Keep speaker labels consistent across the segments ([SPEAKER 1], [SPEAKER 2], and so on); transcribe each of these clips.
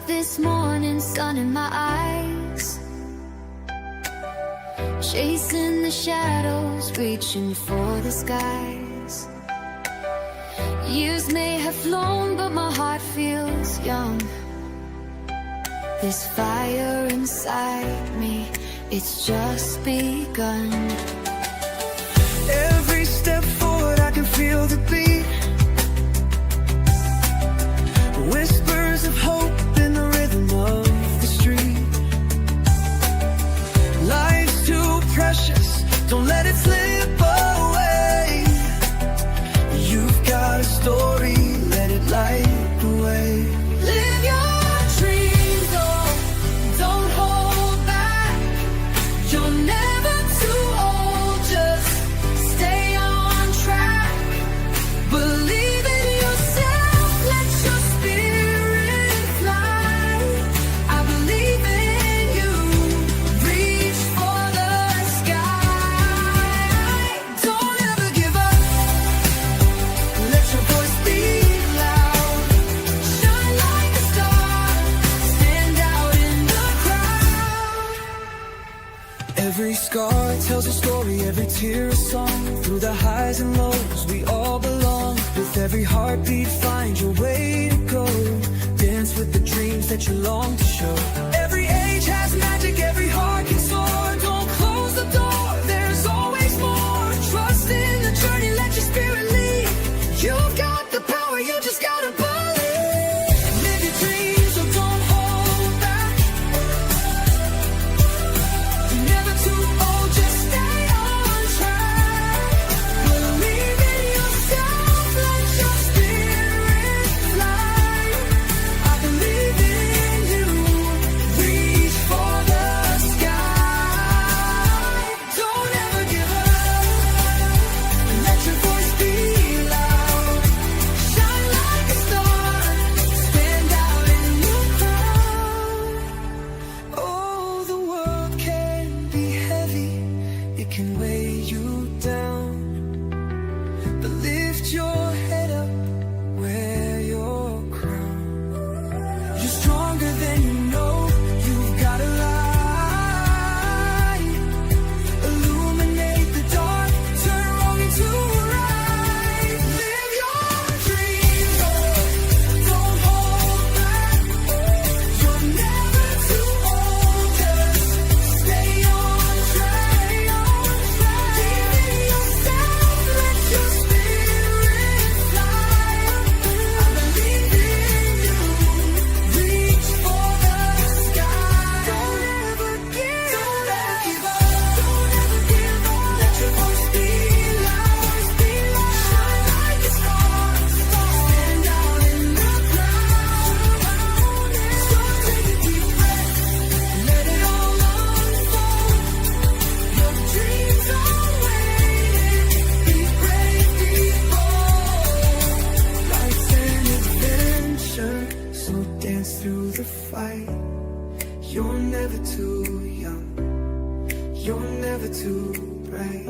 [SPEAKER 1] this morning sun in my eyes, chasing the shadows, reaching for the skies. Years may have flown, but my heart feels young. This fire inside me, it's just begun.
[SPEAKER 2] Every step forward I can feel the beat, whispers of hope in the rhythm of the street. Life's too precious, don't let it slip away. You've got a story, let it light the way.
[SPEAKER 1] Live your dreams, oh, don't hold back. You're never too old, just stay on track. Believe in yourself, let your spirit fly. I believe in you, reach for the sky. Don't ever give up, let your voice be loud. Shine like a star, stand out in the crowd.
[SPEAKER 2] Every scar tells a story, every tear a song. Through the highs and lows, we all belong. With every heartbeat, find your way to go. Dance with the dreams that you long to show. Every age has magic, every heart can soar. Don't close the door, there's always more. Trust in the journey, let your spirit lead. You've got the power, you just gotta believe. Live your dreams, so don't hold back. You're never too old, just stay on track. Believe in yourself, let your spirit fly. I believe in you, reach for the sky. Don't ever give up, let your voice be loud. Shine like a star, stand out in the crowd. Oh, the world can be heavy, it can weigh you down. But lift your head up, wear your crown. You're stronger than you know, you've got a light. Illuminate the dark, turn wrong into right. Live your dreams, oh, don't hold back. You're never too old, just stay on track. Believe in yourself, let your spirit fly. I believe in you, reach for the sky. Don't ever give up, don't ever give up. Let your voice be loud, shine like a star, stand out in the crowd. So take a deep breath, let it all unfold. Your dreams are waiting, be brave, be bold. Life's an adventure, so dance through the fight. You're never too young, you're never too bright.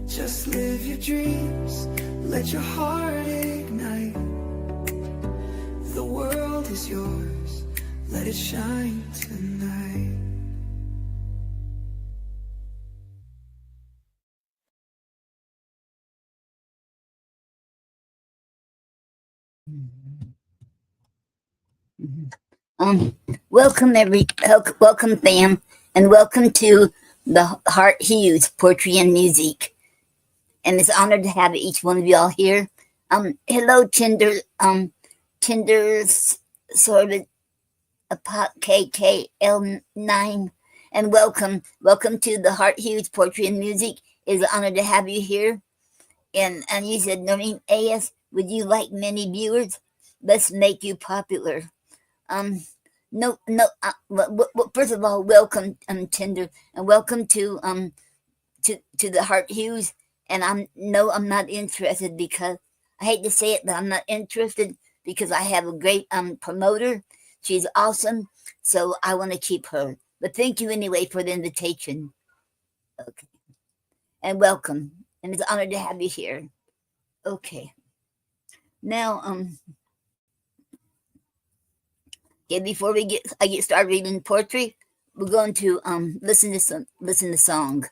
[SPEAKER 2] Just live your dreams, let your heart ignite. The world is yours, let it shine tonight.
[SPEAKER 3] Welcome fam, and welcome to the Heart Hues Poetry and Music. And it's an honor to have each one of y'all here. Hello, Tinder sort of a pot KKL9, and welcome to the Heart Hues Poetry and Music. It's an honor to have you here. And you said, Noreen AS, would you like many viewers? Let's make you popular. No. First of all, welcome, Tinder, and welcome to the Heart Hues. And I'm not interested because I hate to say it, but I'm not interested because I have a great promoter. She's awesome, so I want to keep her. But thank you anyway for the invitation. Okay, and welcome, and it's an honor to have you here. Okay, now Okay, before I get started reading poetry, we're going to listen to song,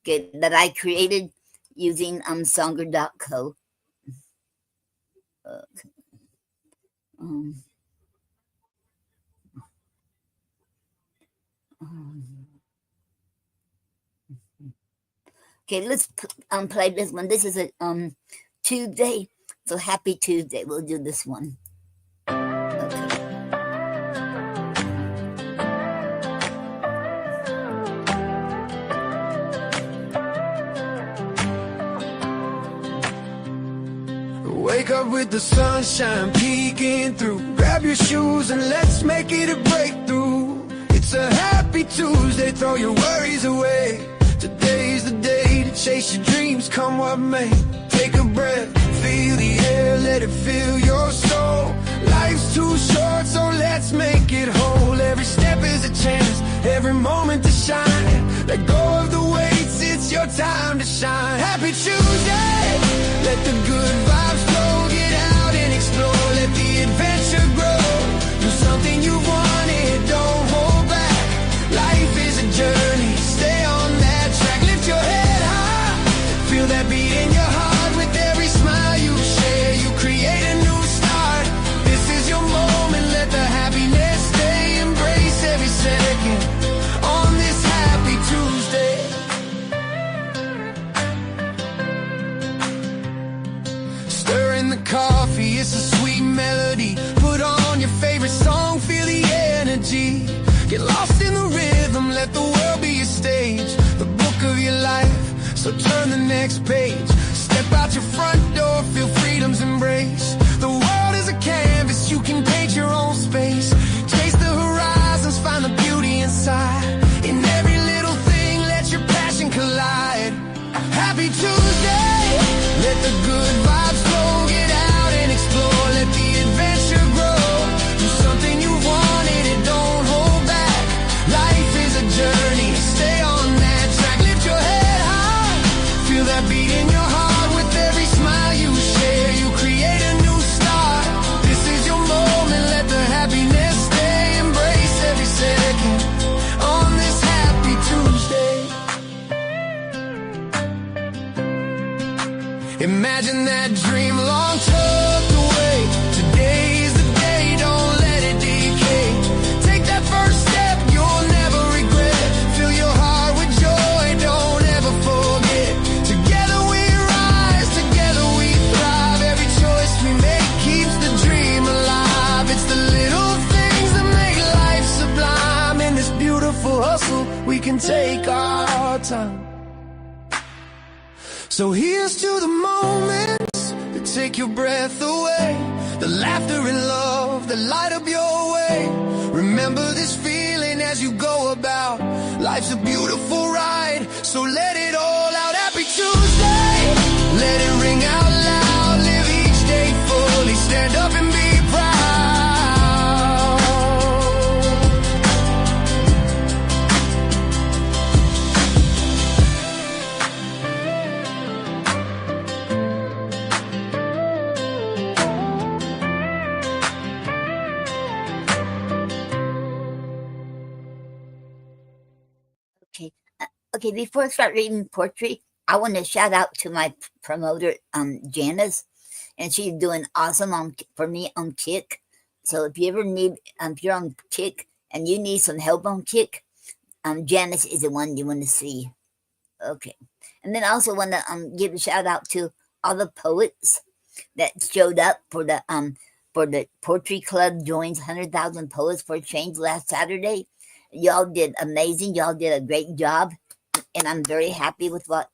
[SPEAKER 3] okay, that I created using songer.co. Um, um, okay, let's play this one. This is a Tuesday, so happy Tuesday. We'll do this one. Okay.
[SPEAKER 2] Wake up with the sunshine peeking through. Grab your shoes and let's make it a breakthrough. It's a happy Tuesday, throw your worries away. Today's the day to chase your dreams, come what may. Take a breath, feel the air, let it fill your soul. Life's too short, so let's make it whole. Every step is a chance, every moment to shine. Let go of the weights, it's your time to shine. Happy Tuesday, let the good vibes flow. Get out and explore, let the adventure grow. Do something you wanted, don't hold back. Life is a journey, stay on that track. Lift your head high, feel that beat in your heart. With every smile you share, you create a new start. This is your moment, let the happiness stay. Embrace every second on this happy Tuesday. Stirring the coffee, it's a sweet melody. Put on your favorite song, feel the energy. Get lost in the rhythm, let the world be your stage. The book of your life, so turn the next page. Step out your front door, feel freedom's embrace. The world is a canvas, you can paint your own space. Chase the horizons, find the beauty inside. In every little thing, let your passion collide. Happy Tuesday, let the good vibes flow. Get out and explore, let the adventure grow. Do something you wanted, it don't hold back. Life is a journey, stay on that track. Lift your head high, feel that beat in your heart. With every smile you share, you create a new start. This is your moment, let the happiness stay. Embrace every second on this happy Tuesday. Imagine that dream long tucked away. Today's the day, don't let it decay. Take that first step, you'll never regret. Fill your heart with joy, don't ever forget. Together we rise, together we thrive. Every choice we make keeps the dream alive. It's the little things that make life sublime. In this beautiful hustle, we can take our time. So here's to the moments that take your breath away. The laughter and love that light up your way. Remember this feeling as you go about. Life's a beautiful ride, so let it all out. Happy Tuesday, let it ring out loud. Live each day fully, stand up and be proud.
[SPEAKER 3] Okay. Okay, before I start reading poetry, I want to shout out to my promoter, Janice, and she's doing awesome for me on Kick. So if you ever need, if you're on Kick and you need some help on Kick, Janice is the one you want to see. Okay, and then I also want to give a shout out to all the poets that showed up for the Poetry Club joins 100,000 Poets for Change last Saturday. Y'all did amazing. Y'all did a great job, and I'm very happy with what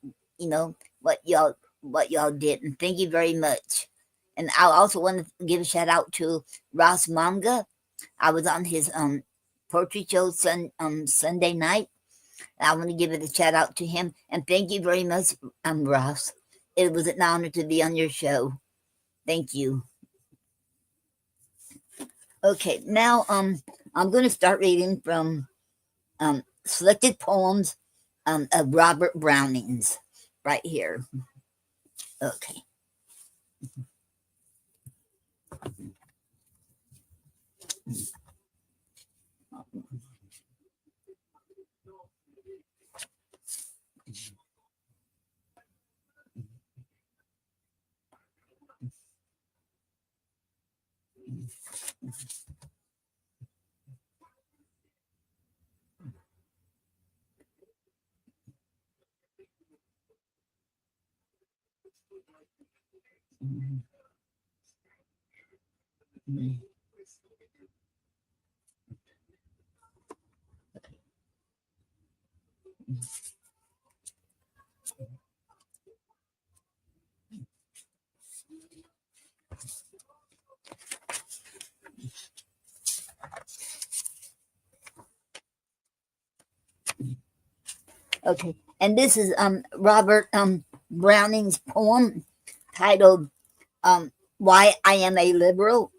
[SPEAKER 3] y'all did. And thank you very much. And I also want to give a shout out to Ross Manga. I was on his poetry show Sunday night. I want to give it a shout out to him, and thank you very much, Ross. It was an honor to be on your show. Thank you. Okay, now I'm going to start reading from selected poems of Robert Browning's right here. Okay. Okay, and this is Robert Browning's poem titled "Why I Am a Liberal,"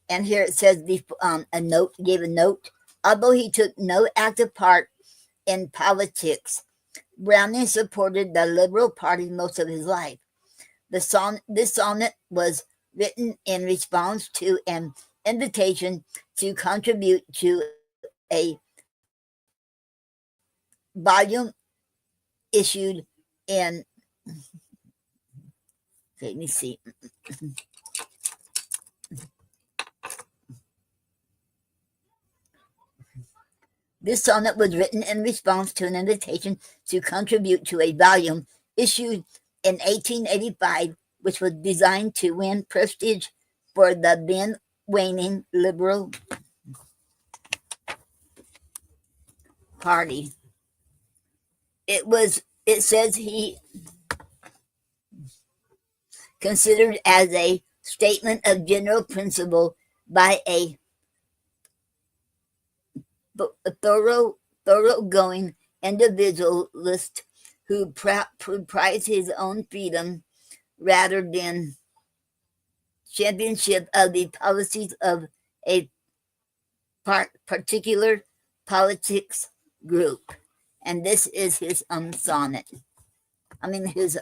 [SPEAKER 3] and here it says a note gave a note. Although he took no active part in politics, Browning supported the Liberal Party most of his life. This sonnet was written in response to an invitation to contribute to a volume issued in, let me see. This sonnet was written in response to an invitation to contribute to a volume issued in 1885, which was designed to win prestige for the then waning Liberal Party. It says he considered as a statement of general principle by a thoroughgoing individualist who prized his own freedom rather than championship of the policies of a particular politics group. And this is his sonnet. I mean his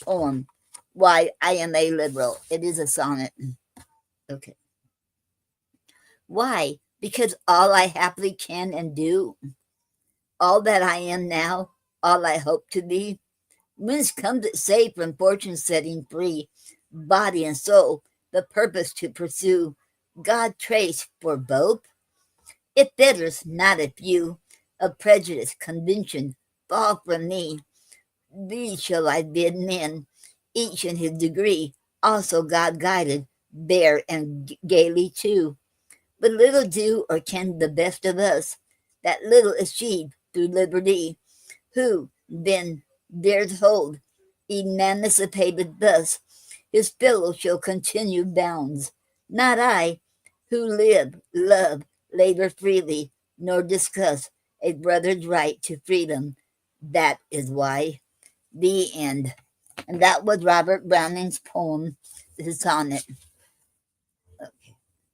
[SPEAKER 3] poem. Why I Am a Liberal. It is a sonnet. Okay. Why? Because all I happily can and do, all that I am now, all I hope to be, whence comes it safe from fortune setting free, body and soul, the purpose to pursue, God trace for both? It fetters not a few, of prejudice, convention, fall from me. These shall I bid men, each in his degree, also God guided, bear and gaily too. But little do or can the best of us that little achieve through liberty, who then dares hold, emancipated thus, his fellow shall continue bounds. Not I, who live, love, labor freely, nor discuss a brother's right to freedom. That is why. The end. And that was Robert Browning's poem, his sonnet,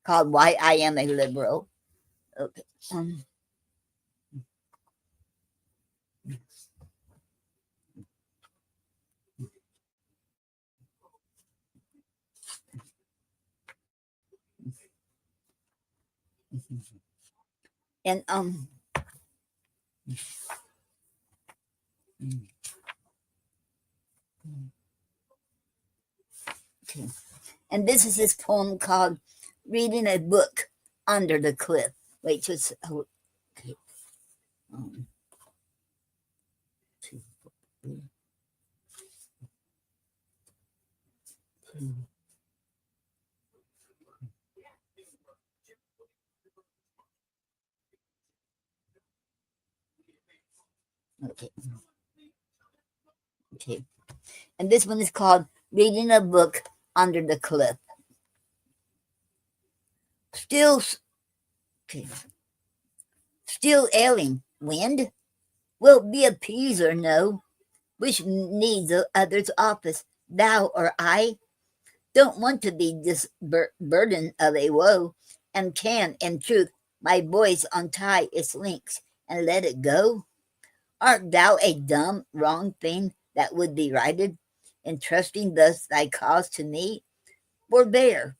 [SPEAKER 3] called Why I Am a Liberal. Okay. And okay. And this is his poem called Reading a Book Under the Cliff. Wait, just okay. Um, okay. Okay. And this one is called Reading a Book Under the Cliff. Still, okay. Still ailing. Wind? Will be appeased or no? Which needs the other's office, thou or I? Don't want to be this burden of a woe, and can, in truth, my voice untie its links and let it go? Art thou a dumb, wrong thing that would be righted, entrusting thus thy cause to me? Forbear.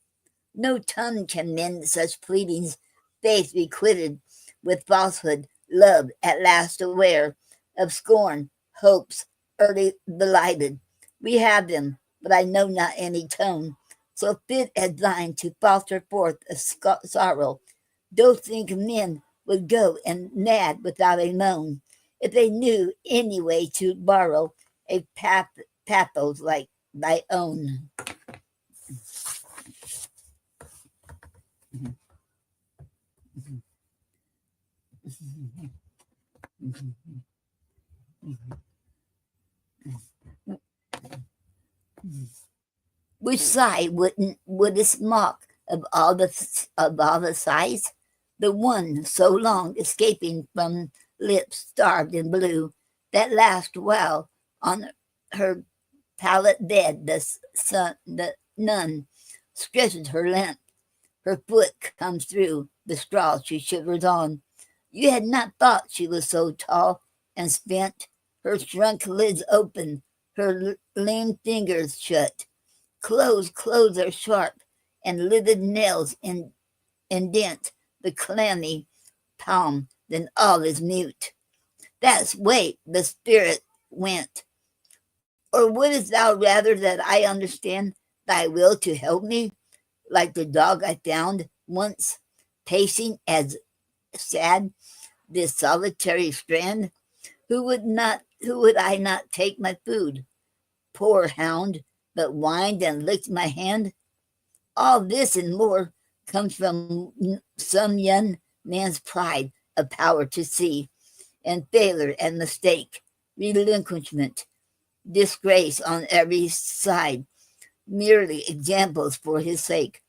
[SPEAKER 3] No tongue can mend such pleadings, faith be quitted, with falsehood, love at last aware of scorn, hopes early belighted. We have them, but I know not any tone, so fit as thine to foster forth a sorrow. Don't think men would go and mad without a moan, if they knew any way to borrow a pathos like thy own. Which side wouldst mock of all the sighs? The one so long escaping from lips starved and blue, that last while on her pallet bed the nun stretches her length, her foot comes through the straw she shivers on. You had not thought she was so tall and spent, her shrunk lids open, her lean fingers shut. Clothes are sharp, and livid nails indent the clammy palm, then all is mute. That's wait, the spirit went. Or wouldst thou rather that I understand thy will to help me, like the dog I found once, pacing as sad this solitary strand? Who would I not take my food? Poor hound, but whined and licked my hand. All this and more comes from some young man's pride of power to see, and failure and mistake, relinquishment, disgrace on every side, merely examples for his sake,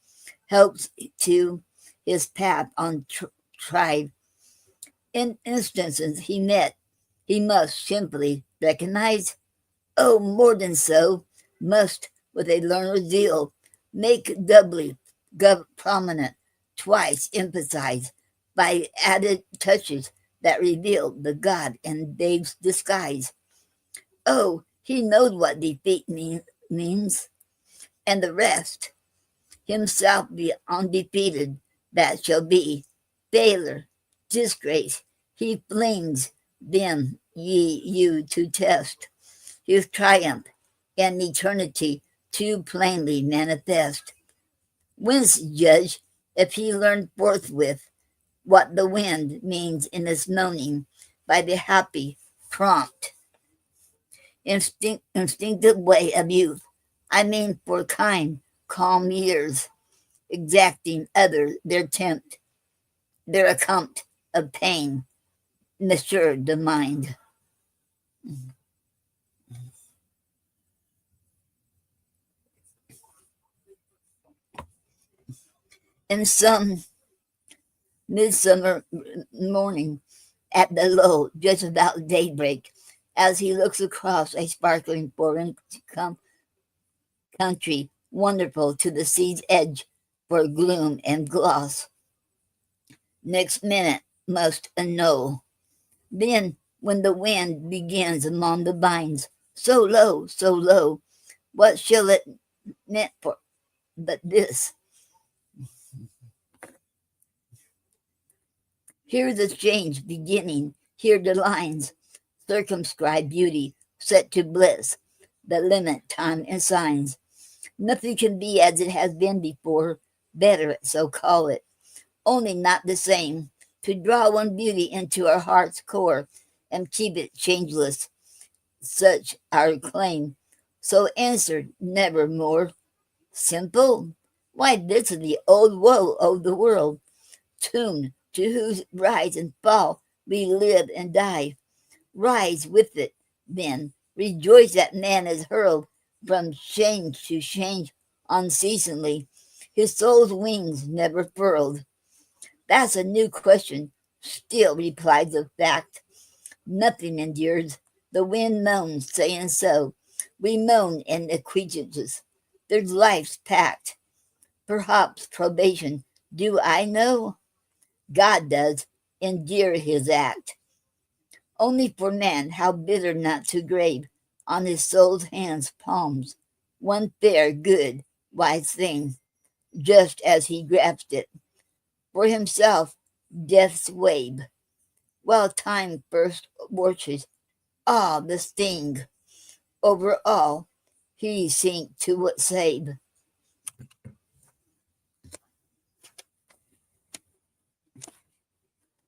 [SPEAKER 3] helps to his path untried. In instances he met, he must simply recognize. Oh, more than so, must, with a learner's zeal, make doubly prominent, twice emphasized by added touches that reveal the God in Dave's disguise. Oh, he knows what defeat means, and the rest, himself be undefeated, that shall be failure, disgrace. He flings them you to test his triumph and eternity too plainly manifest. Whence judge if he learned forthwith what the wind means in its moaning by the happy, prompt, instinctive way of youth. I mean for kind, calm years, exacting others their tempt, their account of pain, matured the mind. In some midsummer morning, at the low, just about daybreak, as he looks across a sparkling foreign country, wonderful to the sea's edge for gloom and gloss. Next minute must know. Then, when the wind begins among the vines, so low, what shall it meant for but this? Hear the change beginning, hear the lines, circumscribed beauty, set to bliss, the limit, time, and signs. Nothing can be as it has been before, better, so call it, only not the same, to draw one beauty into our heart's core and keep it changeless, such our claim. So answered, never more. Simple? Why, this is the old woe of the world, tuned to whose rise and fall we live and die. Rise with it, then. Rejoice that man is hurled from change to change unceasingly, his soul's wings never furled. That's a new question. Still, replies the fact. Nothing endures. The wind moans, saying so. We moan in acquaintances. There's life's pact. Perhaps probation. Do I know? God does. Endure his act. Only for man, how bitter not to grave on his soul's hands palms one fair, good, wise thing, just as he grasped it. For himself, death's wave, while time first watches. Ah, the sting. Over all, he sink to what save.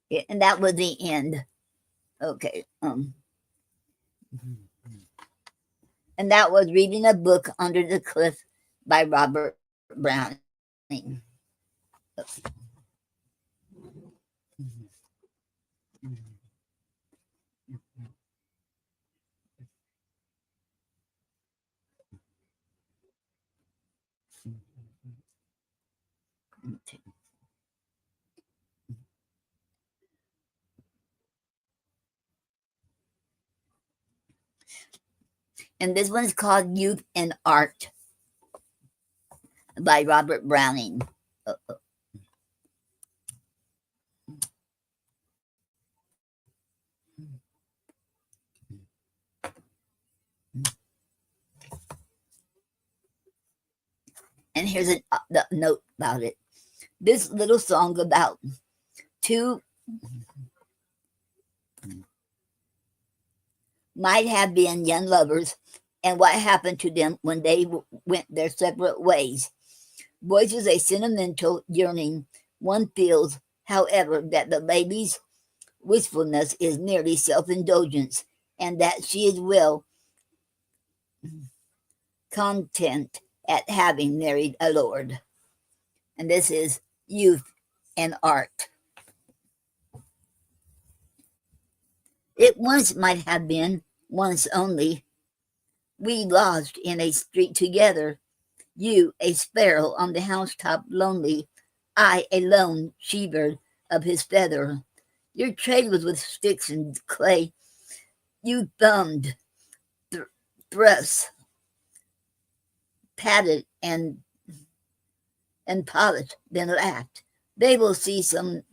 [SPEAKER 3] Yeah, and that was the end. Okay. And that was Reading a Book Under the Cliff by Robert Browning. And this one's called Youth and Art by Robert Browning. And here's the note about it. This little song about two might have been young lovers and what happened to them when they went their separate ways. Voices a sentimental yearning. One feels, however, that the baby's wistfulness is merely self-indulgence and that she is well content at having married a lord. And this is Youth and Art. It once might have been, once only, we lodged in a street together, you a sparrow on the housetop lonely, I a lone she-bird of his feather. Your trade was with sticks and clay. You thumbed, thrust, patted, and polished, then laughed. They will see some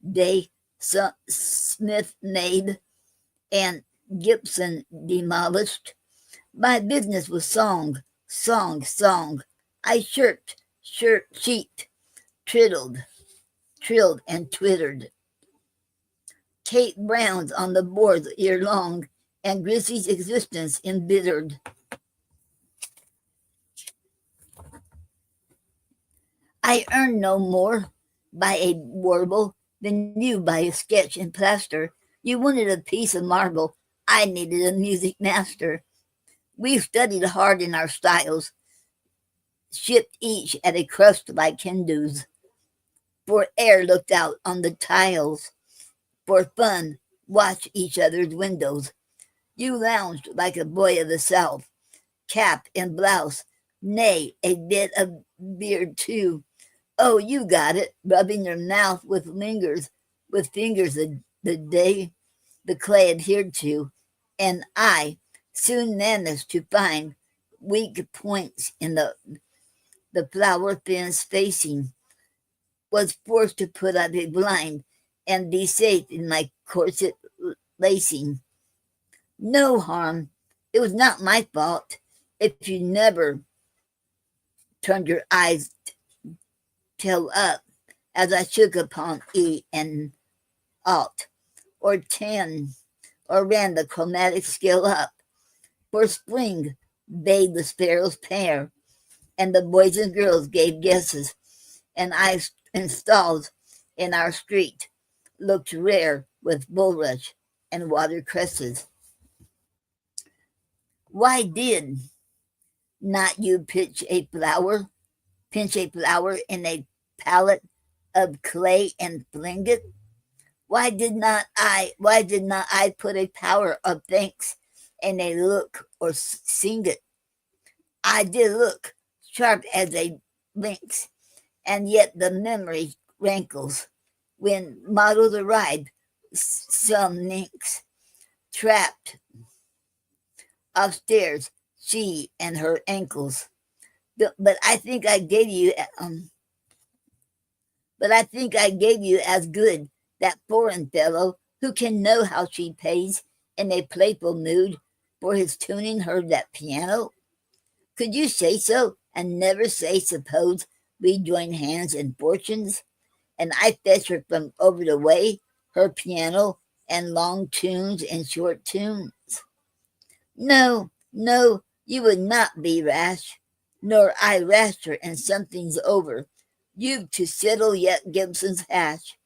[SPEAKER 3] day some Smith made and Gibson demolished. My business was song, song, song. I cheeped, trilled, and twittered. Kate Brown's on the boards ear long, and Grissy's existence embittered. I earned no more by a warble than you by a sketch in plaster. You wanted a piece of marble. I needed a music master. We studied hard in our styles, shipped each at a crust like Hindus. For air looked out on the tiles. For fun, watched each other's windows. You lounged like a boy of the South, cap and blouse, nay, a bit of beard too. Oh, you got it, rubbing your mouth with fingers the day the clay adhered to, and I soon managed to find weak points in the flower thin spacing, was forced to put up a blind and be safe in my corset lacing. No harm, it was not my fault if you never turned your eyes till up as I shook upon E and Alt, or 10, or ran the chromatic scale up. For spring bade the sparrows pair, and the boys and girls gave guesses, and I installed in our street looked rare with bulrush and watercresses. Why did not you pinch a flower in a pallet of clay and fling it? Why did not I put a power of thanks in a look or sing it? I did look sharp as a lynx, and yet the memory rankles when models arrived, some ninx trapped upstairs, she and her ankles. But I think I gave you as good that foreign fellow who can know how she pays in a playful mood for his tuning her that piano. Could you say so and never say suppose we join hands in fortunes and I fetch her from over the way, her piano and long tunes and short tunes. No, no, you would not be rash, nor I rasher, and something's over. You've to settle yet Gibson's hash,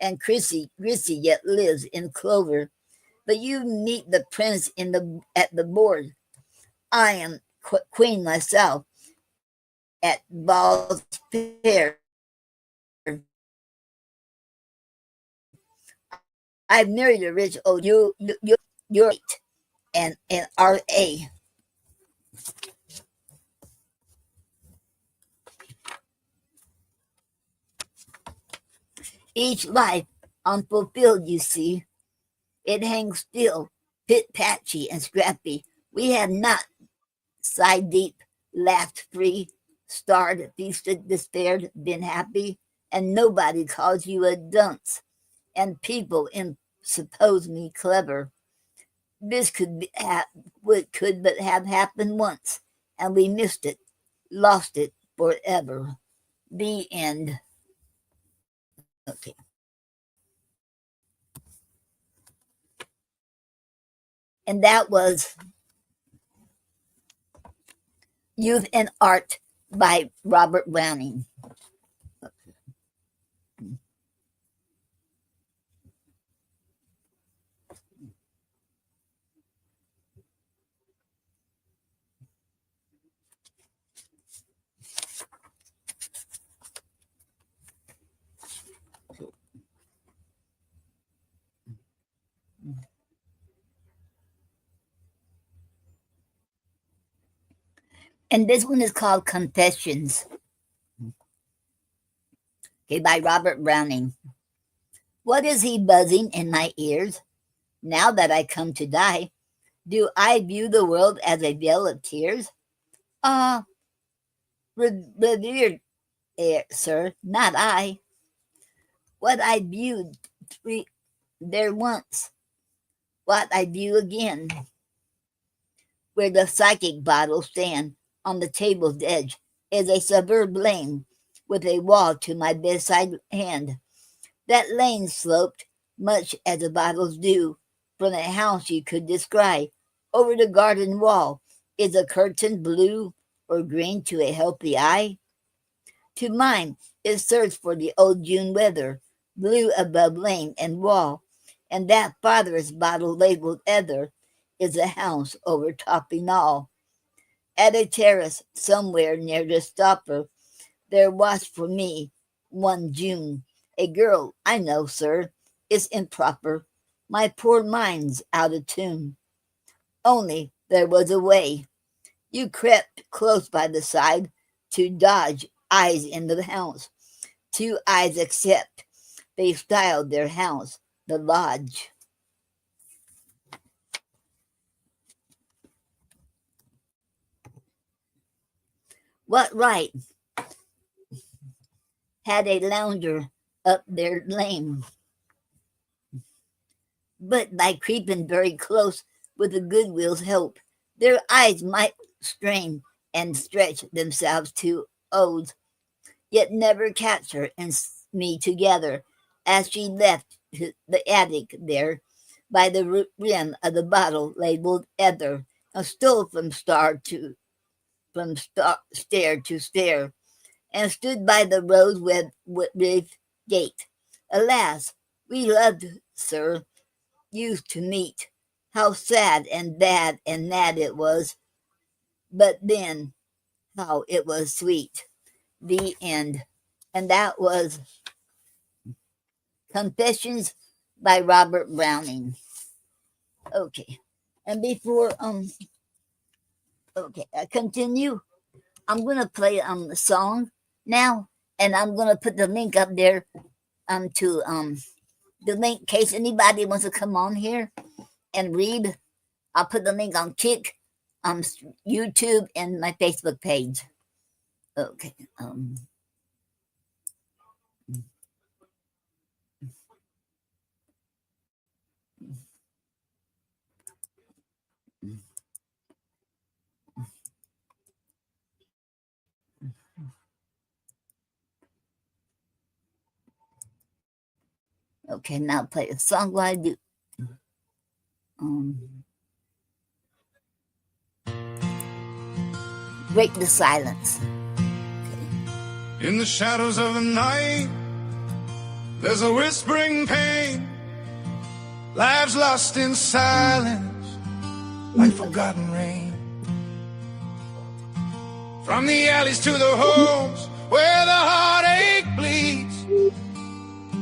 [SPEAKER 3] and Chrissy yet lives in clover. But you meet the prince at the board. I am queen myself at Ball's Fair. I've married a rich old you're and R.A. Each life unfulfilled, you see, it hangs still, pit patchy and scrappy. We have not sighed deep, laughed free, starved, feasted, despaired, been happy, and nobody calls you a dunce, and people suppose me clever. This could but have happened once, and we missed it, lost it forever. The end. Okay. And that was Youth and Art by Robert Browning. And this one is called Confessions, okay, by Robert Browning. What is he buzzing in my ears? Now that I come to die, do I view the world as a veil of tears? Ah, revered sir, not I. What I viewed there once, what I view again, where the psychic bottles stand on the table's edge, is a suburb lane with a wall to my bedside hand. That lane sloped, much as the bottles do, from a house you could descry. Over the garden wall is a curtain blue or green to a healthy eye. To mine it serves for the old June weather, blue above lane and wall, and that father's bottle labeled Ether is a house overtopping all. At a terrace somewhere near the stopper, there was for me one June, a girl I know, sir, is improper. My poor mind's out of tune. Only there was a way. You crept close by the side to dodge eyes in the house. Two eyes except they styled their house the lodge. What right had a lounger up their lane? But by creeping very close with the goodwill's help, their eyes might strain and stretch themselves to oaths, yet never catch her and me together as she left the attic there by the rim of the bottle labeled Ether, and stole stair to stair, and stood by the rose with gate. Alas, we loved, sir, used to meet. How sad and bad and mad it was, but then how it was sweet. The end. And that was Confessions by Robert Browning. Okay. And before I continue, I'm gonna play a song now, and I'm gonna put the link up there to the link in case anybody wants to come on here and read. I'll put the link on Kick, YouTube, and my Facebook page. Okay. Okay, now play a song while I do. Break the silence.
[SPEAKER 4] In the shadows of the night, there's a whispering pain. Lives lost in silence, like forgotten rain. From the alleys to the homes where the heartache bleeds,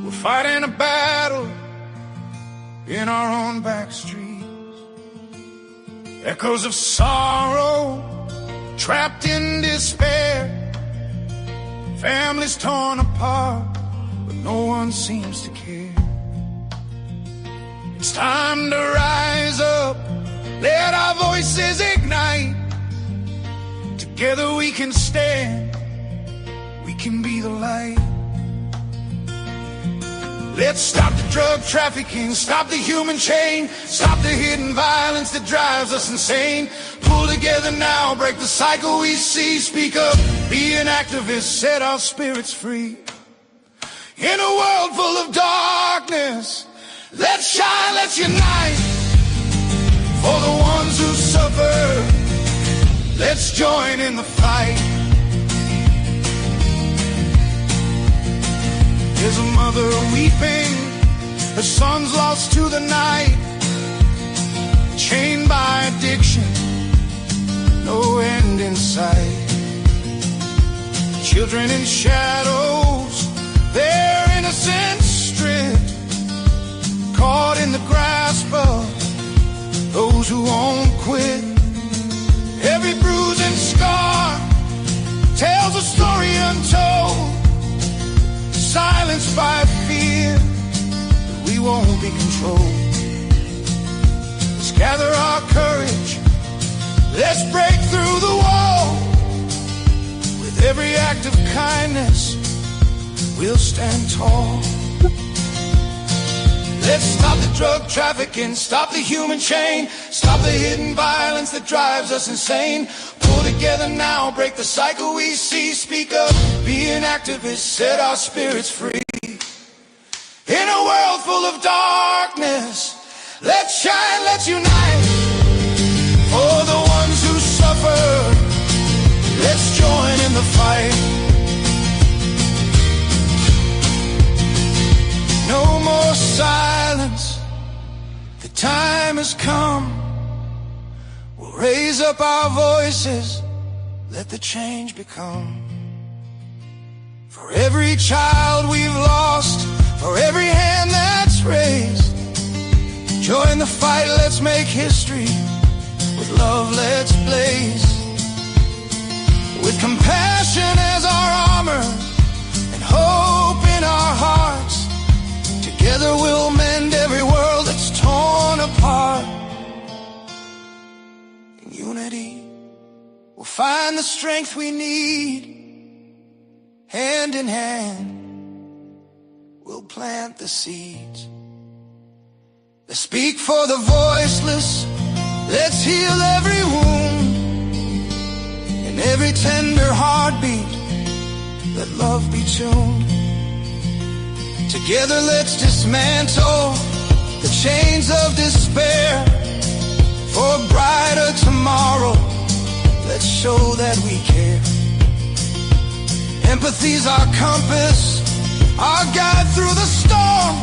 [SPEAKER 4] we're fighting a battle in our own back streets. Echoes of sorrow, trapped in despair. Families torn apart, but no one seems to care. It's time to rise up, let our voices ignite. Together we can stand, we can be the light. Let's stop the drug trafficking, stop the human chain, stop the hidden violence that drives us insane. Pull together now, break the cycle we see. Speak up, be an activist, set our spirits free. In a world full of darkness, let's shine, let's unite. For the ones who suffer, let's join in the fight. There's a mother weeping, her son's lost to the night. Chained by addiction, no end in sight. Children in shadows, their innocence stripped, caught in the grasp of those who won't quit. Every bruise and scar tells a story untold, silenced by fear, but we won't be controlled. Let's gather our courage, let's break through the wall. With every act of kindness, we'll stand tall. Let's stop the drug trafficking, stop the human chain, stop the hidden violence that drives us insane. Pull together now, break the cycle we see. Speak up, be an activist, set our spirits free. In a world full of darkness, let's shine, let's unite. For the ones who suffer, let's join in the fight. No more silence, the time has come. We'll raise up our voices, let the change become. For every child we've lost, for every hand that's raised, join the fight, let's make history. With love, let's blaze. With compassion as our armor and hope in our hearts, together we'll mend every world that's torn apart. In unity, we'll find the strength we need. Hand in hand, we'll plant the seeds. Let's speak for the voiceless, let's heal every wound. In every tender heartbeat, let love be tuned. Together let's dismantle the chains of despair. For a brighter tomorrow, let's show that we care. Empathy's our compass, our guide through the storm.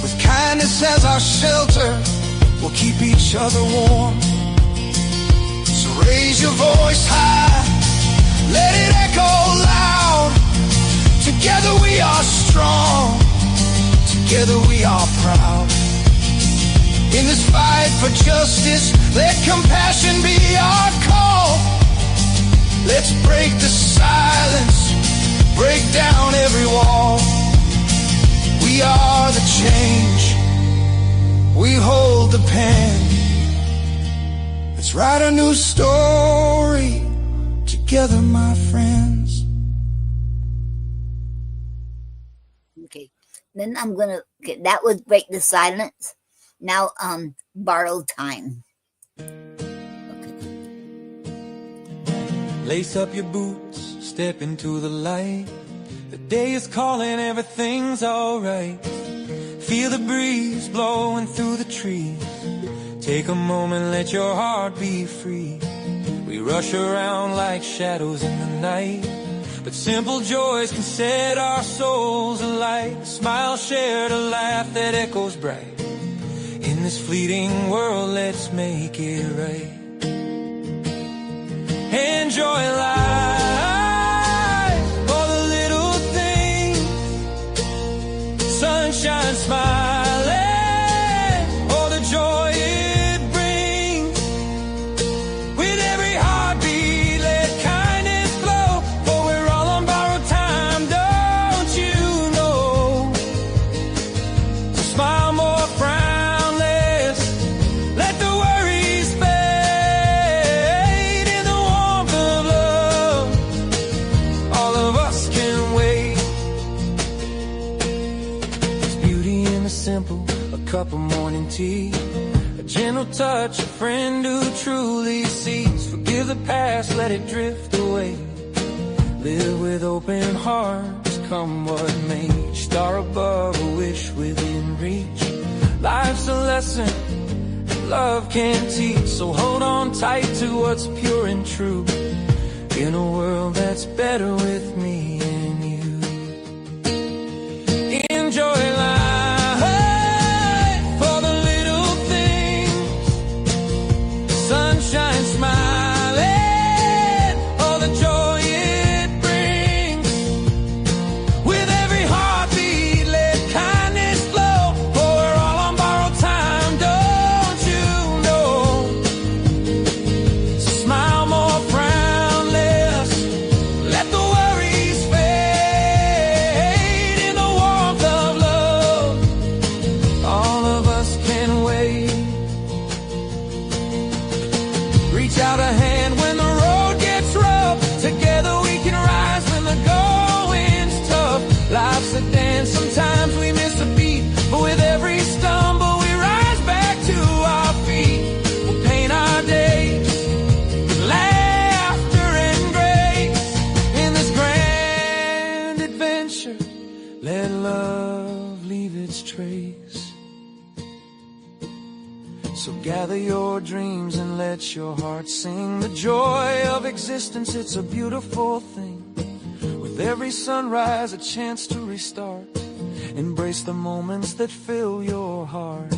[SPEAKER 4] With kindness as our shelter, we'll keep each other warm. So raise your voice high, let it echo loud. Together we are strong, together we are proud. In this fight for justice, let compassion be our call. Let's break the silence, break down every wall. We are the change, we hold the pen. Let's write a new story together, my friends.
[SPEAKER 3] Okay, then I'm gonna, okay, that was Break the Silence. Now, Borrowed Time.
[SPEAKER 5] Lace up your boots, step into the light. The day is calling, everything's alright. Feel the breeze blowing through the trees. Take a moment, let your heart be free. We rush around like shadows in the night, but simple joys can set our souls alight. A smile shared, a laugh that echoes bright. In this fleeting world, let's make it right. Enjoy life, all the little things. Sunshine, smiling, all the joy it brings. With every heartbeat, let kindness flow, for we're all on borrowed time, don't you know? So smile more, frown less, let the worries fade. In the warmth of love, all of us can wait. There's beauty in the simple, a cup of morning tea, a gentle touch, a friend who truly sees. Forgive the past, let it drift away. Live with open hearts, come what may. Star above, a wish within reach. Life's a lesson love can teach, so hold on tight to what's pure and true. In a world that's better with me and you. Enjoy life, for the little things. Sunshine, smiling, all the joy it brings. With every heartbeat, let kindness flow, for we're all on borrowed time, don't you know? So smile more, frown less, let the worries fade. In the warmth of love, all of us can wait. Reach out a hand when the road gets rough. Together we can rise when the going's tough. Life's a dance, sometimes we miss a beat, but with every stumble we rise back to our feet. We'll paint our days with laughter and grace. In this grand adventure, let love leave its trace. So gather your dreams and let your heart sing. The joy of existence, it's a beautiful thing. With every sunrise, a chance to restart. Embrace the moments that fill your heart.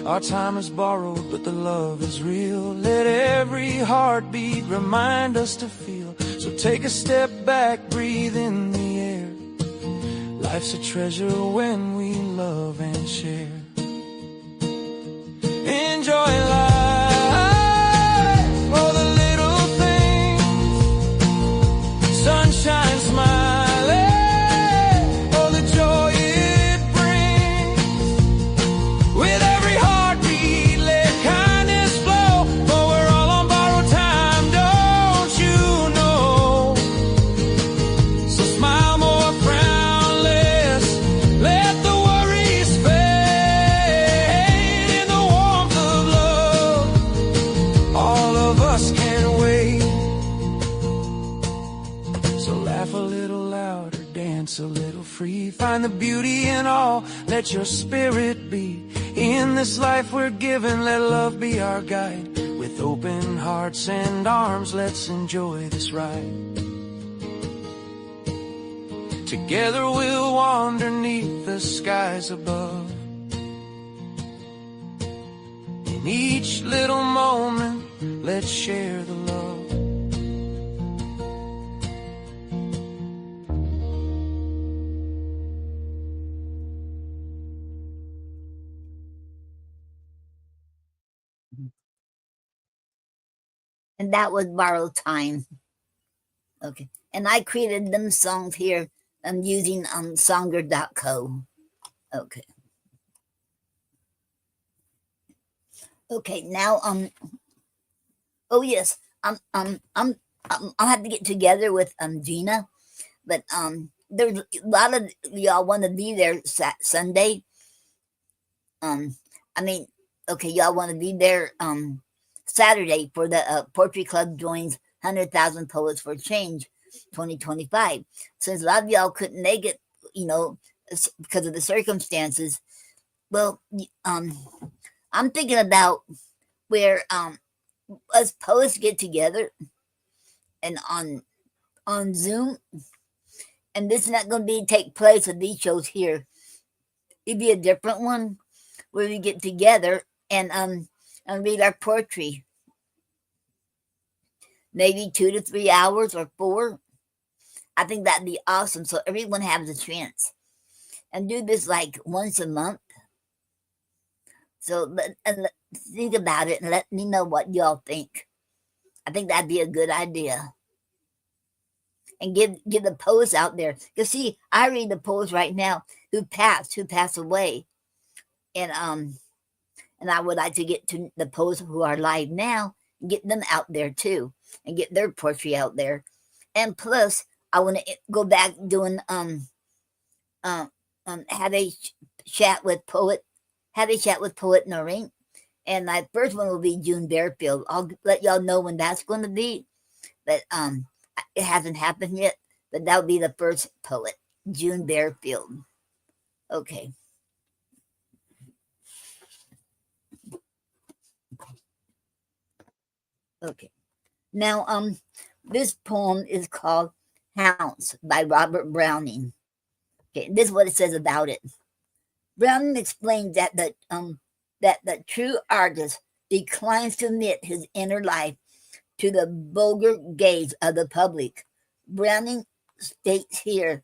[SPEAKER 5] Our time is borrowed, but the love is real. Let every heartbeat remind us to feel. So take a step back, breathe in the air. Life's a treasure when we love and share. Enjoy life, all the little things. Sunshine, smiling, all the joy it brings. With every heartbeat, let kindness flow, for we're all on borrowed time, don't you know? So smile more, frown less, let the worries fade. In the warmth of love, all of us can wait. So laugh a little louder, dance a little free. Find the beauty in all, let your spirit be. In this life we're given, let love be our guide. With open hearts and arms, let's enjoy this ride. Together we'll wander neath the skies above. In each little moment, let's share the love.
[SPEAKER 3] And that was Borrowed Time. Okay. And I created them songs here. I'm using songer.co. Okay. Okay, now oh yes, I'll have to get together with Gina, but there's a lot of y'all want to be there Sunday. I mean, okay, y'all want to be there Saturday for the Poetry Club joins 100,000 Poets for Change 2025. Since a lot of y'all couldn't make it, you know, because of the circumstances, Well, I'm thinking about where us poets get together and on Zoom, and this is not going to be take place with these shows here. It'd be a different one where we get together and read our poetry, maybe 2 to 3 hours or 4. I think that'd be awesome. So everyone has a chance, and do this like once a month. So think about it and let me know what y'all think. I think that'd be a good idea. And give the poets out there. Cause see, I read the poets right now who passed away, and I would like to get to the poets who are alive now, and get them out there too, and get their poetry out there. And plus, I want to go back doing have a chat with poet Noreen, and my first one will be June Bearfield. I'll let y'all know when that's going to be, but it hasn't happened yet. But that'll be the first poet, June Bearfield. Okay. Okay. Now, this poem is called Hounds by Robert Browning. Okay, this is what it says about it. Browning explains that the true artist declines to admit his inner life to the vulgar gaze of the public. Browning states here,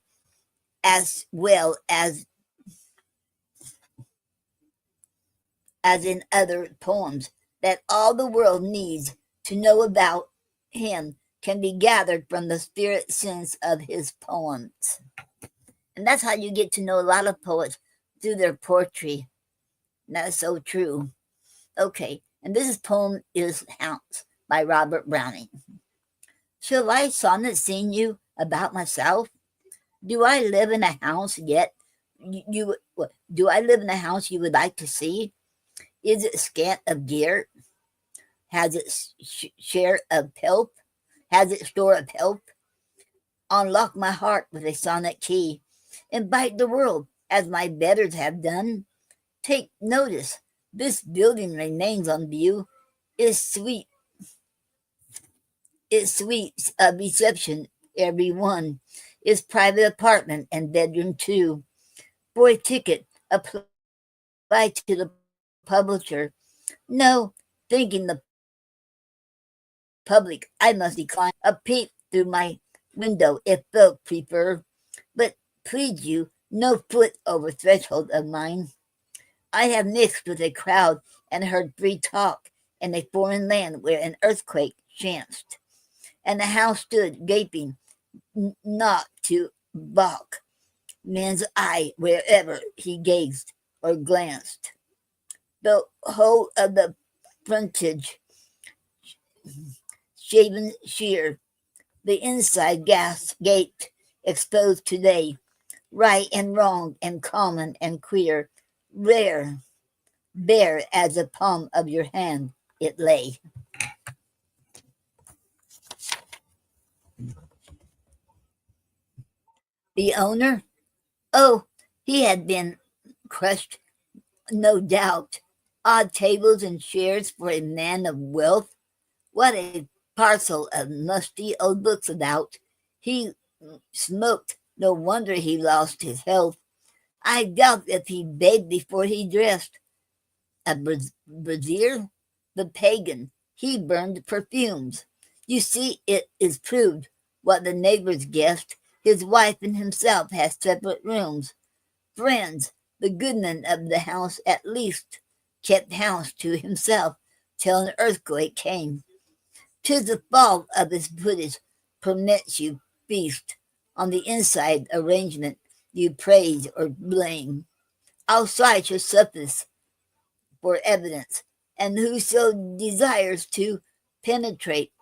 [SPEAKER 3] as well as in other poems, that all the world needs to know about him can be gathered from the spirit sense of his poems. And that's how you get to know a lot of poets, through their poetry. And that's so true. Okay, and this poem is Hounds by Robert Browning. Shall I sonnet sing you about myself? Do I live in a house yet? Do I live in a house you would like to see? Is it scant of gear? Has it share of pelf? Has it store of pelf? Unlock my heart with a sonnet key. Invite the world, as my betters have done. Take notice, this building remains on view. Is sweet. It sweets a reception, every one. Its private apartment and bedroom too. For a ticket, apply to the publisher. No, thinking the public, I must decline a peep through my window if folk prefer. But please you, no foot over threshold of mine. I have mixed with a crowd and heard free talk in a foreign land where an earthquake chanced, and the house stood gaping, not to balk man's eye wherever he gazed or glanced. The whole of the frontage shaven sheer, the inside gas gate exposed today, right and wrong and common and queer, rare, bare as the palm of your hand it lay. The owner? Oh, he had been crushed, no doubt. Odd tables and chairs for a man of wealth. What a parcel of musty old books about. He smoked. No wonder he lost his health. I doubt if he bathed before he dressed. A brazier? The pagan. He burned perfumes. You see, it is proved what the neighbors guessed. His wife and himself had separate rooms. Friends, the goodman of the house at least kept house to himself till an earthquake came. 'Tis the fault of his footage permits you feast. On the inside arrangement you praise or blame. Outside your suffice for evidence, and whoso desires to penetrate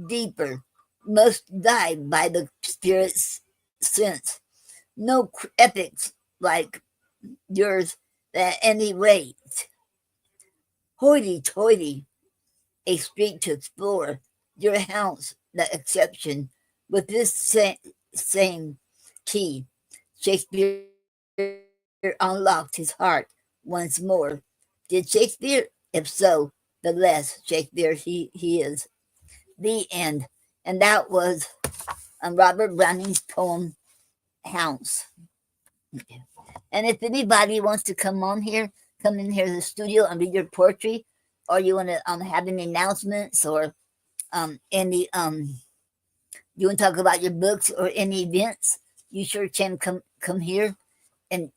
[SPEAKER 3] deeper must dive by the spirit's sense. No epics like yours at any rate. Hoity-toity, a street to explore, your house the exception. With this same key, Shakespeare unlocked his heart once more. Did Shakespeare? If so, the less Shakespeare he is. The end. And that was Robert Browning's poem, House. And if anybody wants to come on here, come in here to the studio and read your poetry, or you want to have any announcements or any you want to talk about your books or any events, you sure can come here and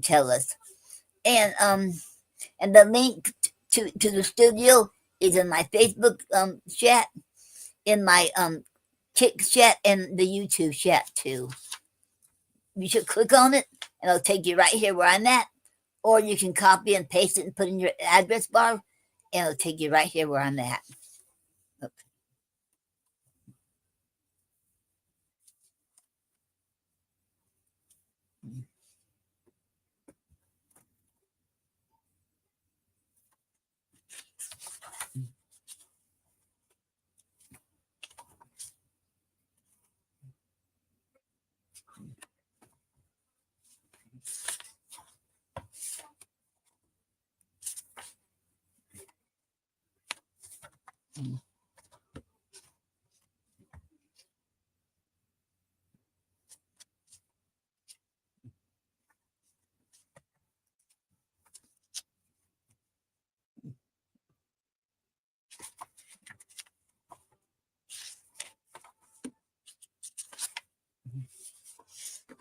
[SPEAKER 3] tell us. And the link to the studio is in my Facebook chat, in my Kick chat, and the YouTube chat too. You should click on it and it'll take you right here where I'm at, or you can copy and paste it and put in your address bar and it'll take you right here where I'm at.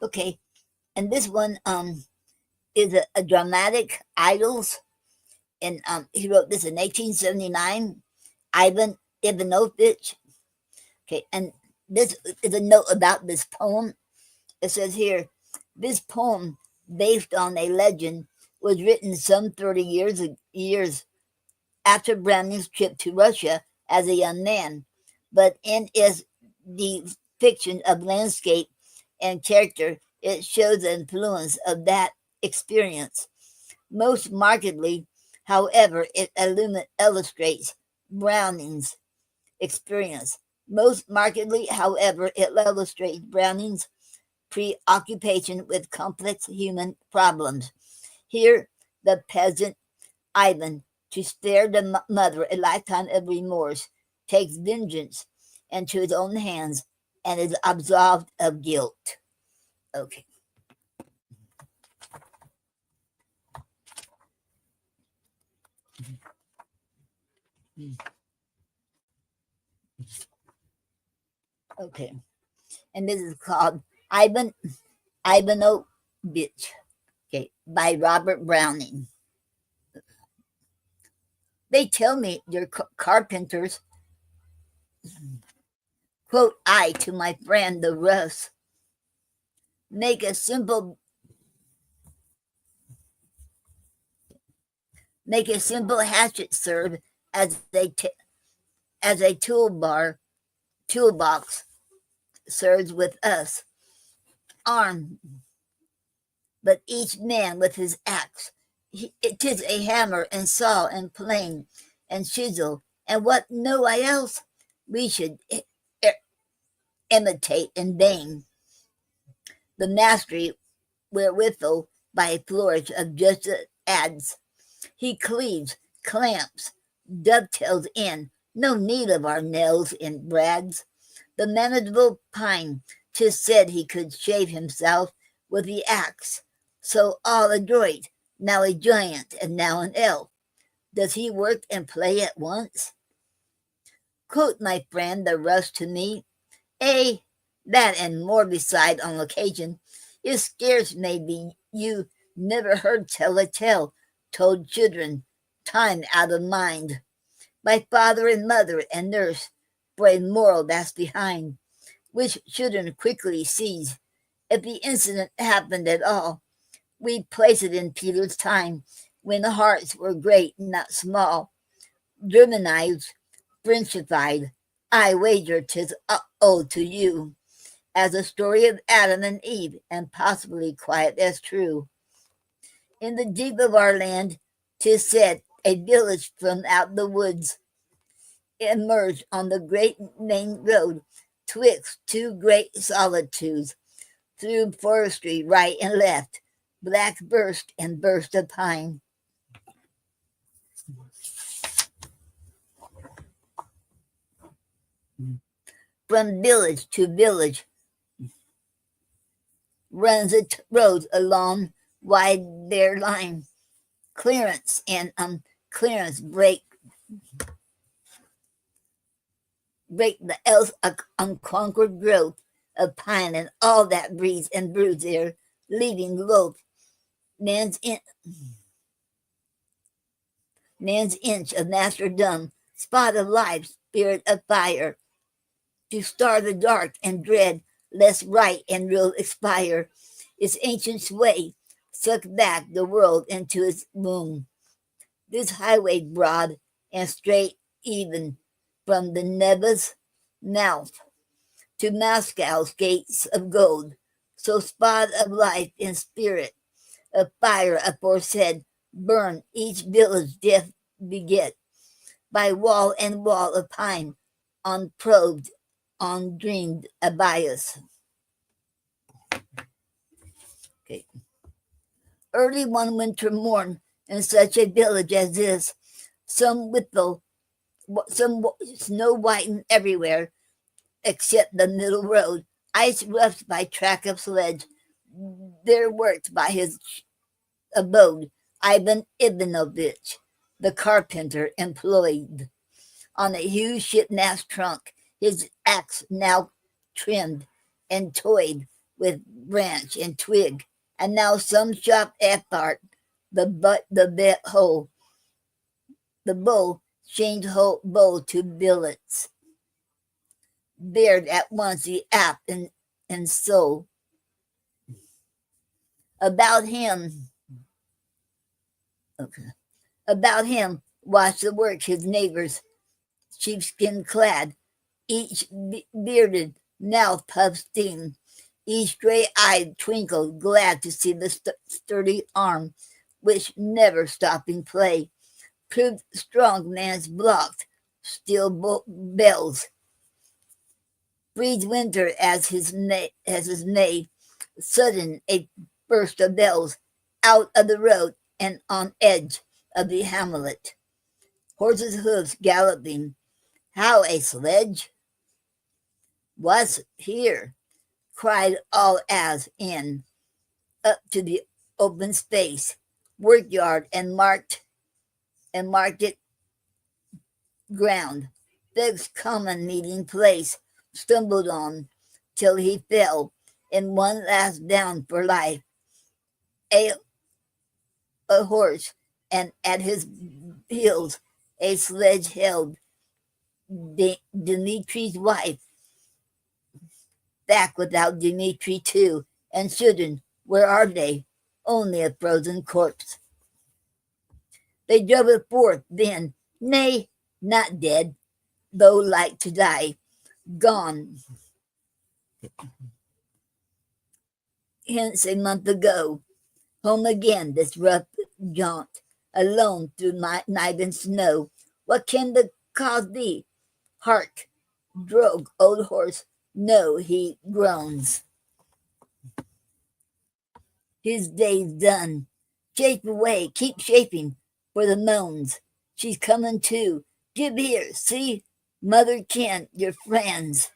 [SPEAKER 3] Okay, and this one is a dramatic Idols, and he wrote this in 1879. Ivan Ivanovich. Okay, and this is a note about this poem. It says here, this poem, based on a legend, was written some 30 years after Browning's trip to Russia as a young man, but in its depiction of landscape and character, it shows the influence of that experience. Most markedly, however, it illustrates Browning's experience. Most markedly, however, it illustrates Browning's preoccupation with complex human problems. Here, the peasant Ivan, to spare the mother a lifetime of remorse, takes vengeance into his own hands and is absolved of guilt. Okay. Okay. And this is called Ivanovich. Okay, by Robert Browning. They tell me you're carpenters. Quote I to my friend the Russ. Make a simple hatchet serve as a toolbox serves with us. Arm, but each man with his axe. It is a hammer and saw and plane and chisel, and what know I else? We should imitate and bang the mastery wherewithal by a flourish of just adds. He cleaves, clamps, dovetails in, no need of our nails and brags. The manageable pine, 'tis said he could shave himself with the axe, so all adroit, now a giant and now an elf. Does he work and play at once? Quote my friend the Russ to me, that and more beside on occasion, it scarce may be you never heard tell a tale told children, time out of mind, by father and mother and nurse, for a moral that's behind, which children quickly seize. If the incident happened at all, we place it in Peter's time, when the hearts were great, not small, Germanized, Frenchified. I wager 'tis owed to you, as a story of Adam and Eve, and possibly quite as true. In the deep of our land, 'tis said, a village from out the woods emerged on the great main road, twixt two great solitudes, through forestry right and left, black burst and burst of pine. From village to village runs a road along wide bare line. Clearance and clearance break the else unconquered growth of pine and all that breeds and broods there, leaving loath man's inch of masterdom, spot of life, spirit of fire, to star the dark and dread, lest right and real expire. Its ancient sway suck back the world into its womb. This highway broad and straight even from the Neva's mouth to Moscow's gates of gold, so spot of life and spirit, of fire aforesaid, burn each village death beget, by wall and wall of pine, unprobed, undreamed abias. Okay. Early one winter morn, in such a village as this, some snow whitened everywhere, except the middle road, ice roughed by track of sledge. There worked by his abode Ivan Ivanovich, the carpenter employed. On a huge ship-mast trunk, his axe now trimmed and toyed with branch and twig, and now some shop athwart the bow changed whole bow to billets, bared at once the apt and so. About him, watched the work his neighbors, sheepskin clad, each bearded mouth puffed steam, each gray-eyed twinkled, glad to see the sturdy arm, which never stopping play, proved strong man's blocked steel bells. Breathed winter as his neigh, sudden a burst of bells, out of the road and on edge of the hamlet. Horses' hoofs galloping. How a sledge! What's here? Cried all as in, up to the open space, workyard and market ground, fixed common meeting place, stumbled on till he fell in one last bound for life. A horse, and at his heels a sledge held Dimitri's wife, back without Dimitri too, and shouldn't. Where are they? Only a frozen corpse. They drove it forth then, nay, not dead, though like to die, gone hence a month ago. Home again this rough jaunt, alone through night and snow. What can the cause be? Hark, drogue, old horse, no, he groans. His day's done. Shape away, keep shaping for the moans. She's coming too. Give here, see, mother Kent, your friends.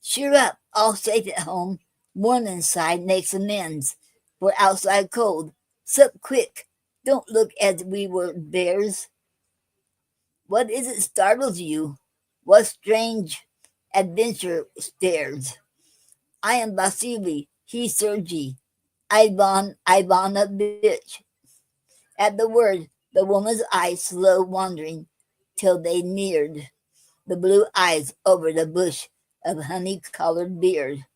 [SPEAKER 3] Cheer up, all safe at home. Warm inside makes amends for outside cold. Sup quick, don't look as we were bears. What is it startles you? What strange adventure stares? I am Vasily, he Sergei, Ivanovich. At the word, the woman's eyes slow wandering till they neared the blue eyes over the bush of honey-colored beard,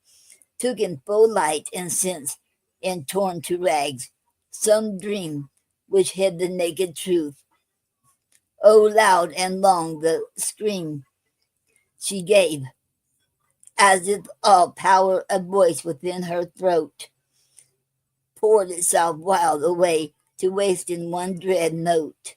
[SPEAKER 3] took in full light and sense, and torn to rags, some dream which hid the naked truth. Oh, loud and long the scream she gave, as if all power of voice within her throat poured itself wild away to waste in one dread note.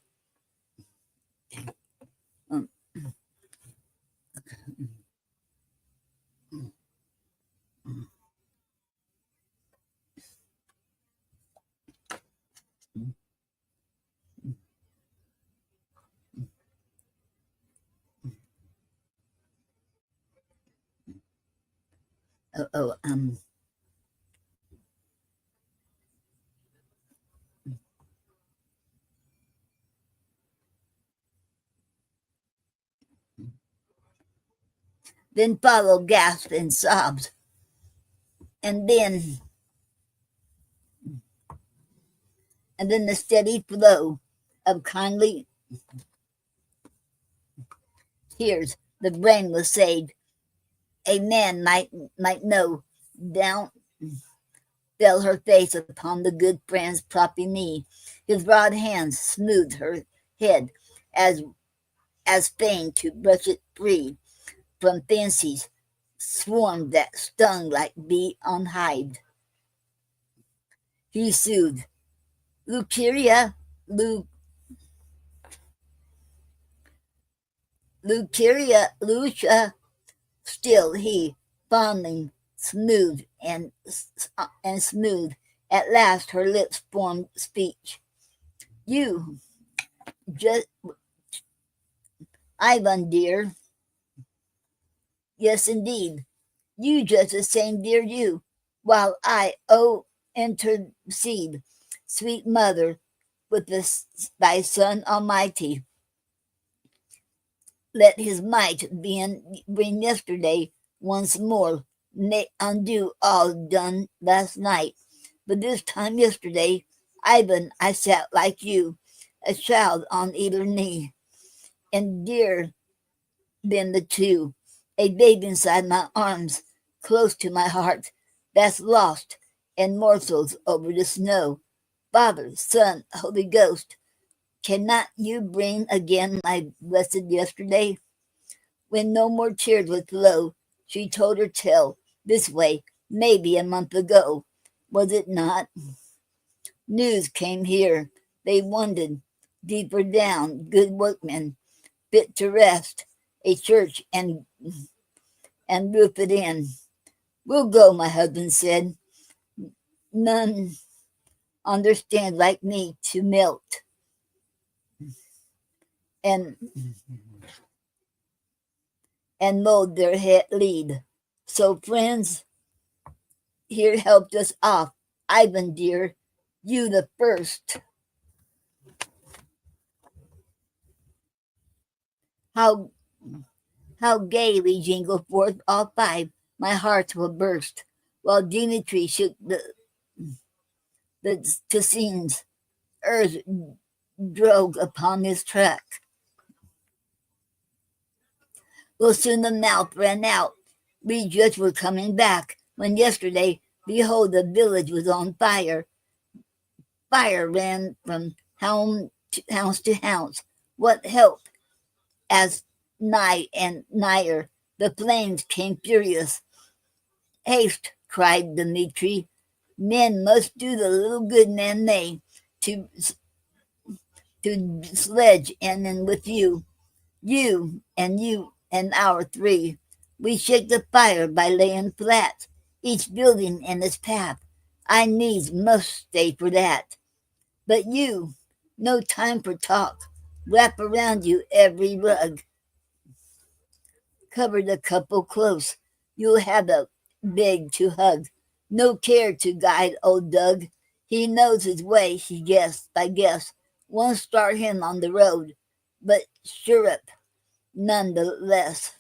[SPEAKER 3] Oh, then follow gasps and sobs, and then the steady flow of kindly tears. The brain was saved. A man might know. Down fell her face upon the good friend's propping knee. His broad hands smoothed her head as fain to brush it free from fancies swarmed that stung like bee on hive. He soothed. Luceria, Lu, Lucia, still he, fondling, smooth and smooth. At last her lips formed speech. You, just Ivan dear, yes indeed, you just the same dear you, while I, oh, intercede, sweet mother, with thy Son Almighty. Let his might bring yesterday once more, may undo all done last night. But this time yesterday, Ivan, I sat like you, a child on either knee, and dear than the two, a babe inside my arms, close to my heart, that's lost, and morsels over the snow. Father, Son, Holy Ghost, cannot you bring again my blessed yesterday? When no more tears would flow, she told her tale this way, maybe a month ago. Was it not? News came here. They wondered deeper down, good workmen, fit to rest, a church and roof it in. We'll go, my husband said. None understand like me to melt and mold their head lead. So friends, here helped us off. Ivan dear, you the first. How how gaily jingle forth all five, my heart will burst, while Dimitri shook the Cassines, earth drove upon his track. Well, soon the mouth ran out. We just were coming back, when yesterday, behold, the village was on fire. Fire ran from house to house. What help? As nigh and nigher, the flames came furious. Haste, cried Dmitri. Men must do the little good man may to sledge in with you. You and our three. We shake the fire by laying flat, each building in its path. I needs must stay for that. But you, no time for talk. Wrap around you every rug. Cover the couple close. You'll have a big to hug. No care to guide old Doug. He knows his way, he guessed by guess. Won't start him on the road, but stirrup none the less.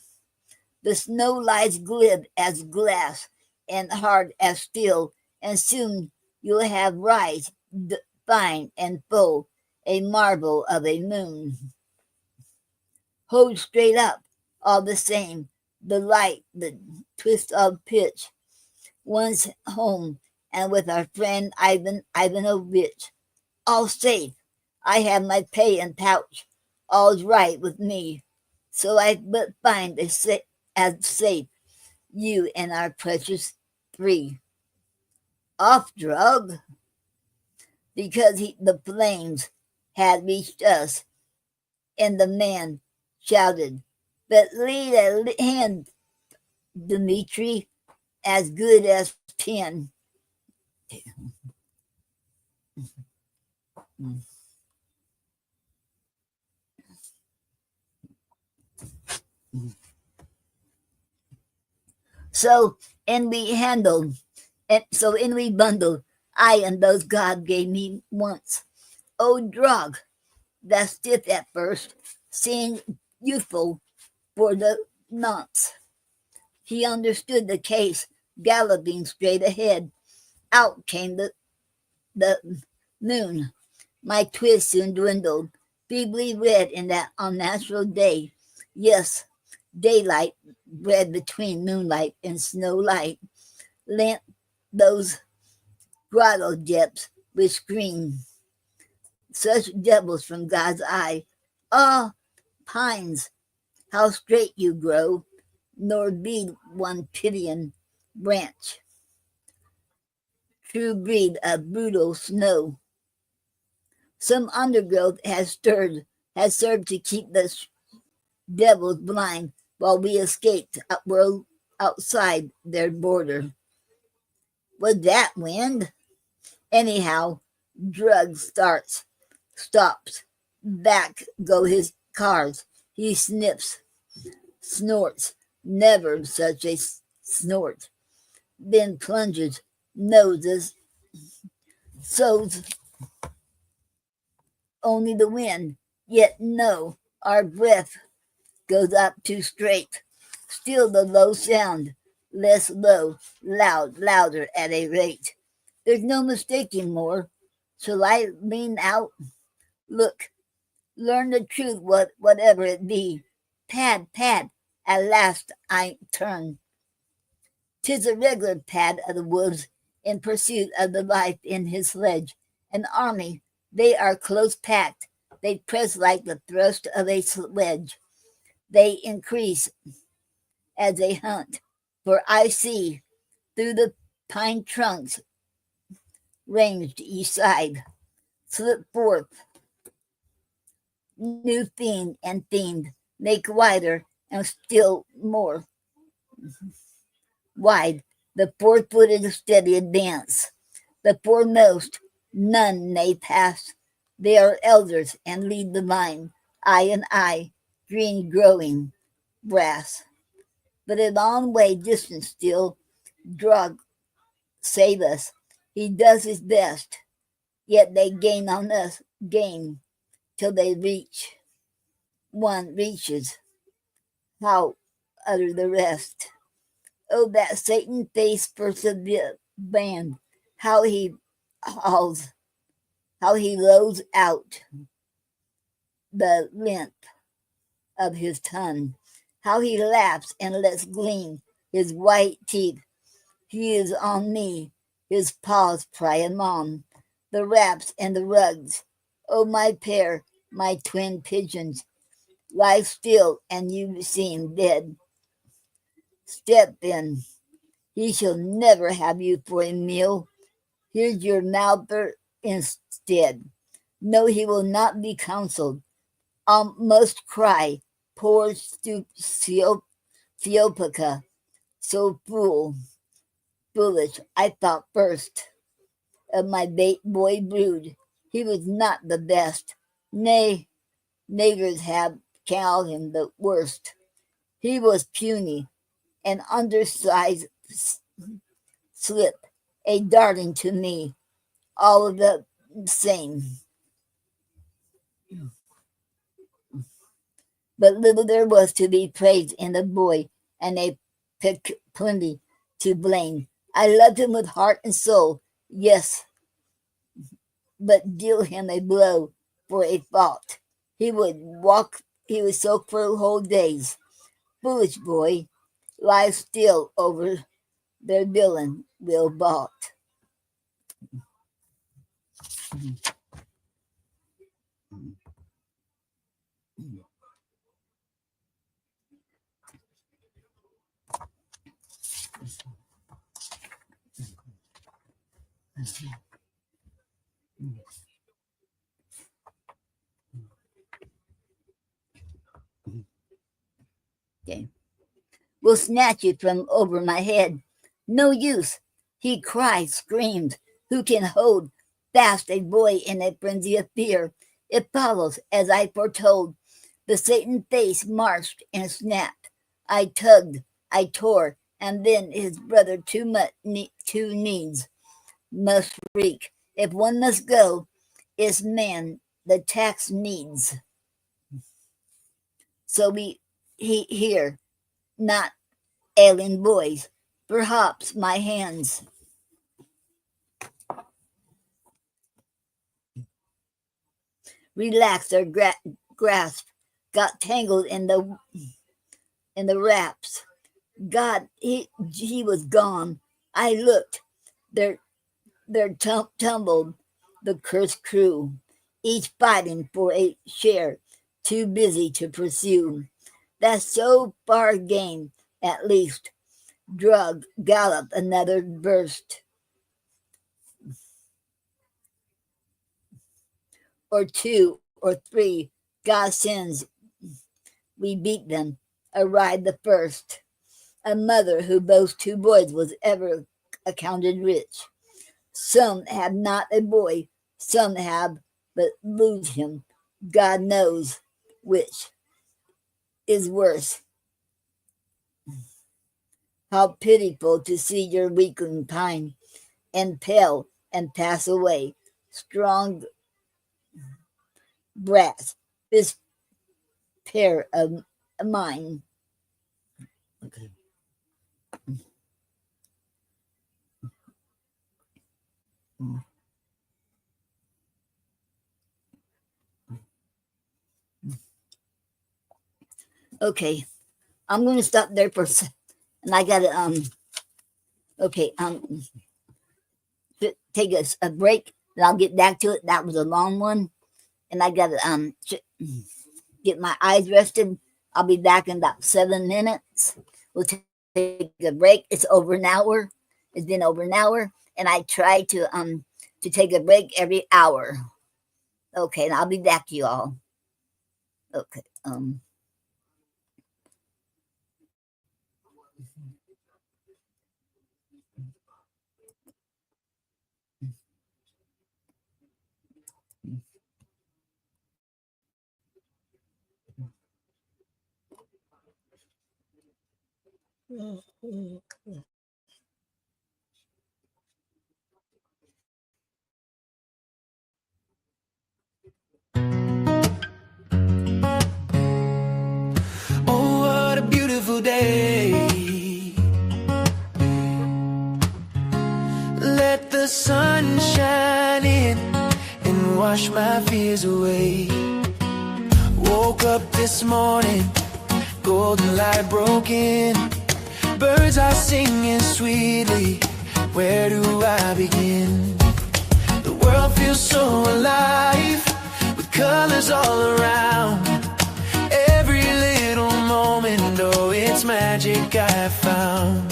[SPEAKER 3] The snow lies glib as glass and hard as steel, and soon you'll have rise fine and full, a marble of a moon. Hold straight up, all the same, the light, the twist of pitch. Once home, and with our friend Ivanovitch. All safe. I have my pay and pouch. All's right with me. So I but find as safe you and our precious three. Off drug? Because the flames had reached us, and the man shouted, but lead a hand, Dmitri, as good as 10. So and we handled, and so in we bundled, I and those God gave me once. Oh, drug, that stiff at first, seemed youthful for the nonce. He understood the case, galloping straight ahead. Out came the noon. My twist soon dwindled, feebly red in that unnatural day. Yes, daylight bred between moonlight and snow light lent those grotto depths which scream such devils from God's eye. Ah, pines, how straight you grow, nor be one pitying branch. True breed of brutal snow. Some undergrowth has served to keep the devils blind while we escaped world outside their border. Was that wind? Anyhow, drug stops. Back go his cars. He sniffs, snorts, never such a snort. Then plunges, noses, sows only the wind. Yet no, our breath goes up too straight. Still the low sound, less low, louder at a rate. There's no mistaking more. Shall I lean out? Look, learn the truth, whatever it be. Pad, at last I turn. 'Tis a regular pad of the woods in pursuit of the life in his sledge. An army, they are close packed. They press like the thrust of a sledge. They increase as they hunt, for I see through the pine trunks ranged each side, slip forth new fiend and fiend, make wider and still more wide the four-footed steady advance. The foremost, none may pass. They are elders and lead the line, eye and eye, green growing brass. But a long way distant still, drug save us. He does his best, yet they gain on us, gain till they reach. One reaches, how utter the rest. Oh, that Satan faced persevere band, how he hauls, how he loads out the length of his tongue, how he laughs and lets gleam his white teeth. He is on me, his paws pry among the wraps and the rugs. Oh, my pair, my twin pigeons, lie still and you seem dead. Step in, he shall never have you for a meal. Here's your mouther instead. No, he will not be counseled. Must cry, poor Theopica, so foolish. I thought first of my boy brood. He was not the best. Nay, niggers have called him the worst. He was puny, an undersized slip, a darling to me, all of the same. But little there was to be praised in the boy, and a plenty to blame. I loved him with heart and soul, yes, but deal him a blow for a fault. He would soak for whole days. Foolish boy, lie still over their villain will bought. Okay. Will snatch it from over my head. No use. He cried, screamed. Who can hold fast a boy in a frenzy of fear? It follows, as I foretold. The Satan face marched and snapped. I tugged, I tore, and then his brother two needs must wreak. If one must go, it's man the tax needs. So he here, not alien boys. Perhaps my hands relaxed their grasp, got tangled in the wraps. God, he was gone. I looked. They're tumbled, the cursed crew, each fighting for a share, too busy to pursue. That so far gained, at least, drug gallop another burst. Or two or three, God sends, we beat them, arrived the first. A mother who boasts two boys was ever accounted rich. Some have not a boy, some have but lose him. God knows which is worse. How pitiful to see your weakling pine and pale and pass away. Strong brats, this pair of mine. Okay. Okay, I'm going to stop there for a second, and I gotta okay take a break, and I'll get back to it. That was a long one, and I gotta get my eyes rested. I'll be back in about 7 minutes. We'll take a break. It's over an hour. It's been over an hour, and I try to take a break every hour. Okay, and I'll be back to you all. Okay.
[SPEAKER 5] Oh, what a beautiful day. Let the sun shine in and wash my fears away. Woke up this morning, golden light broke in. Birds are singing sweetly. Where do I begin? The world feels so alive, with colors all around. Every little moment, oh, it's magic I found.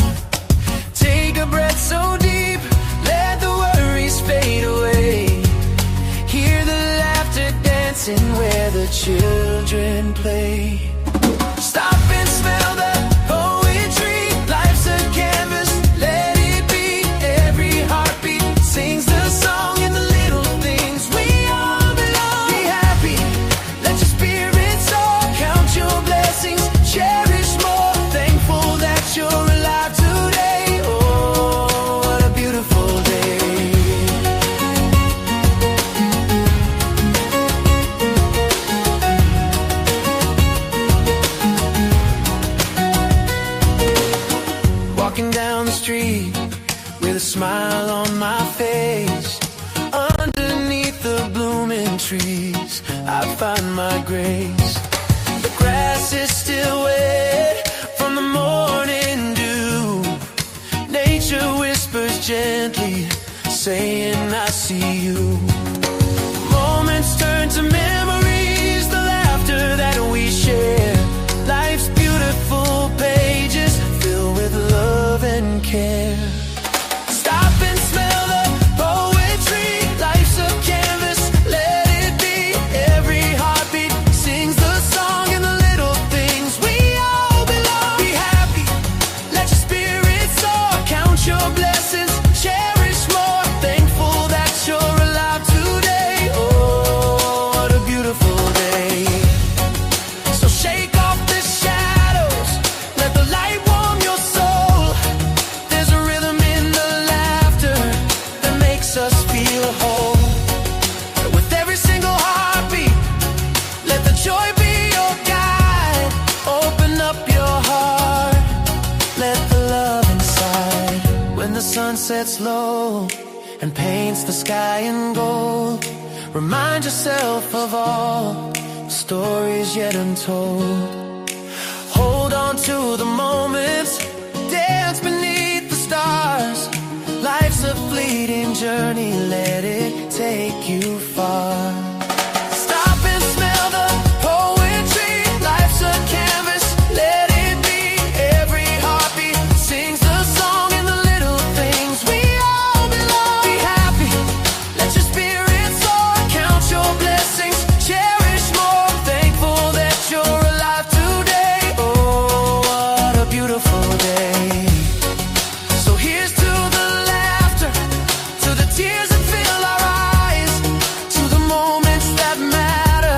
[SPEAKER 5] Take a breath so deep, let the worries fade away. Hear the laughter dancing where the children play. Stop and smell the poetry. Life's a canvas, let it be. Every heartbeat sings the song in the little things. We all belong. Be happy, let your spirit soar. Count your blessings, cherish more. Thankful that you're alive today. Oh, what a beautiful day. Walking down the street with a smile on my face. Underneath the blooming trees, I find my grace. The grass is still wet from the morning dew. Nature whispers gently, saying I see you. Moments turn to memories, the laughter that we share. Life's beautiful pages filled with love and care. Stop and smell the poetry. Life's a canvas, let it be. Every heartbeat sings the song in the little things. We all belong. Be happy, let your spirit soar. Count your blessings, cherish more. Thankful that you're alive sun sets low and paints the sky in gold. Remind yourself of all the stories yet untold. Hold on to the moments, dance beneath the stars. Life's a fleeting journey, let it take you far. Stop and smell the poetry. Life's a canvas, let it be. Every heartbeat sings the song in the little things. We all belong. Be happy, let your spirit soar. Count your blessings, cherish more. Thankful that you're alive today. Oh, what a beautiful day. So here's to the laughter, to the tears that fill our eyes, to the moments that matter,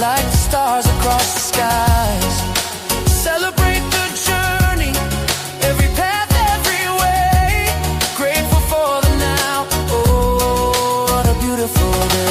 [SPEAKER 5] like the stars across the skies. Celebrate the journey, every path, every way. Grateful for the now. Oh, what a beautiful day.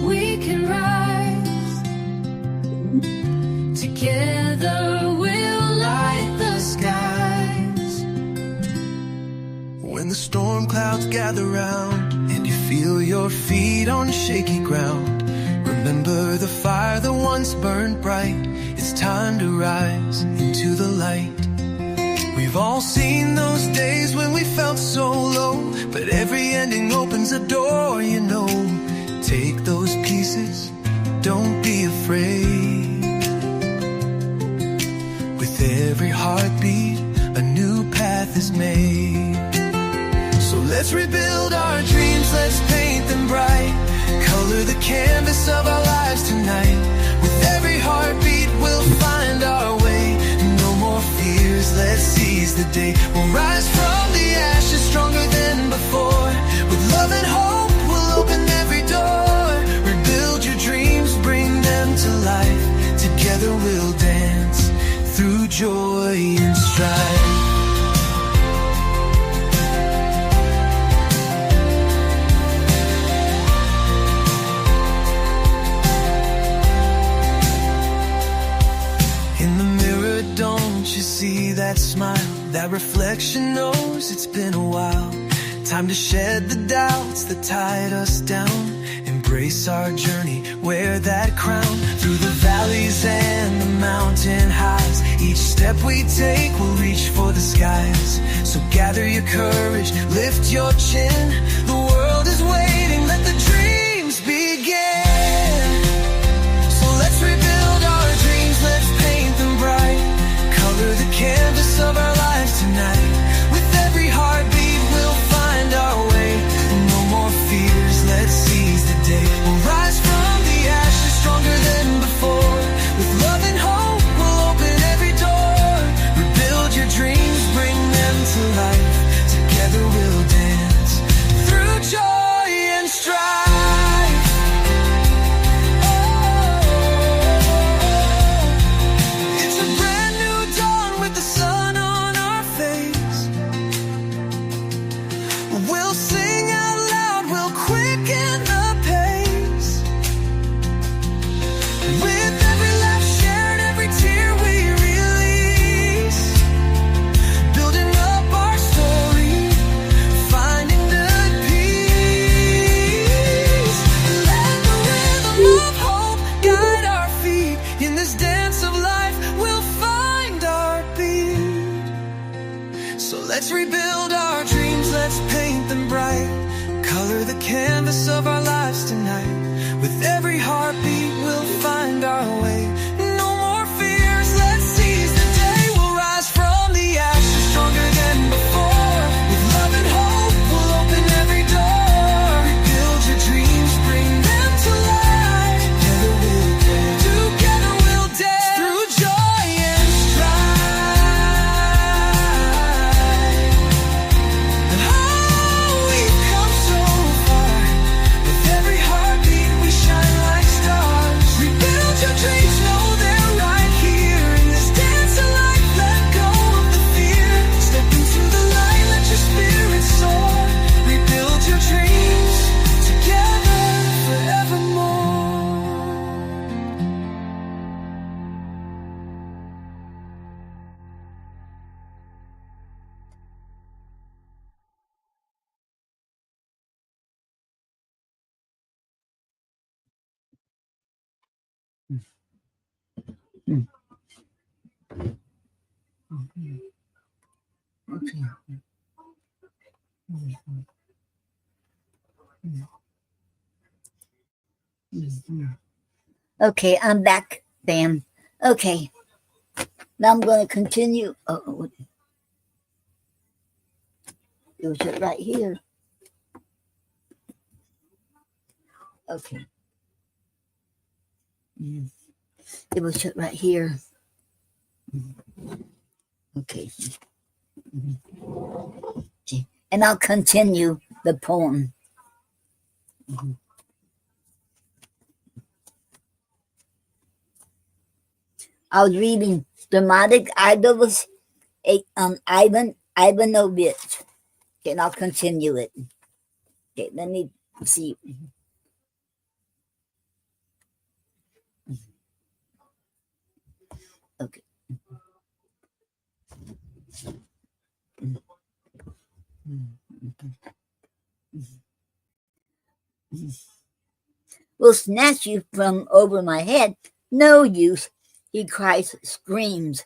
[SPEAKER 1] We can rise together, we'll light the skies.
[SPEAKER 5] When the storm clouds gather round and you feel your feet on shaky ground, remember the fire that once burned bright. It's time to rise into the light. We've all seen those days when we felt so low, but every ending opens a door, you know. Take those pieces, don't be afraid. With every heartbeat, a new path is made. So let's rebuild our dreams, let's paint them bright. Color the canvas of our lives tonight. With every heartbeat, we'll find our way. No more fears, let's seize the day. We'll rise from the ashes stronger than before. With love and hope, we'll open every door. Rebuild your dreams, bring them to life. Together we'll dance through joy and strife. Don't you see that smile? That reflection knows it's been a while. Time to shed the doubts that tied us down. Embrace our journey, wear that crown. Through the valleys and the mountain highs, each step we take will reach for the skies. So gather your courage, lift your chin. The world is waiting, let the dreams begin. So let's rebuild our dreams, let's paint them bright. Color the canvas of our lives tonight. With every heartbeat, we'll find our way. No more fears, let's seize the day. We'll rise from the ashes stronger than before. With love and hope, we'll open every door. Rebuild your dreams, bring them to life. Together we'll dance through joy and strife. It's a brand new dawn with the sun on our face. We'll sing out loud, we'll quicken the pace. With every laugh shared, every tear we release. Building up our story, finding good peace. Let the rhythm of hope guide our feet. In this dance of life, we'll find our beat. So let's rebuild our dreams, let's paint them bright. Color the canvas of our lives tonight. With every heartbeat, we'll find our way. No more fears, let's seize the day. We'll rise from the ashes stronger than before. With love and hope, we'll open every door. Build your dreams, bring them to life. Together we'll dance. Together we'll dance through joy and strife.
[SPEAKER 3] Mm. Okay. Okay, I'm back, fam. Okay, now I'm going to continue. Oh, it was it right here. Okay. It was it right here. Okay. Okay. And I'll continue the poem. I was reading Dramatic Idols, Ivan Ivanovich. Okay, and I'll continue it. Okay, let me see. Okay. Will snatch you from over my head. No use, he cries, screams.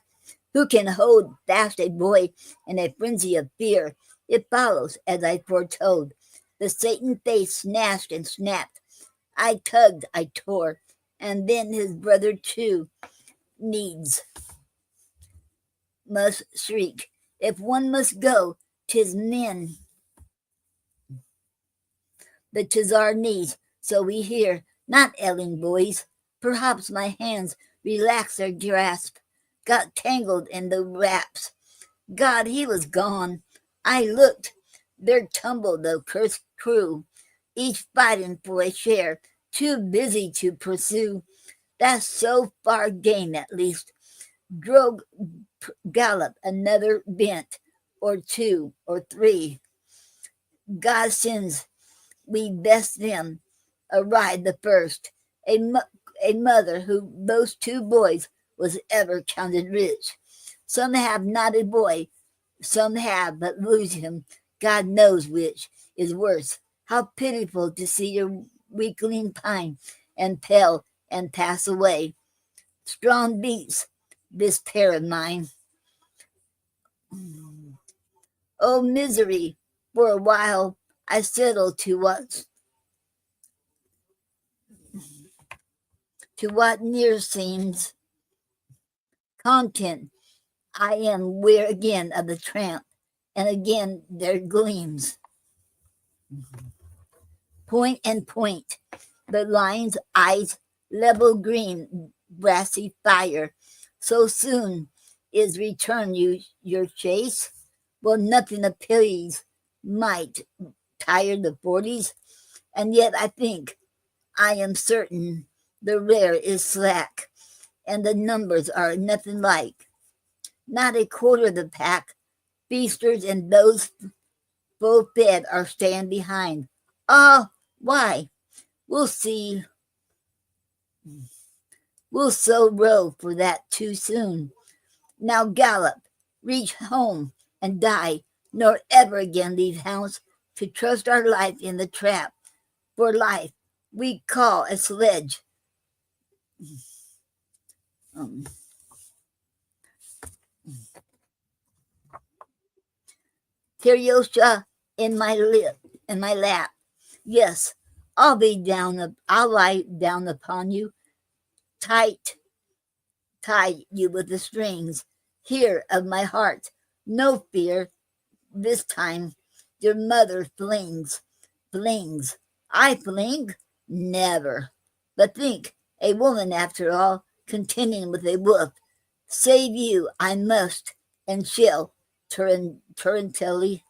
[SPEAKER 3] Who can hold fast a boy in a frenzy of fear? It follows, as I foretold. The Satan face snatched and snapped. I tugged, I tore, and then his brother too needs must shriek. If one must go, 'tis men, but 'tis our needs. So we hear, not ailing boys. Perhaps my hands relaxed their grasp, got tangled in the wraps. God, he was gone. I looked. There tumbled the cursed crew, each fighting for a share, too busy to pursue. That so far gained at least. Drove gallop another bent, or two, or three. God sends we best them arrived the first. A mother who those two boys was ever counted rich. Some have not a boy, some have, but lose him. God knows which is worse. How pitiful to see your weakling pine and pale and pass away. Strong beats this pair of mine. Oh, misery! For a while I settled to what near seems content. I am weary again of the tramp, and again there gleams point and point. The lion's eyes level green, brassy fire. So soon is return your chase. Well, nothing appease might tire the 40s, and yet I think I am certain the rear is slack, and the numbers are nothing like. Not a quarter of the pack, feasters and those full fed are staying behind. Ah, why? We'll see. We'll so row for that too soon. Now gallop, reach home and die, nor ever again leave house to trust our life in the trap. For life we call a sledge. Teriyosha in my lap. Yes, I'll lie down upon you, tight, tie you with the strings. Here of my heart, no fear. This time, your mother flings. I fling? Never. But think, a woman after all, contending with a wolf. Save you, I must, and shall, Turrentelli.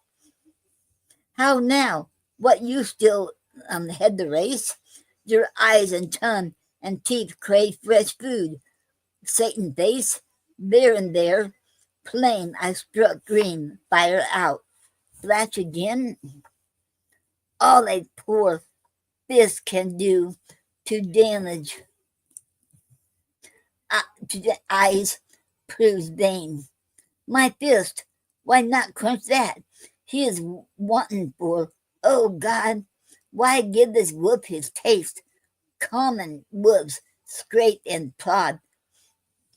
[SPEAKER 3] How now? What, you still head the race? Your eyes and tongue and teeth crave fresh food. Satan face, there and there. Plain I struck green, fire out. Flash again. All a poor fist can do to damage to the eyes proves vain. My fist, why not crunch that? He is wanting for, oh God, why give this wolf his taste? Common wolves scrape and prod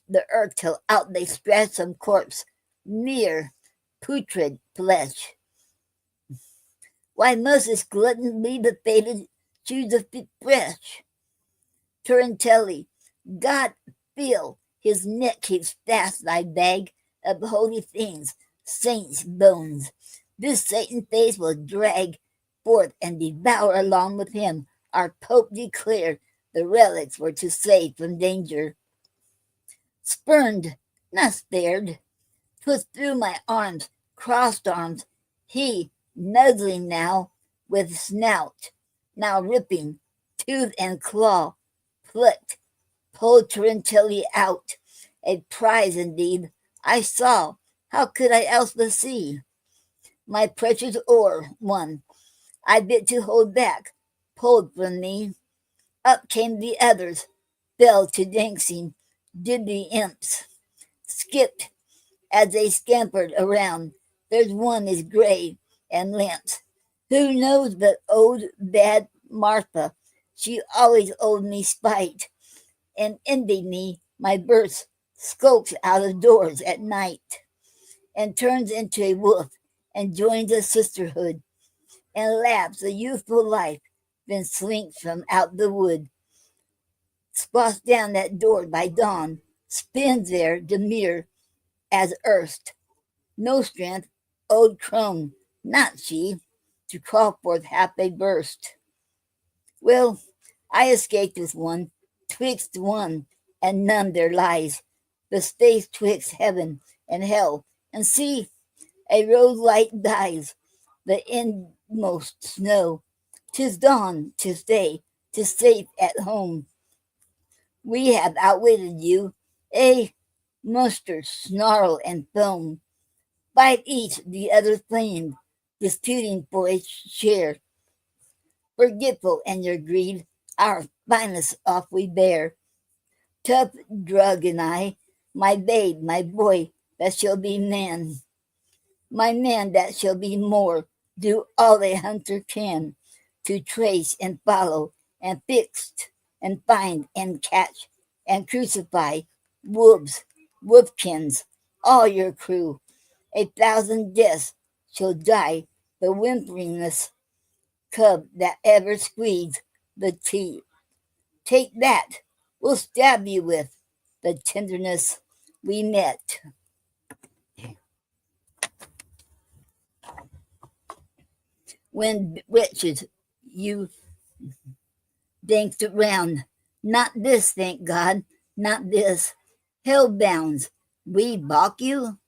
[SPEAKER 3] the earth till out they stretch some corpse, mere putrid flesh. Why must this glutton be the fated choose of fresh? Turrentelli, God feel his neck keeps fast thy bag of holy things, saints' bones. This Satan face will drag forth and devour along with him. Our Pope declared the relics were to save from danger. Spurned, not spared, 'twas through my arms, crossed arms, he, nuzzling now with snout, now ripping, tooth and claw, plucked, pulled Tarantelli out. A prize indeed, I saw, how could I else but see? My precious oar, one, I bid to hold back, pulled from me. Up came the others, fell to dancing, did the imps, skipped as they scampered around. There's one is gray and limps. Who knows but old bad Martha? She always owed me spite and envied me my births, skulks out of doors at night, and turns into a wolf and joins a sisterhood, and laughs a youthful life, then slinks from out the wood, spots down that door by dawn, spins there demure as erst. No strength, old crone, not she, to call forth half a burst. Well, I escaped with one, twixt one and none there lies, the space twixt heaven and hell, and see, a rose light dies, the inmost snow. 'Tis dawn, 'tis day, 'tis safe at home. We have outwitted you, eh? Muster, snarl, and foam. Bite each the other's flame, disputing for a share. Forgetful in your greed, our finest off we bear. Tough drug and I, my babe, my boy, that shall be man. My man that shall be more, do all a hunter can to trace and follow and fix and find and catch and crucify wolves, wolfkins, all your crew. 1,000 deaths shall die the whimperingest cub that ever squeezed the teeth. Take that, we'll stab you with the tenderness we met. When wretched you danced around, not this, thank God, not this. Hell bounds, we balk you?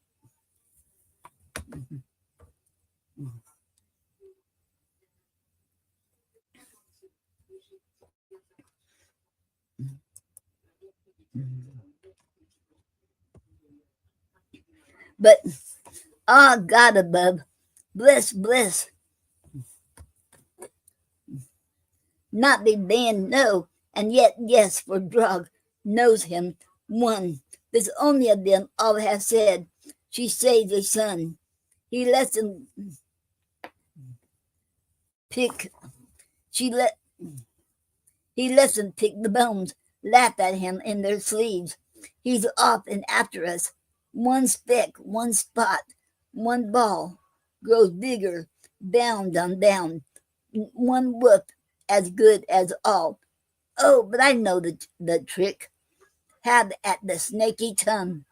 [SPEAKER 3] But, ah, God above, bless, bless, not be banned, no, and yet, yes, for drug, knows him, one. This only of them all have said, she saves a son. He lets him pick, she let, he lets them pick the bones, laugh at him in their sleeves. He's off and after us. One speck, one spot, one ball grows bigger, bound on bound. One whoop as good as all. Oh, but I know the trick. Have at the snaky tongue.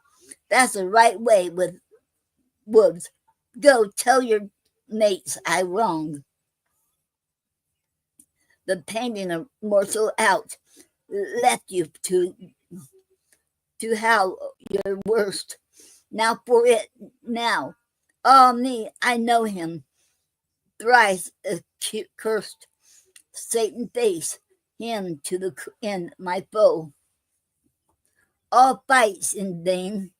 [SPEAKER 3] That's the right way with wolves. Go tell your mates I wrong. The painting a morsel out left you to howl your worst. Now for it, now. Oh me, I know him. Thrice cursed. Satan face him to the end, my foe. All fights in vain.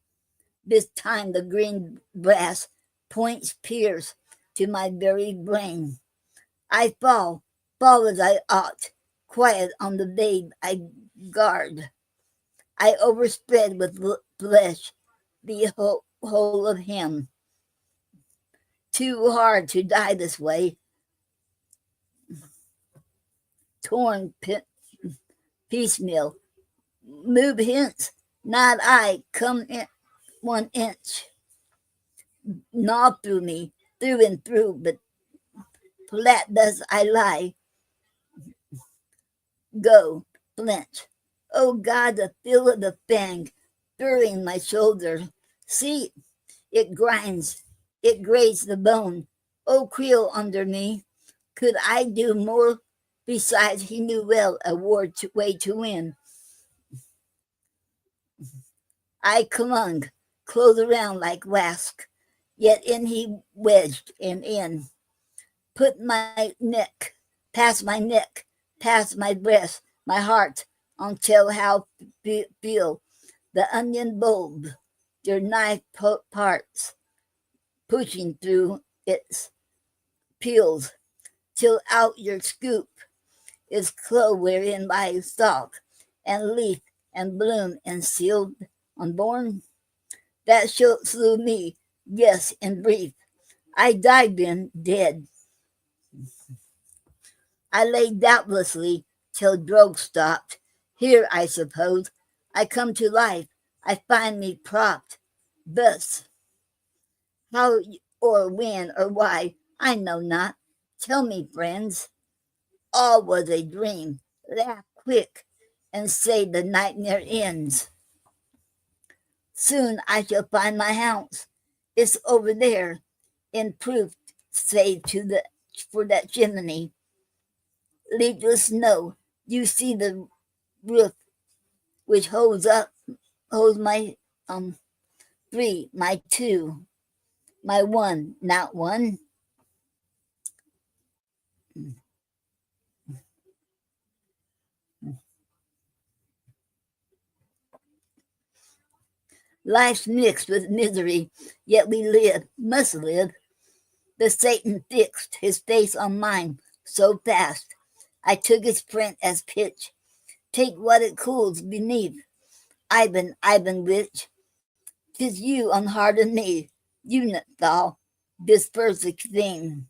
[SPEAKER 3] This time the green brass points pierce to my very brain. I fall as I ought, quiet on the babe I guard. I overspread with flesh the whole of him. Too hard to die this way. Torn piecemeal, Move hence, not I, come in 1 inch. Gnaw through me, through and through, but flat thus I lie. Go, flinch. Oh God, the feel of the fang, stirring my shoulder. See, it grinds, it grates the bone. Oh, creel under me. Could I do more? Besides, he knew well a way to win. I clung, close around like wask, yet in he wedged and in. Put my neck, past my neck, past my breast, my heart, until how feel the onion bulb, your knife parts, pushing through its peels, till out your scoop is cloe wherein by stalk and leaf and bloom and sealed unborn. That slew me, yes, in brief. I died then, dead. I lay doubtlessly till drogue stopped. Here, I suppose, I come to life. I find me propped. Thus, how or when or why, I know not. Tell me, friends, all was a dream. Laugh quick and say the nightmare ends. Soon I shall find my house. It's over there, in proof, say to the for that chimney. Leafless snow. You see the roof which holds my three, my two, my one, not one. Life's mixed with misery, yet we live, must live. The Satan fixed his face on mine so fast. I took his print as pitch. Take what it cools beneath. Ivan witch. 'Tis you unhardened me. You thou, this perfect thing.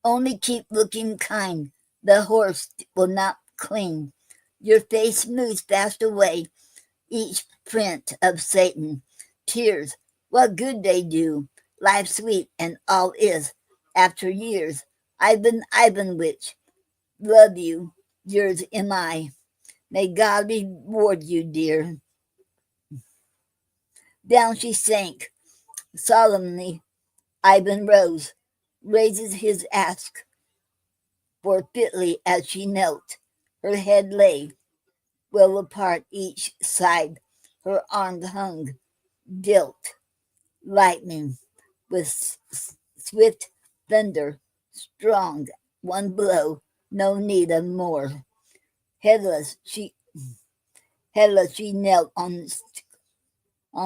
[SPEAKER 3] Only keep looking kind. The horse will not cling. Your face smooths fast away each print of Satan. Tears, what good they do. Life sweet and all is. After years, Ivan witch. Love you. Yours am I. May God reward you, dear. Down she sank. Solemnly, Ivan rose, raises his ask, for fitly as she knelt, her head lay well apart each side, her arms hung, dealt lightning with swift thunder, strong, one blow, no need of more. Headless she knelt on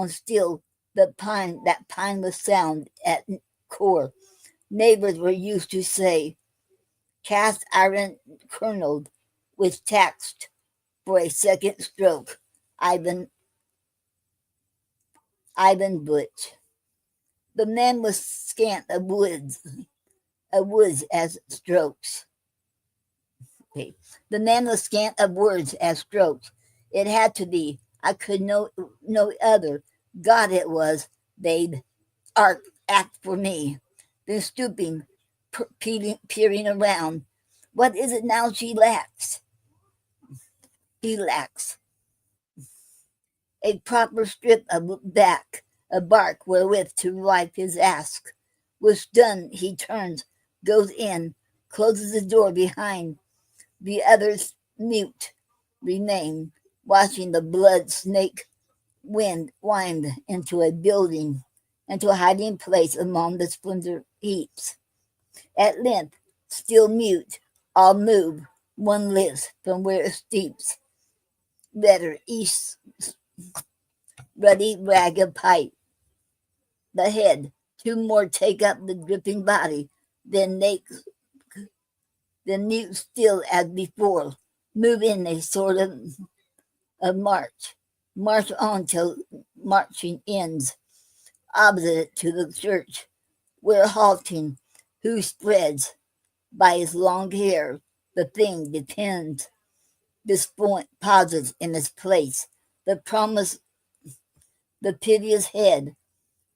[SPEAKER 3] still the pine, that pineless sound at core. Neighbors were used to say, cast iron kerneled with taxed for a second stroke. Ivan Butch. The man was scant of woods as strokes. Okay. The man was scant of words as strokes. It had to be. I could no other. God it was, babe. Act for me. Then stooping, peering around. What is it now she lacks? He lacks a proper strip of bark wherewith to wipe his ask. Which done, he turns, goes in, closes the door behind. The others mute remain, watching the blood snake wind into a building, into a hiding place among the splinter heaps. At length, still mute, all move, one lifts from where it steeps. Better east, ruddy ragged pipe. The head, two more take up the dripping body, then mute still as before, move in a sort of march. March on till marching ends, opposite to the church, where halting, who spreads by his long hair, the thing depends. This point pauses in its place. The promise, the piteous head.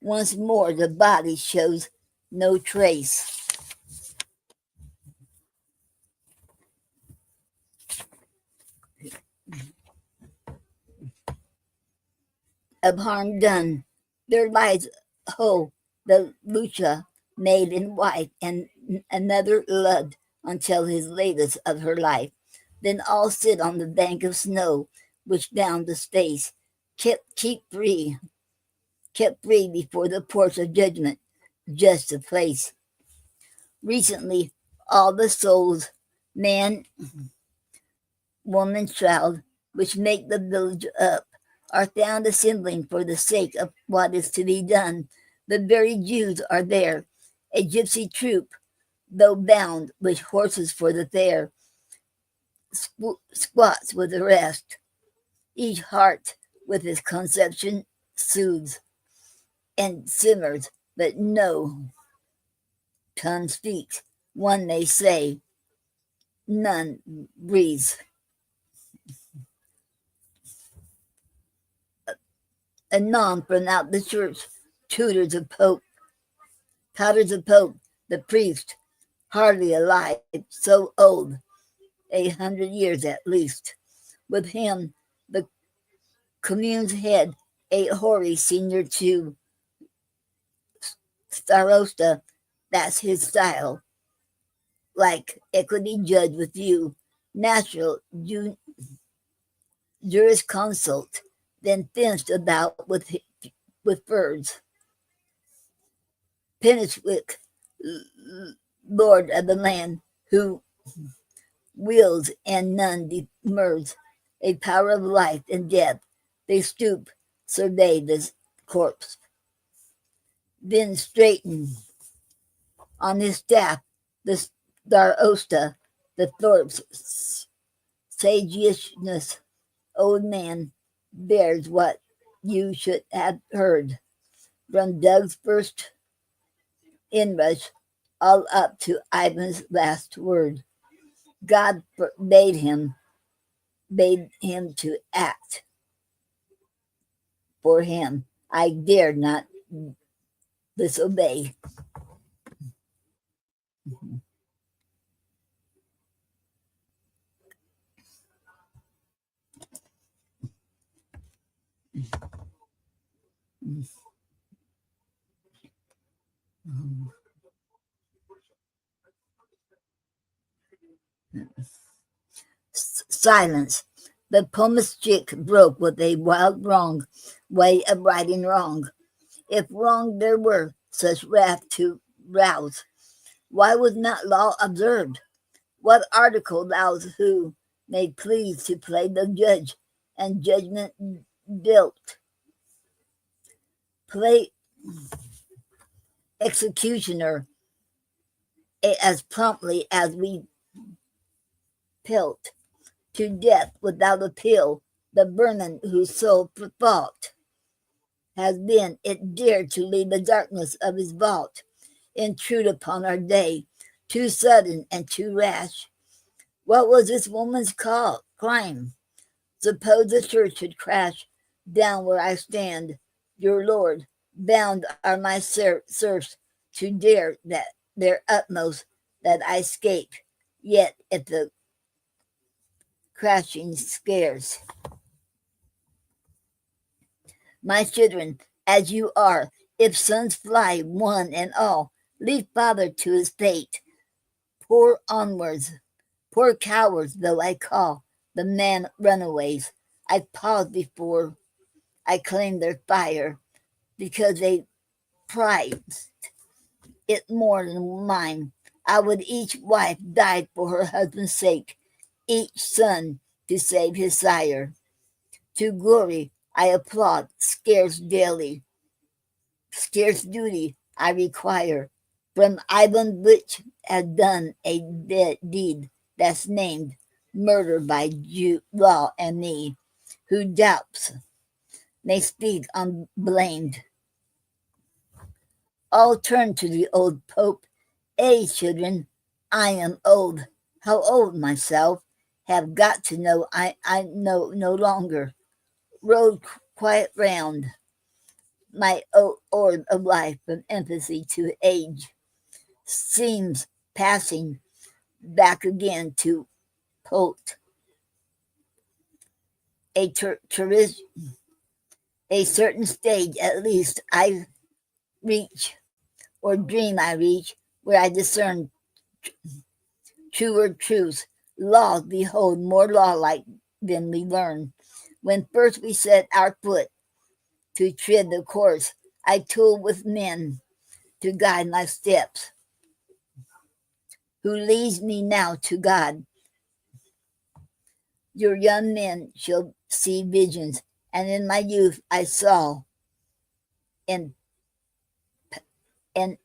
[SPEAKER 3] Once more, the body shows no trace of harm done. There lies Ho, the Lucha, maid and wife, and another loved until his latest of her life. Then all sit on the bank of snow, which bound the space, kept free before the porch of judgment, just a place. Recently, all the souls, man, woman, child, which make the village up, are found assembling for the sake of what is to be done. The very Jews are there, a gypsy troop, though bound with horses for the fair, squats with the rest. Each heart with its conception soothes and simmers, but no tongue speaks. One may say, none breathes. Anon from out the church, totters of Pope, the priest, hardly alive, so old, 100 years at least. With him, the commune's head, a hoary senior to starosta, that's his style. Like equity judge with you, natural jurisconsult, then fenced about with birds. Penishwick, lord of the land, who wills and none demurs, a power of life and death. They stoop, survey this corpse, then straighten on his staff the starosta, the Thorpe's sageishness. Old man bears what you should have heard from Doug's first inrush all up to Ivan's last word. God bade him to act for him. I dared not disobey. Silence. The pomestick broke with a wild wrong way of righting wrong. If wrong there were such wrath to rouse, why was not law observed? What article those who may please to play the judge and judgment built? Play executioner as promptly as we pelt to death without appeal the vermin whose sole fault has been it dared to leave the darkness of his vault, intrude upon our day, too sudden and too rash. What was this woman's crime? Suppose the church should crash down where I stand, your Lord, bound are my serfs to dare that their utmost that I escape, yet if the crashing scares. My children, as you are, if sons fly one and all, leave father to his fate. Poor onwards, poor cowards though I call the man runaways. I pause before I claim their fire, because they prize it more than mine. I would each wife die for her husband's sake, each son to save his sire. To glory I applaud, scarce daily, scarce duty I require. From Ivan which has done a deed that's named murder by law and me, who doubts may speak unblamed. All turn to the old Pope. Children, I am old. How old myself? have got to know I know no longer. Rode quiet round my orb of life from empathy to age. Seems passing back again to pote a a certain stage at least I reach or dream I reach where I discern truer truths. Laws, behold, more law-like than we learn. When first we set our foot to tread the course, I tool with men to guide my steps. Who leads me now to God? Your young men shall see visions, and in my youth I saw and and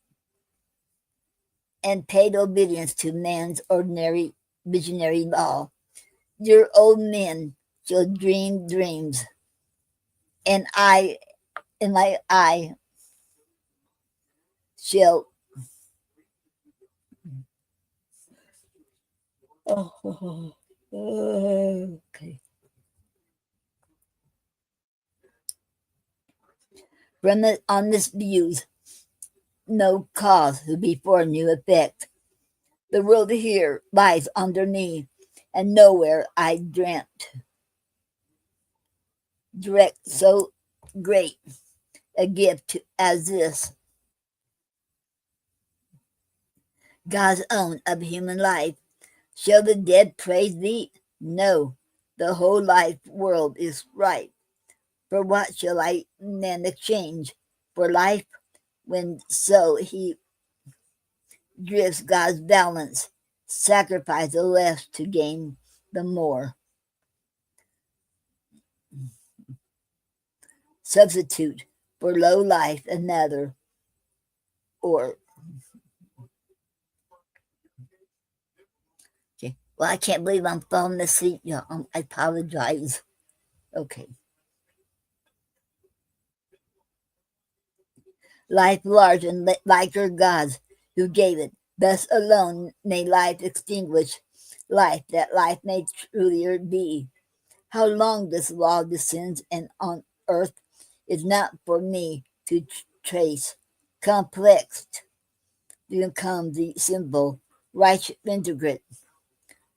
[SPEAKER 3] and paid obedience to man's ordinary visionary law. Your old men shall dream dreams, and I in my eye shall okay. From it on this views, no cause who before knew effect. The world here lies under me, and nowhere I dreamt direct so great a gift as this, God's own of human life. Shall the dead praise thee? No, the whole life world is ripe. For what shall I then exchange for life when so he drifts God's balance, sacrifice the less to gain the more. Substitute for low life another, or okay. Well, I can't believe I'm falling asleep, y'all. I apologize. Okay. Life large and liker gods who gave it. Thus alone may life extinguish life, that life may trulier be. How long this law descends and on earth is not for me to trace. Complex become the symbol, righteous integrate,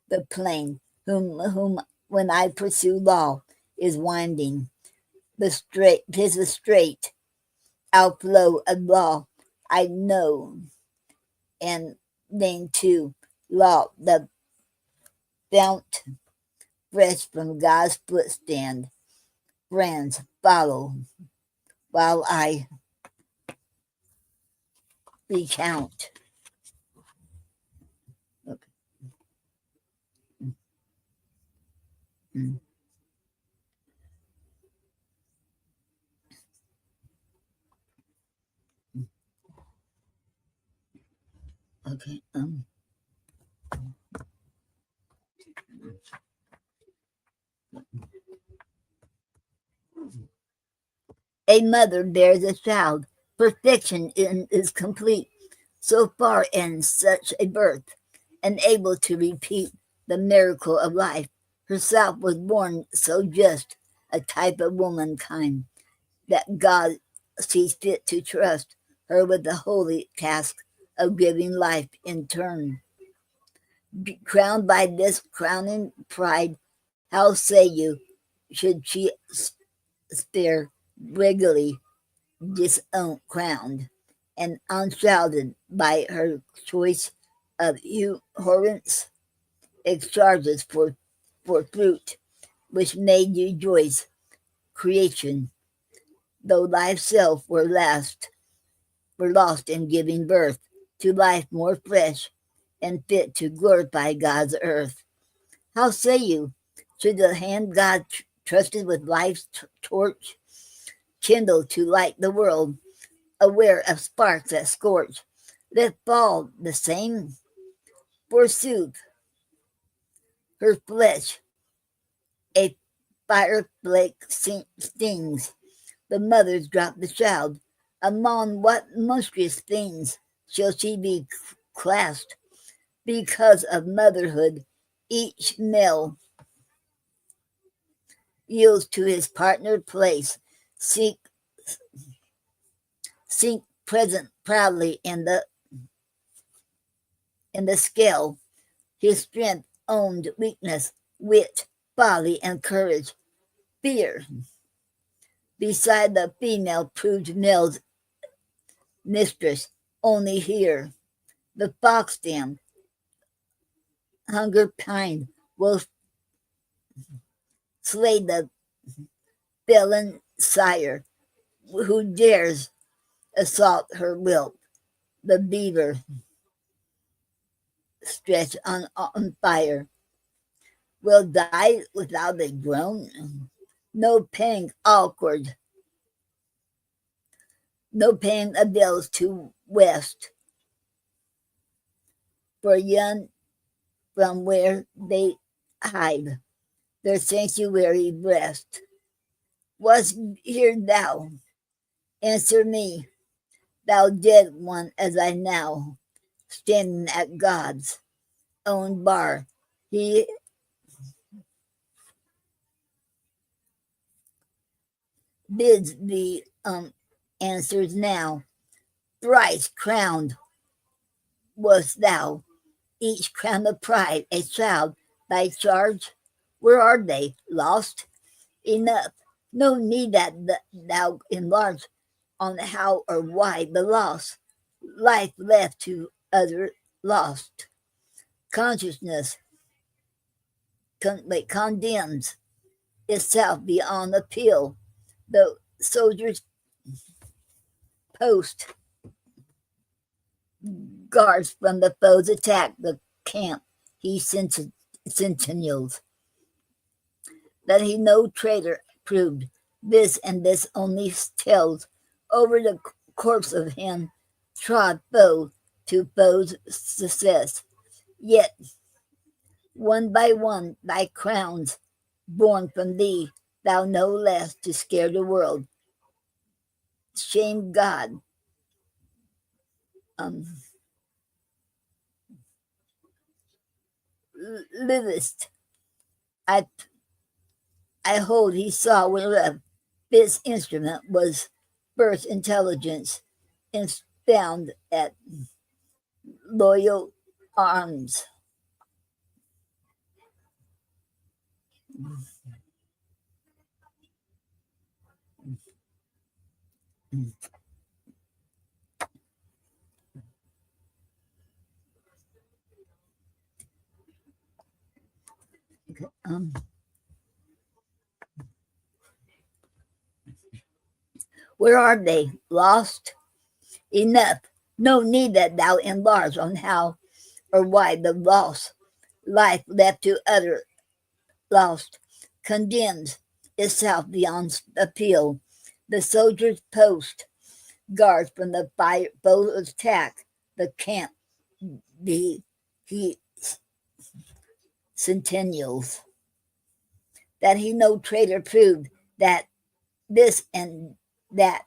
[SPEAKER 3] the plain, whom when I pursue law is winding. The straight, 'tis the straight outflow of law I know, and then too law the fount fresh from God's footstand. Friends follow while I recount. Okay. Mm. Okay. A mother bears a child. Perfection is complete. So far ends such a birth, and able to repeat the miracle of life. Herself was born so just, a type of womankind, that God sees fit to trust her with the holy task of giving life in turn. Crowned by this crowning pride, how say you, should she spare regally disowned, crowned, and unshrouded by her choice of abhorrence, excharges for fruit, which made you joys, creation, though life's self were lost in giving birth to life more fresh and fit to glorify God's earth. How say you, should the hand God trusted with life's torch kindle to light the world, aware of sparks that scorch, let fall the same? Forsooth, her flesh a fire flake stings. The mothers drop the child. Among what monstrous things shall she be classed because of motherhood Each male yields to his partner place, sink present proudly in the scale, his strength owned weakness, wit, folly, and courage, fear. Beside the female proved male's mistress, only here the fox dam, hunger pine, will slay the felon sire, who dares assault her whelp. The beaver stretched on fire will die without a groan. No pang awkward, no pain avails to west, for yon from where they hide their sanctuary breast. Was here thou? Answer me, thou dead one, as I now, standing at God's own bar. He bids thee answers now. Thrice crowned wast thou, each crown of pride, a child, thy charge. Where are they? Lost? Enough. No need that thou enlarge on how or why the loss. Life left to other lost. Consciousness condemns itself beyond appeal. The soldiers post guards from the foe's attack the camp. He sentinels that he no traitor proved. This and this only tells over the corpse of him trod foe to foe's success. Yet one by one thy crowns born from thee, thou no less to scare the world. Shame God. Livest. I hold he saw whereof this instrument was first intelligence, and found at loyal arms. Where are they? Lost? Enough. No need that thou enlarge on how or why the loss. Life left to utter lost condemns itself beyond appeal. The soldiers post guards from the fire foe's attack. The camp he centennials. That he no traitor proved, that this and that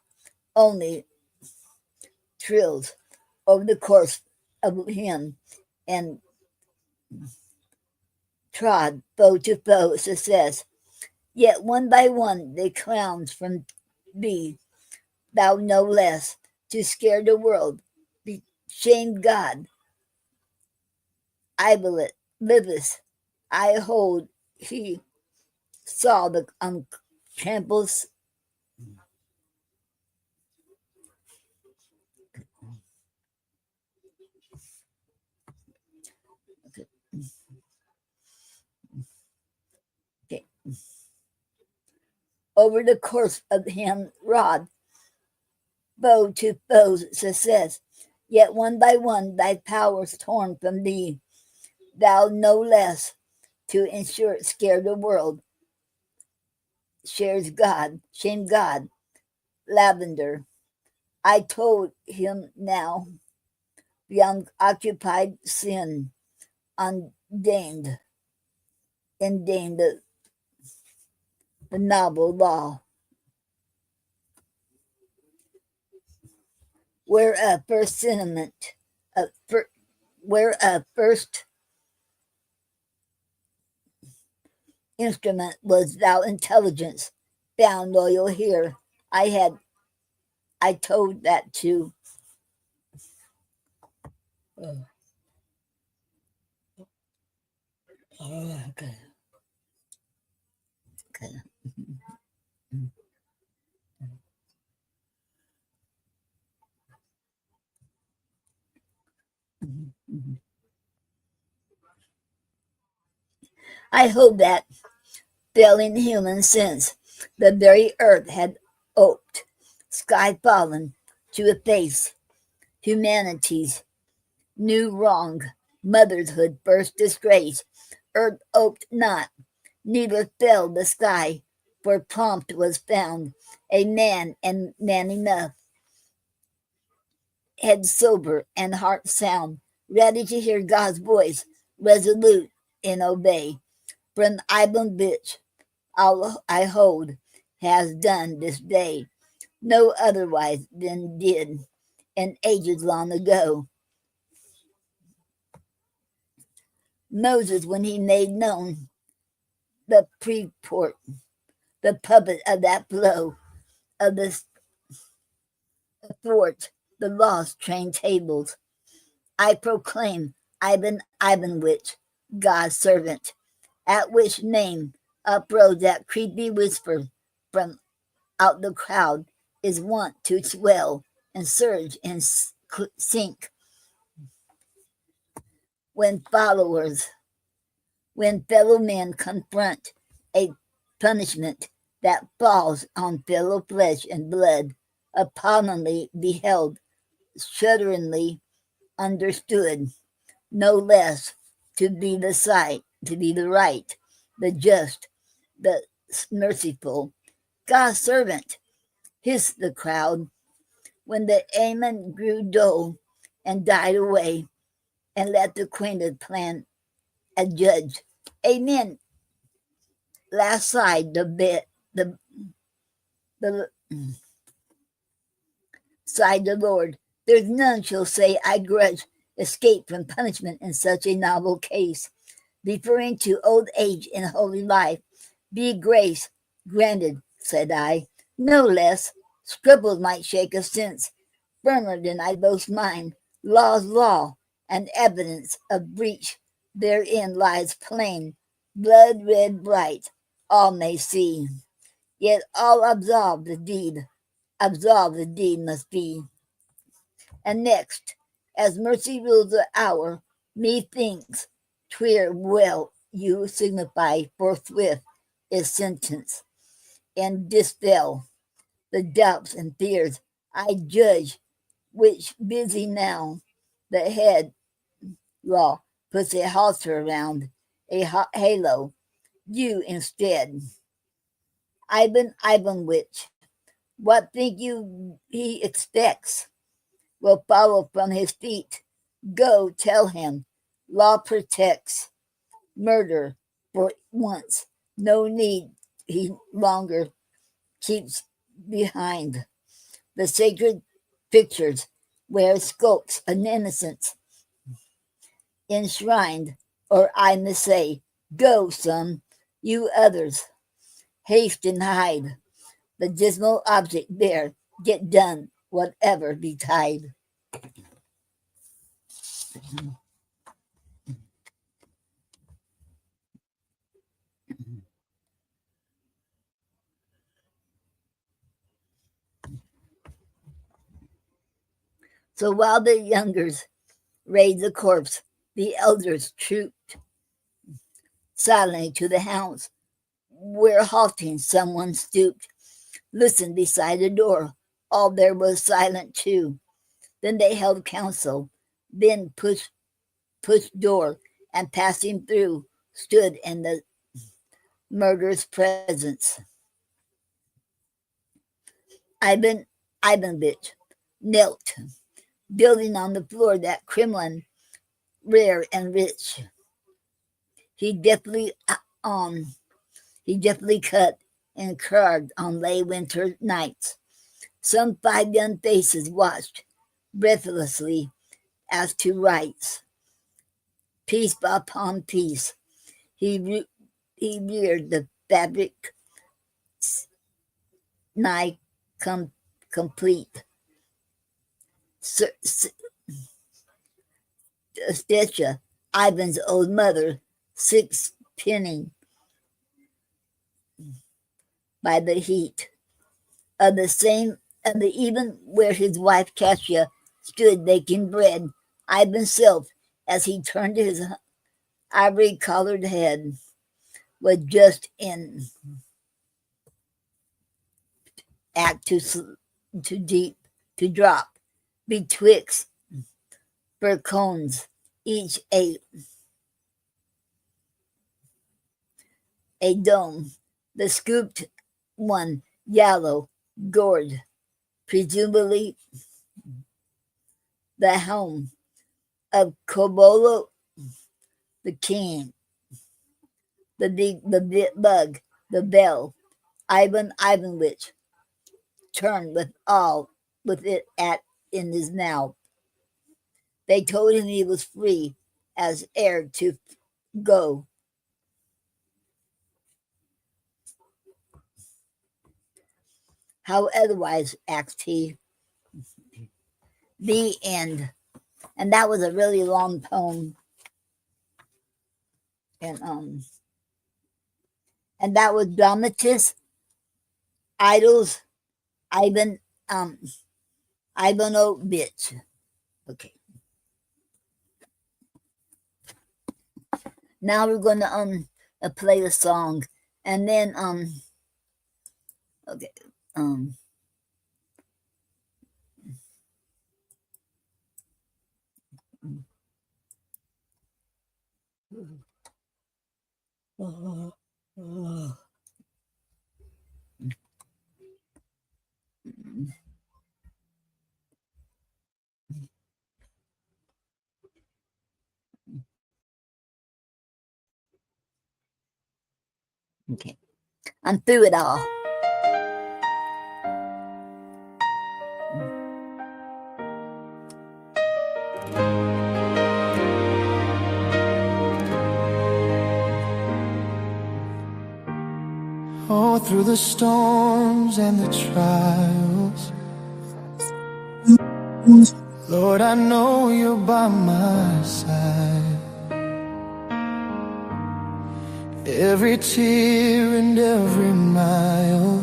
[SPEAKER 3] only trills over the course of him, and trod foe to foe success. Yet one by one they crowns from thee, thou no less, to scare the world. Be shamed God. I liveth. I hold he saw the untrampled okay. Over the course of him rod, foe to foe's success. Yet one by one thy powers torn from thee, thou no less, to ensure scare the world. Shares God, shame God, lavender. I told him now, the unoccupied sin, undeigned, indeigned the noble law, whereof first sentiment, whereof first instrument was thou intelligence, bound loyal here. I told that to okay. Okay. I hope that failing human sense, the very earth had oped, sky fallen to efface humanity's new wrong, motherhood first disgrace. Earth oped not, neither fell the sky, for prompt was found a man and man enough, head sober and heart sound, ready to hear God's voice, resolute in obey. From Ibn bitch I hold has done this day, no otherwise than did in ages long ago. Moses, when he made known the purport, the puppet of that flow of the thwart, the lost train tables, I proclaim Ivanwich, God's servant, at which name uprose that creepy whisper from out the crowd is wont to swell and surge and sink when followers, when fellow men confront a punishment that falls on fellow flesh and blood, appallingly beheld, shudderingly understood, no less to be the sight, to be the right, the just, the merciful, God's servant, hissed the crowd, when the amen grew dull and died away, and let the acquainted plan adjudge. Amen. Last sighed the sighed the Lord. There's none shall say I grudge escape from punishment in such a novel case. Referring to old age in holy life, be grace granted, said I, no less. Scribbles might shake a sense firmer than I boast mine. Law's law, and evidence of breach therein lies plain, blood red bright, all may see. Yet all absolve the deed must be. And next, as mercy rules the hour, methinks 'twere well you signify forthwith is sentence, and dispel the doubts and fears I judge which busy now the head law puts a halter around a halo. You instead, Ivanwich, what think you he expects will follow from his feet? Go tell him, law protects murder for once. No need he longer keeps behind the sacred pictures where skulks an innocence enshrined, or I must say, go, son, you others, haste and hide the dismal object there, get done, whatever betide. So while the youngers raised the corpse, the elders trooped silently to the house, where halting someone stooped, listened beside the door. All there was silent too. Then they held counsel, then pushed door, and passing through, stood in the murderer's presence. Ivan Ivanovich knelt, building on the floor that Kremlin rare and rich. He deftly on he deftly cut and carved on late winter nights. Some 5 young faces watched breathlessly as to rights, piece upon piece. He he reared the fabric nigh complete. Stitcha, Ivan's old mother, 6 pinning by the heat of the same, and even where his wife Kasia stood baking bread, Ivan self, as he turned his ivory-collared head, was just in act to deep to drop betwixt fir cones, each a dome, the scooped one yellow gourd, presumably the home of Kobolo the king, the bug, the bell, Ivan Ivanovich turned with it in his mouth. They told him he was free as heir to go. How otherwise, asked he. The end. And that was a really long poem. And that was dramatist Idols Ivanovich. Okay. Now we're gonna play the song, and then okay. Okay, I'm through it all.
[SPEAKER 5] Oh, through the storms and the trials, Lord, I know you're by my side. Every tear and every mile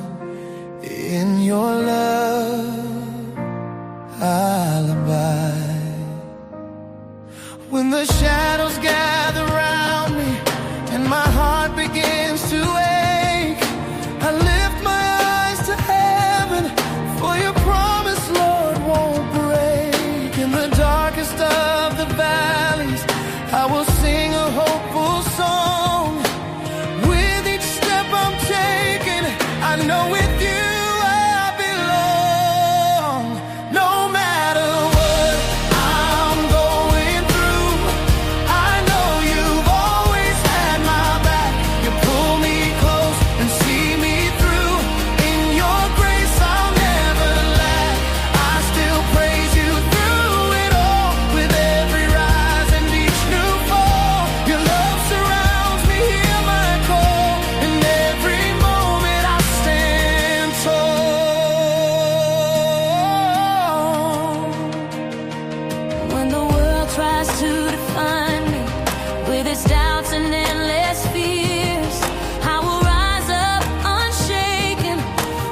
[SPEAKER 5] in your love I'll abide. When the shadows gather round me and my heart begins to ache, I lift my eyes to heaven, for your promise, Lord, won't break. In the darkest of the valleys, I will sing a hopeful song. With each step I'm taking, I know with you I belong. No matter what I'm going through, I know you've always had my back. You pull me close and see me through. In your grace I'll never lack. I still praise you through it all. With every rise and each new fall, your love surrounds me, hear my call. In every moment I stand tall. When the world tries to define me with its doubts and endless fears, I will rise up unshaken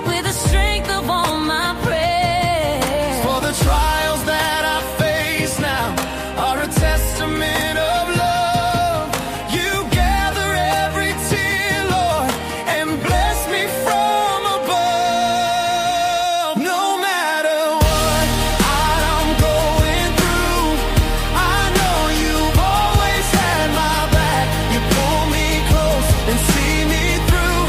[SPEAKER 5] with the strength of all my prayers. For the trials that I face now are a testament of love. You gather every tear, Lord, and bless me from above. No matter what I'm going through, I know you've always had my back. You pull me close and see me through.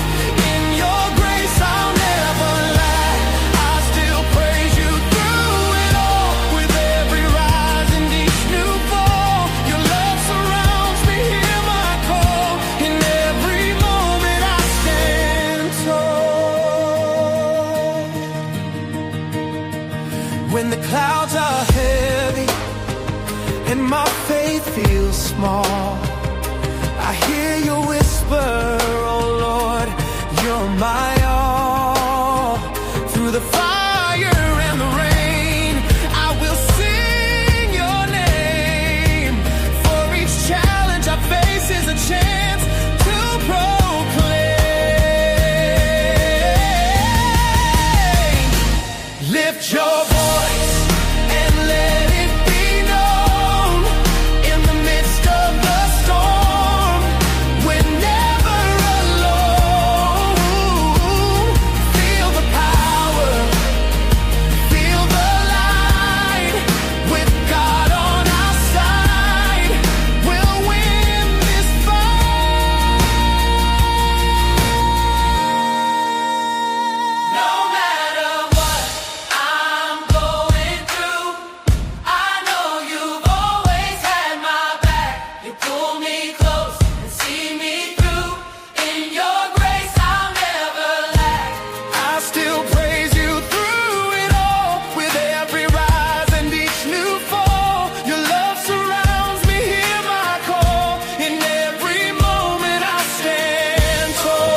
[SPEAKER 5] In your grace I'll never lack. I still praise you through it all. With every rise and each new fall, your love surrounds me, hear my call. In every moment I stand tall. When the clouds are heavy and my faith feels small, I hear you whisper
[SPEAKER 4] the fire and the rain. I will sing your name. For each challenge I face is a chance to proclaim. Lift your voice and let it be known. In the midst of the storm, we're never alone. Feel the power, feel the light. With God on our side, we'll win this fight. No matter what I'm going through, I know you've always had my back. You pull me close and see me through. In your grace I'll never lack. I still praise you through it all. With every rise and each new fall, your love surrounds me, hear my call. In every moment I stand tall.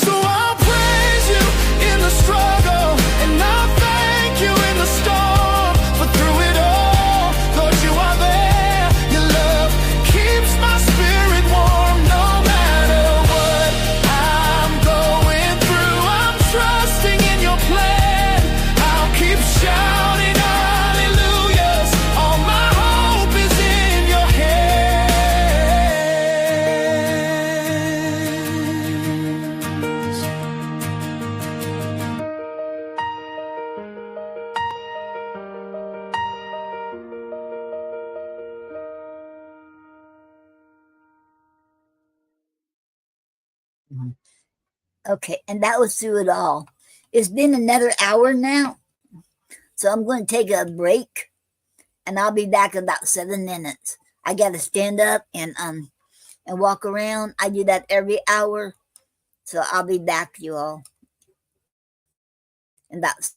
[SPEAKER 4] So I'll praise you in the struggle, and I'll thank you in the storm. For through it all, Lord, you are there. Your love keeps my spirit warm. No matter what I'm going through, I'm trusting in your plan. I'll keep shouting hallelujahs. All my hope is in your hands.
[SPEAKER 3] Okay, and that was Through It All. It's been another hour now, so I'm going to take a break, and I'll be back in about 7 minutes. I got to stand up and walk around. I do that every hour, so I'll be back, you all, in about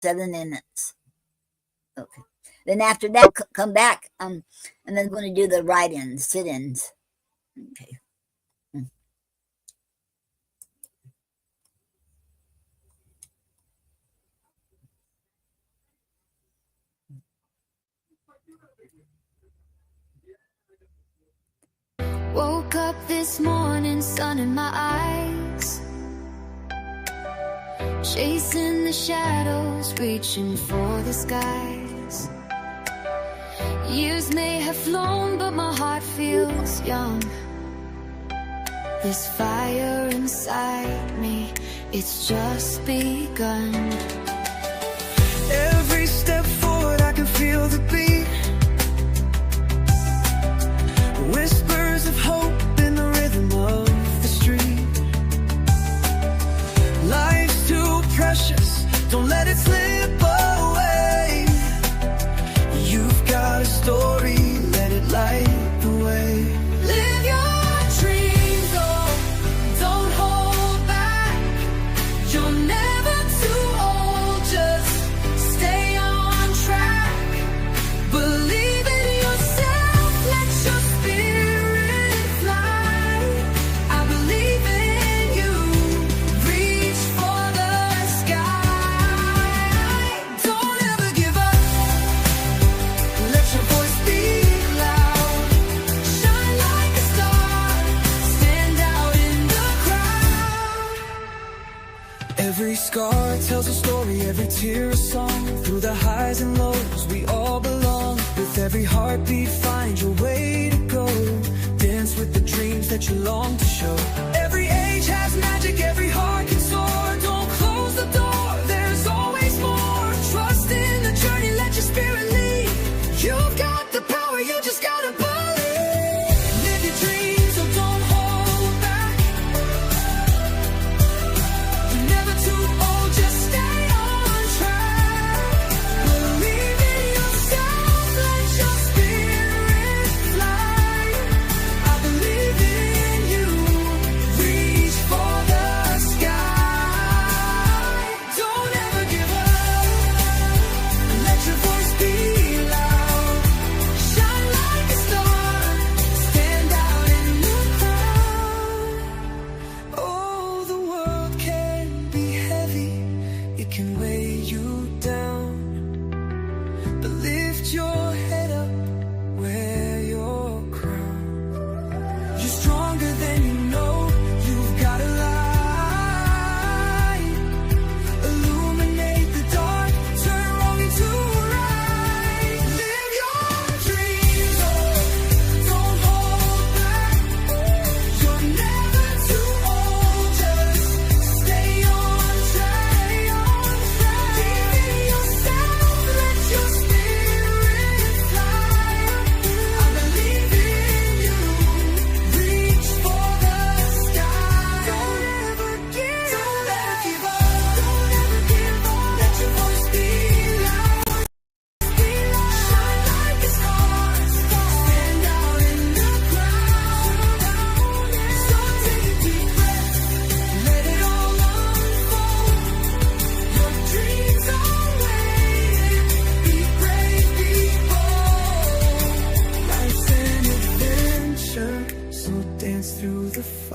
[SPEAKER 3] 7 minutes. Okay. Then after that, come back, and then I'm going to do the write-ins, sit-ins. Okay.
[SPEAKER 1] Woke up this morning, sun in my eyes, chasing the shadows, reaching for the skies. Years may have flown, but my heart feels young. This fire inside me, it's just begun.
[SPEAKER 2] Every step forward, I can feel the beat. Whispers of hope in the rhythm of the street. Life's too precious, don't let it slip away. You've got a story, let it light the way.
[SPEAKER 1] Live your dreams, oh, don't hold back. You're never too old, just stay on track. Believe in yourself, let your spirit fly. I believe in you, reach for the sky. Don't ever give up, let your voice be loud. Shine like a star, stand out in the crowd.
[SPEAKER 2] Every scar tells a story, every tear a song. Through the highs and lows, we all belong. With every heartbeat, find your way to go. Dance with the dreams that you long to show. Every age has magic, every heart can soar. Don't close the door, there's always more. Trust in the journey, let your spirit lead. You've got the power, you just gotta believe. Live your dreams, so don't hold back. You're never too old, just stay on track. Believe in yourself, let your spirit fly. I believe in you,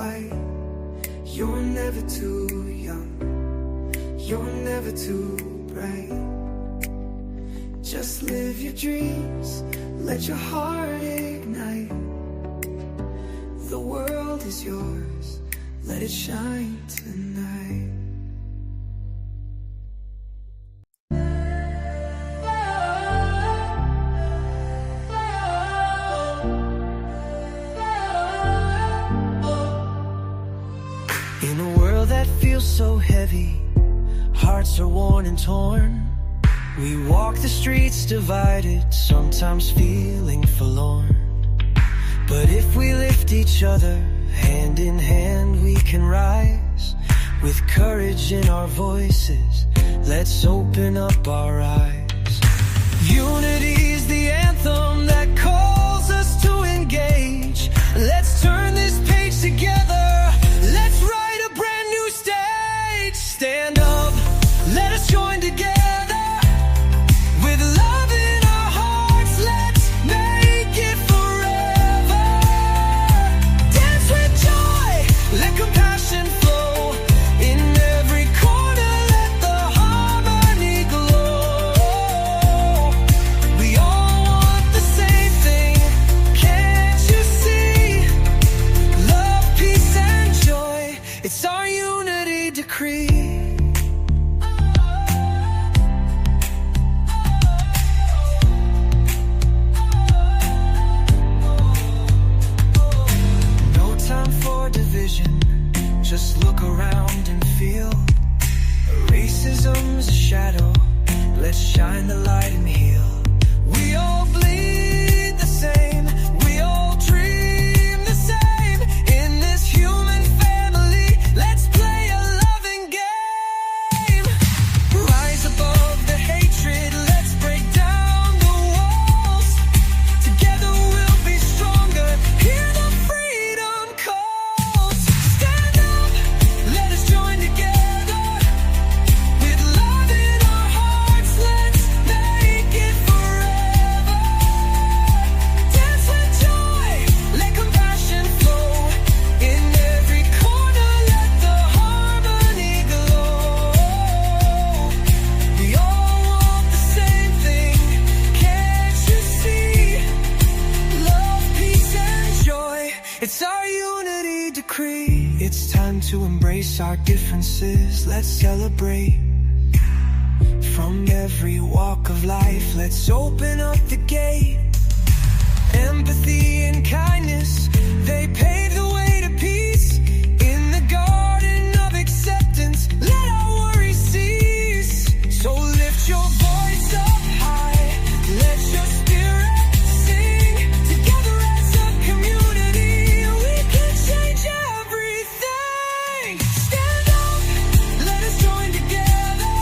[SPEAKER 2] light. You're never too young, you're never too bright. Just live your dreams, let your heart ignite. The world is yours, let it shine tonight. In a world that feels so heavy, hearts are worn and torn. We walk the streets divided, sometimes feeling forlorn. But if we lift each other, hand in hand we can rise. With courage in our voices, let's open up our eyes. Unity's the anthem that calls us to engage. Let's turn this page together, let's write a brand new stage. Stand up, let us join together. With love in our hearts, let's make it forever. Dance with joy, let compassion flow. In every corner, let the harmony glow. We all want the same thing, can't you see? Love, peace, and joy, it's our unity decree. Just look around and feel racism's a shadow. Let's shine the light and heal. We all bleed the same, we all dream the same. In this human family, let's play a loving game. Rise above the hatred, let's break down the walls. Together we'll be stronger, hear the freedom calls. Stand up, let us join together. With love in our hearts, let's make it forever. Dance with joy, let compassion flow. In every corner, let the harmony glow. We all want the same thing, can't you see? Love, peace, and joy, it's our unity decree. It's time to embrace our differences, let's celebrate. From every walk of life, let's open up the gate. Empathy and kindness, they pave the way to peace. In the garden of acceptance, let our worries cease. So lift your voice up high, let your spirit sing. Together as a community, we can change everything. Stand up, let us join together.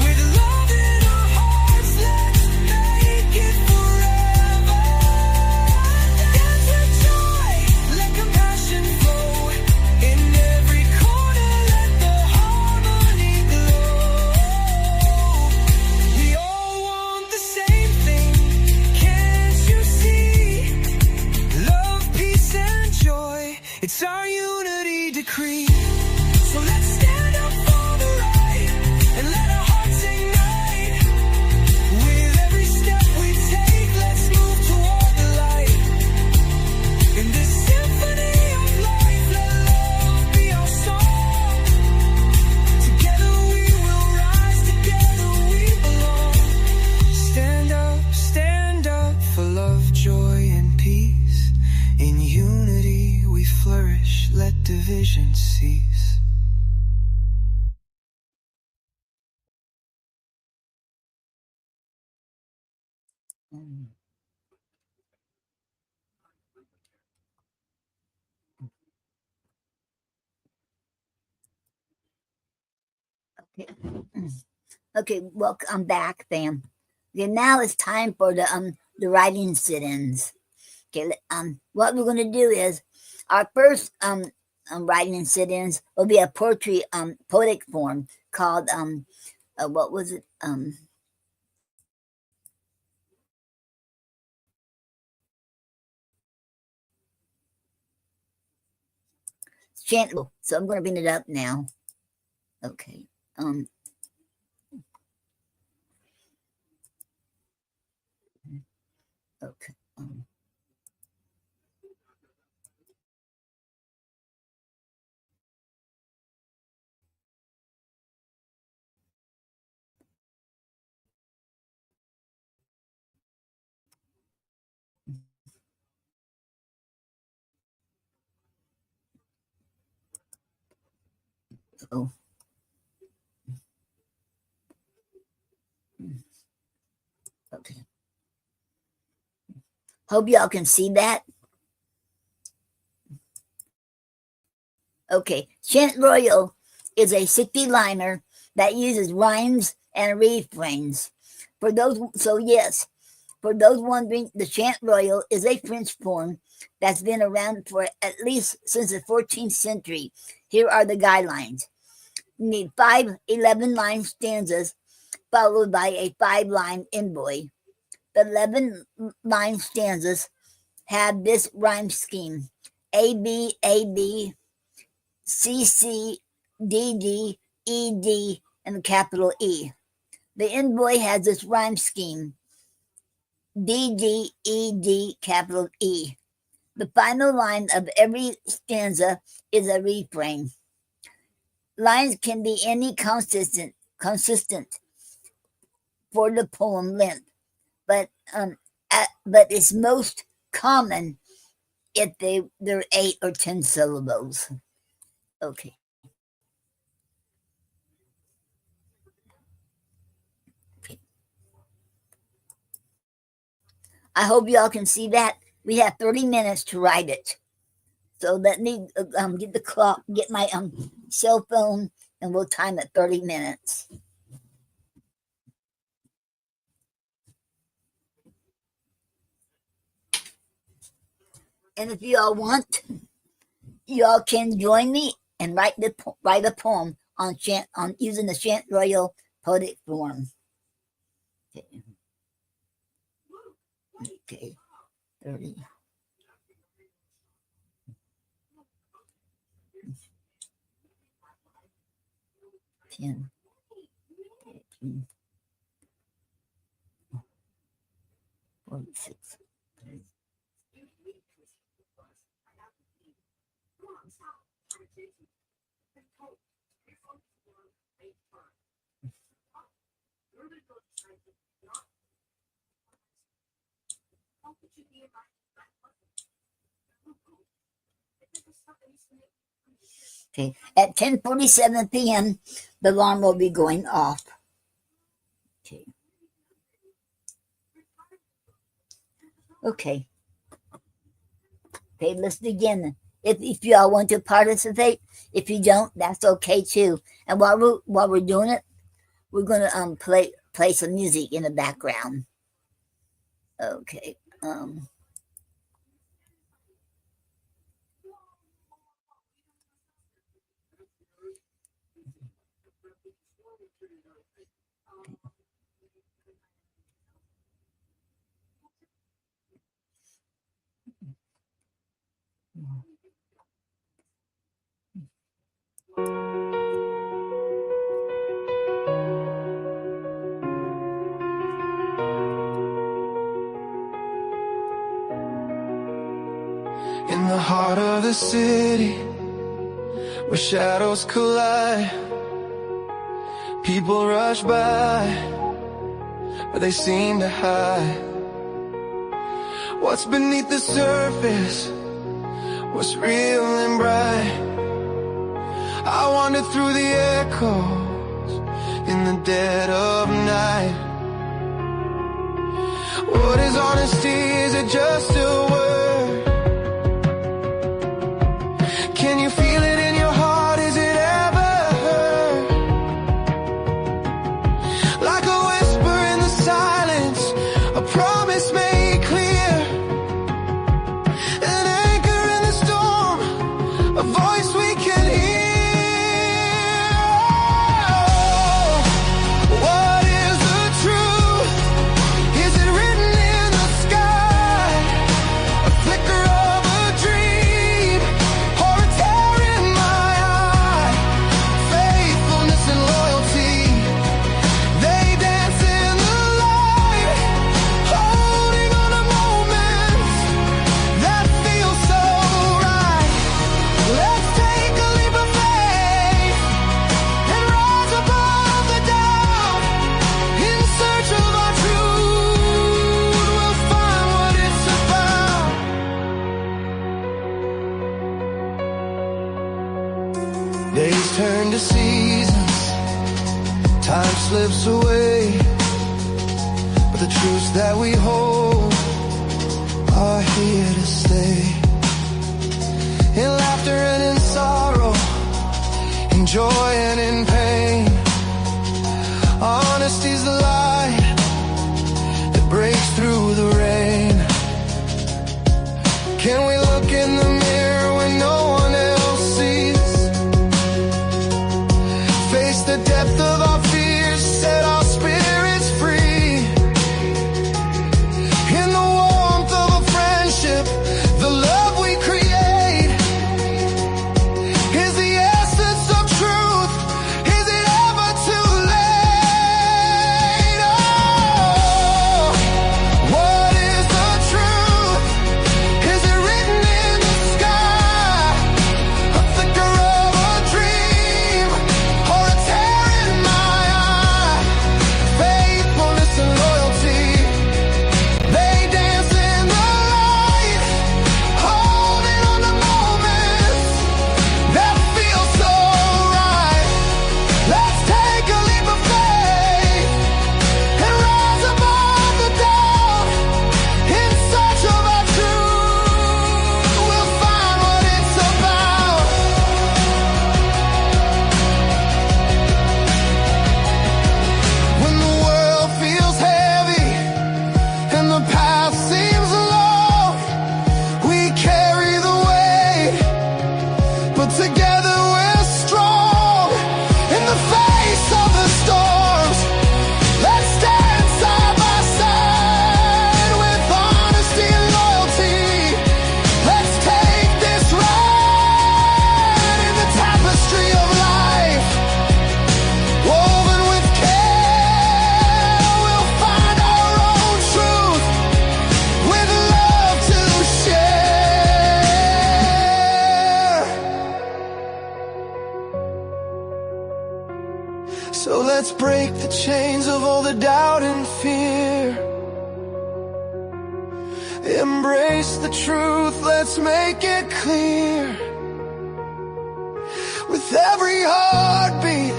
[SPEAKER 2] With love in our hearts, let's make it forever. Dance with joy, let compassion flow. In every corner, let the harmony glow. We all want the same thing, can't you see? Love, peace, and joy, it's our unity decree. So let's stand up for the right and let our hearts ignite. With every step we take, let's move toward the light. In this symphony of life, let love be our song. Together we will rise, together we belong. Stand up for love, joy, and peace. In unity we flourish, let division cease.
[SPEAKER 3] Okay. Okay, welcome. I'm back, fam. Okay, now it's time for the writing sit-ins. Okay, what we're gonna do is our first writing sit-ins will be a poetry poetic form called what was it chant. So I'm going to bring it up now. Okay. Okay. Oh. Okay. Hope y'all can see that. Okay. Chant Royal is a 60-liner that uses rhymes and refrains. For those wondering, the chant royal is a French form that's been around for at least since the 14th century. Here are the guidelines. You need 5 11-line stanzas followed by a 5-line envoy. The 11-line stanzas have this rhyme scheme: A, B, A, B, C, C, D, D, E, D, and capital E. The envoy has this rhyme scheme: D, D, E, D, capital E. The final line of every stanza is a refrain. Lines can be any consistent for the poem length, but it's most common if they're 8 or 10 syllables. Okay. I hope y'all can see that. We have 30 minutes to write it. So let me get the clock, get my cell phone, and we'll time it 30 minutes. And if y'all want, y'all can join me and write a poem on using the Chant Royal poetic form. Okay. 30. Ten. 13. 46. Okay. At 10:47 p.m., the alarm will be going off. Okay. Okay. Okay, let's begin. If y'all want to participate, if you don't, that's okay too. And while we're doing it, we're gonna play some music in the background. Okay.
[SPEAKER 5] In the heart of the city, where shadows collide, people rush by, but they seem to hide what's beneath the surface, what's real and bright. I wander through the echoes in the dead of night. What is honesty? Is it just a word? Can you feel it in your heart? Is it ever heard? Like a whisper in the silence, a promise made clear, an anchor in the storm, a voice we can hear. What is the truth? Is it written in the sky? A flicker of a dream, or a tear in my
[SPEAKER 4] Days turn to seasons, time slips away, but the truths that we hold are here to stay. In laughter and in sorrow, in joy and in pain, honesty's the light that breaks through the rain. Can we look in the mirror when no one else sees? Face the depth of our fears, set our spirits free. In the warmth of a friendship, the love we create is the essence of truth. Is it ever too late? Oh, what is the truth? Is it written in the sky? A flicker of a dream, or a tear in my eye? Faithfulness and loyalty, they dance in the light, holding on to moments that feel so right. Let's take a leap of faith and rise above the doubt. In search of our truth, we'll find what it's about. When the world feels heavy and the path seems long, we carry the weight, but together we're strong. In the face of the storms, let's stand side by side with honesty and loyalty. Let's take this ride in the tapestry of life, woven with care. We'll find our own truth with love to share. So let's break the chains of all the doubt and fear. Embrace the truth, let's make it clear. With every heartbeat,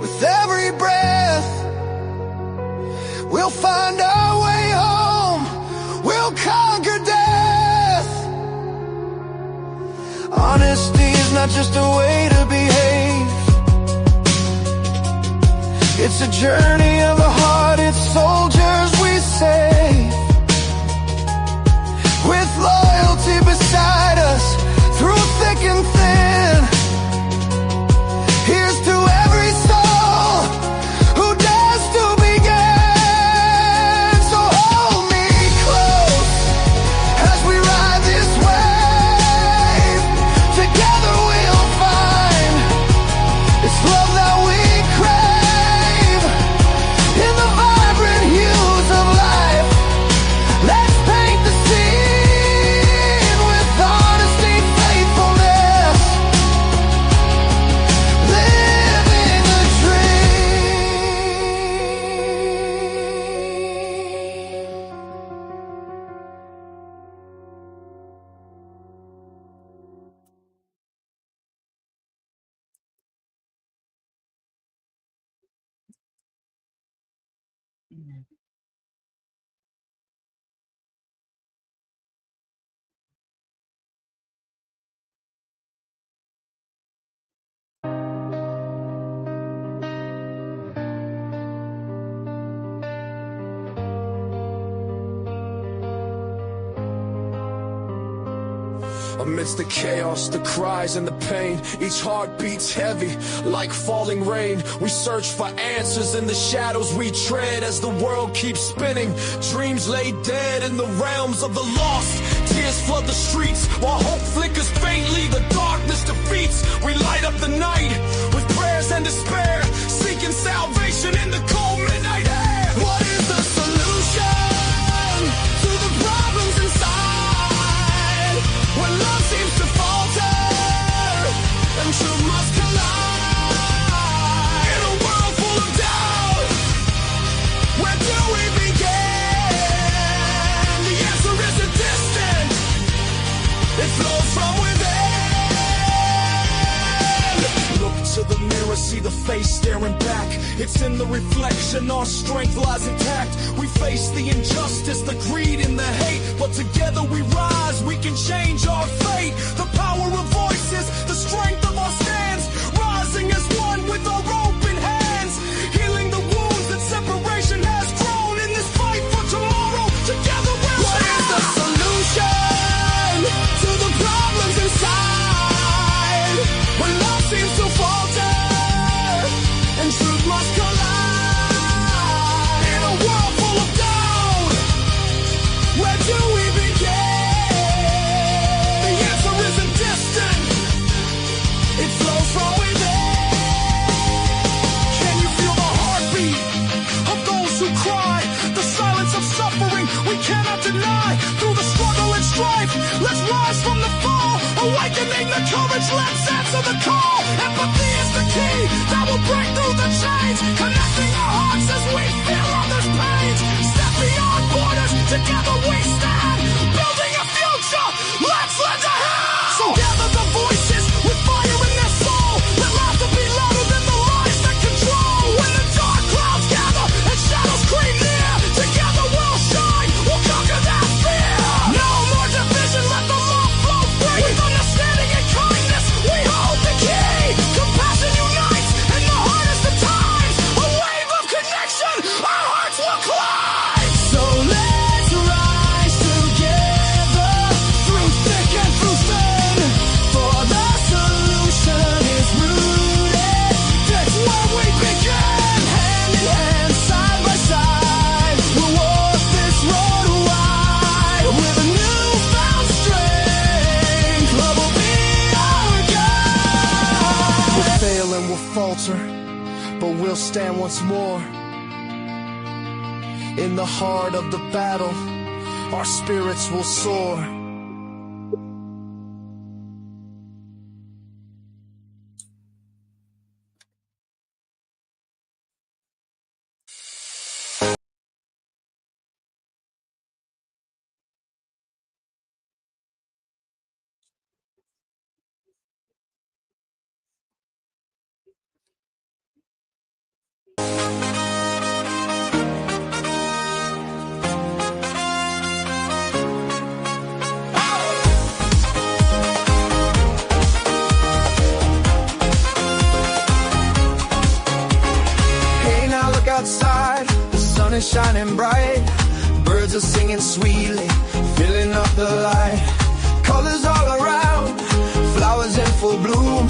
[SPEAKER 4] with every breath, we'll find our way home, we'll conquer death. Honesty is not just a way to behave, it's a journey of the heart, it's soldiers we save. With loyalty beside us, through thick and thin, here's to every soul who dares to begin. So hold me close as we ride this wave. Together we'll find it's love that we crave. In the vibrant hues of life, let's paint the scene with honesty, faithfulness, living a
[SPEAKER 5] Amidst the chaos, the cries and the pain, each heart beats heavy like falling rain. We search for answers in the shadows we tread as the world keeps spinning. Dreams lay dead in the realms of the lost. Tears flood the streets while hope flickers faintly. The darkness defeats. We light up the night with prayers and despair, seeking salvation in the cold midnight air. What is the solution to the problems inside? When love seems to falter and truth must collide. In a world full of doubt, where do we begin? The answer isn't distant, it flows from within.
[SPEAKER 6] never see the face staring back. It's in the reflection, our strength lies intact. We face the injustice, the greed and the hate, but together we rise, we can change our fate. The power of voices, the strength of our stands, rising as one with our open hands, healing the wounds that separation has grown in this fight for tomorrow. Together we'll
[SPEAKER 4] What is the solution to the problems inside? When love seems to falter and truth must collide. In a world full of doubt, where do we begin? The answer isn't distant, it flows from within. Can you feel the heartbeat of those who cry? The silence of suffering we cannot deny. Through the struggle and strife, let's rise from the fall. Awakening the courage, let's answer the call. Empathy is the key that will break through the chains, connecting our hearts as we feel others' pains. Step beyond borders, together we stand, building a future, let's lend a hand. So gather the voices with fire in their soul. Let laughter be louder than the lies that control. When the dark clouds gather and shadows creep near, together we'll shine, we'll conquer that fear. No more division, let the love flow free. With understanding and kindness, we hold the key. Compassion unites in the hardest of times. A wave of connection, our hearts will climb. So let's rise together, through thick and through thin. For the solution is rooted, that's where we begin. Hand in hand, side by side, we'll walk this road wide. With a newfound strength, love will be our guide. We'll fail and we'll falter, but we'll stand once more. In the heart of the battle, our spirits will soar. Hey, now look outside, the sun is shining bright. Birds are singing sweetly, filling up the light. Colors all around, flowers in full bloom.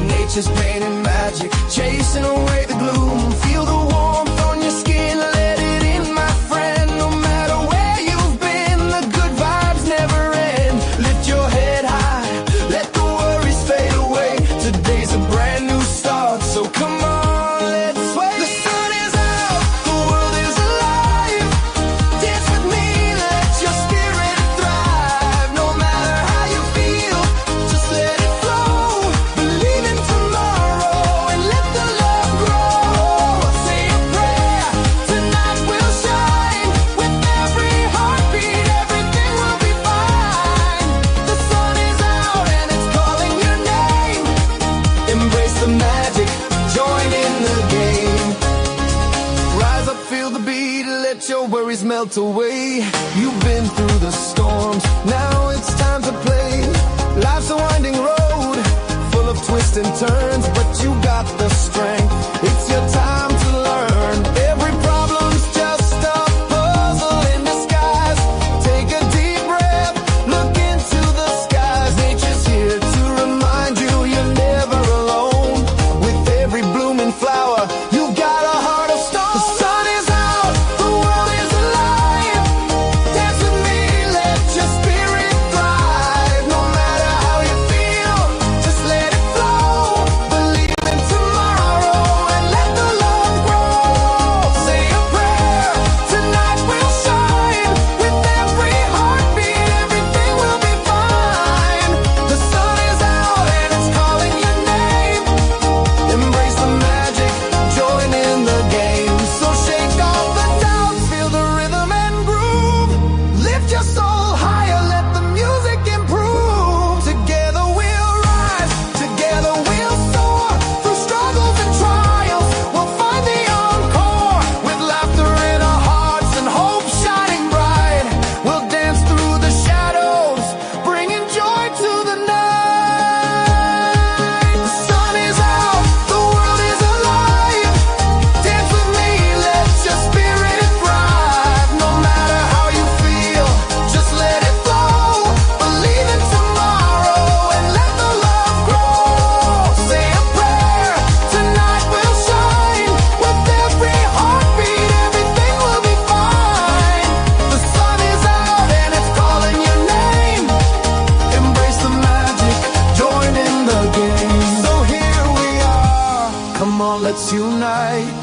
[SPEAKER 4] Nature's painting magic, chasing away the gloom. Feel the warmth on your skin, let it in, my friend. No matter where you've been, the good vibes never end. Lift your head high, let the worries fade away. Today's a brand new start, so come on, let's sway. The sun is out, the world is alive. Dance with me, let your spirit thrive. No matter how you feel, just let it flow. Believe in tomorrow and let the love grow. Say a prayer, tonight we'll shine. With every heartbeat, everything will be fine. The sun is out and it's calling your name. Embrace the magic, join in the game. Rise up, feel the beat, let your worries melt away. You've been through the storms, now it's time to play. Life's a winding road, full of twists and turns, but you got the strength. It's your time to learn. Every problem's just a puzzle in disguise. Take a deep breath, look into the skies. Nature's here to remind you you're never alone. With every blooming flower, you got a heart of stone. The sun is out, the world is alive. Dance with me, let your spirit thrive. No matter how you feel, just let it flow. Believe in tomorrow
[SPEAKER 5] let's unite.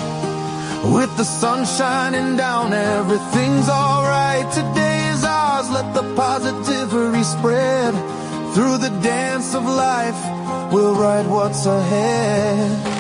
[SPEAKER 5] With the sun shining down, everything's alright. Today is ours, let the positivity spread. Through the dance of life, we'll write what's ahead.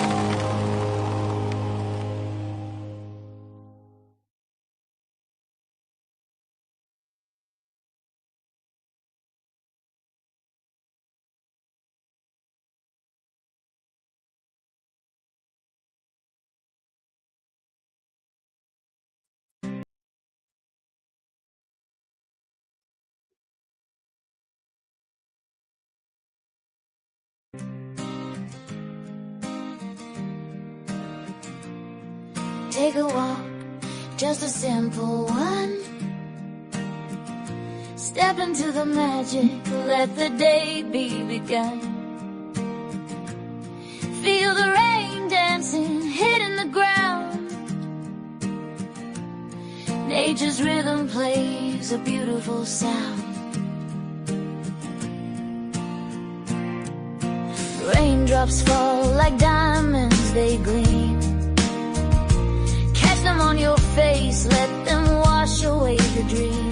[SPEAKER 7] Take a walk, just a simple one. Step into the magic, let the day be begun. Feel the rain dancing, hitting the ground. Nature's rhythm plays a beautiful sound. Raindrops fall like diamonds, they gleam. Catch them on your face, let them wash away your dream.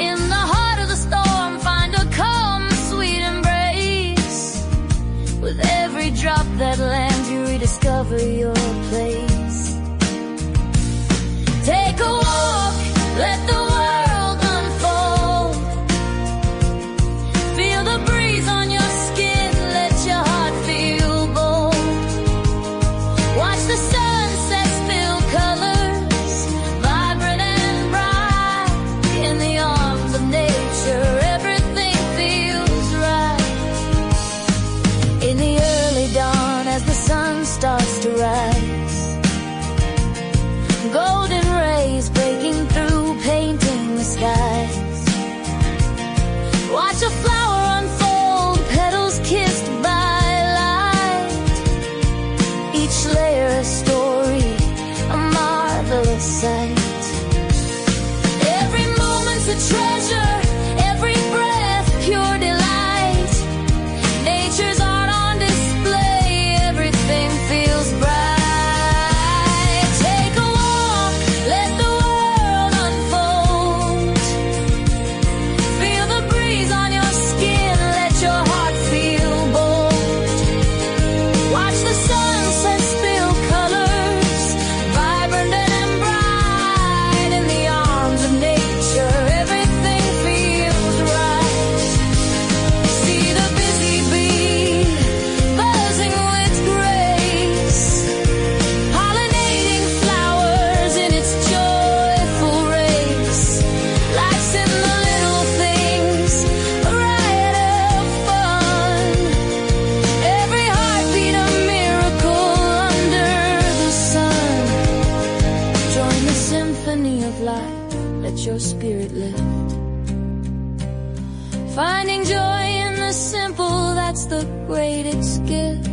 [SPEAKER 7] In the heart of the storm, find a calm, sweet embrace. With every drop that lands, you rediscover your place. Take a walk, let the world unfold. Feel the breeze on your skin, let your heart feel bold. Watch the sunset spill colors, vibrant and bright. In the arms of nature, everything feels right. In the early dawn, as the sun starts to rise, golden rays breaking through, painting the skies. Watch a flower unfold, petals kissed by light. Each layer a story, a marvelous sight. Every moment's a treasure, every breath pure delight. Nature's art on display, everything feels bright. Take a walk, let the world unfold. Feel the breeze on your skin, let your heart feel bold. Watch the sunset spill colors, vibrant and bright. In the arms of nature, everything feels right. See the busy bee buzzing with grace, pollinating flowers in its joyful race. Life's in the little things, a riot of fun. Every heartbeat a miracle under the sun. Join the symphony of life, let your spirit lift. Finding joy in the simple, that's the greatest gift.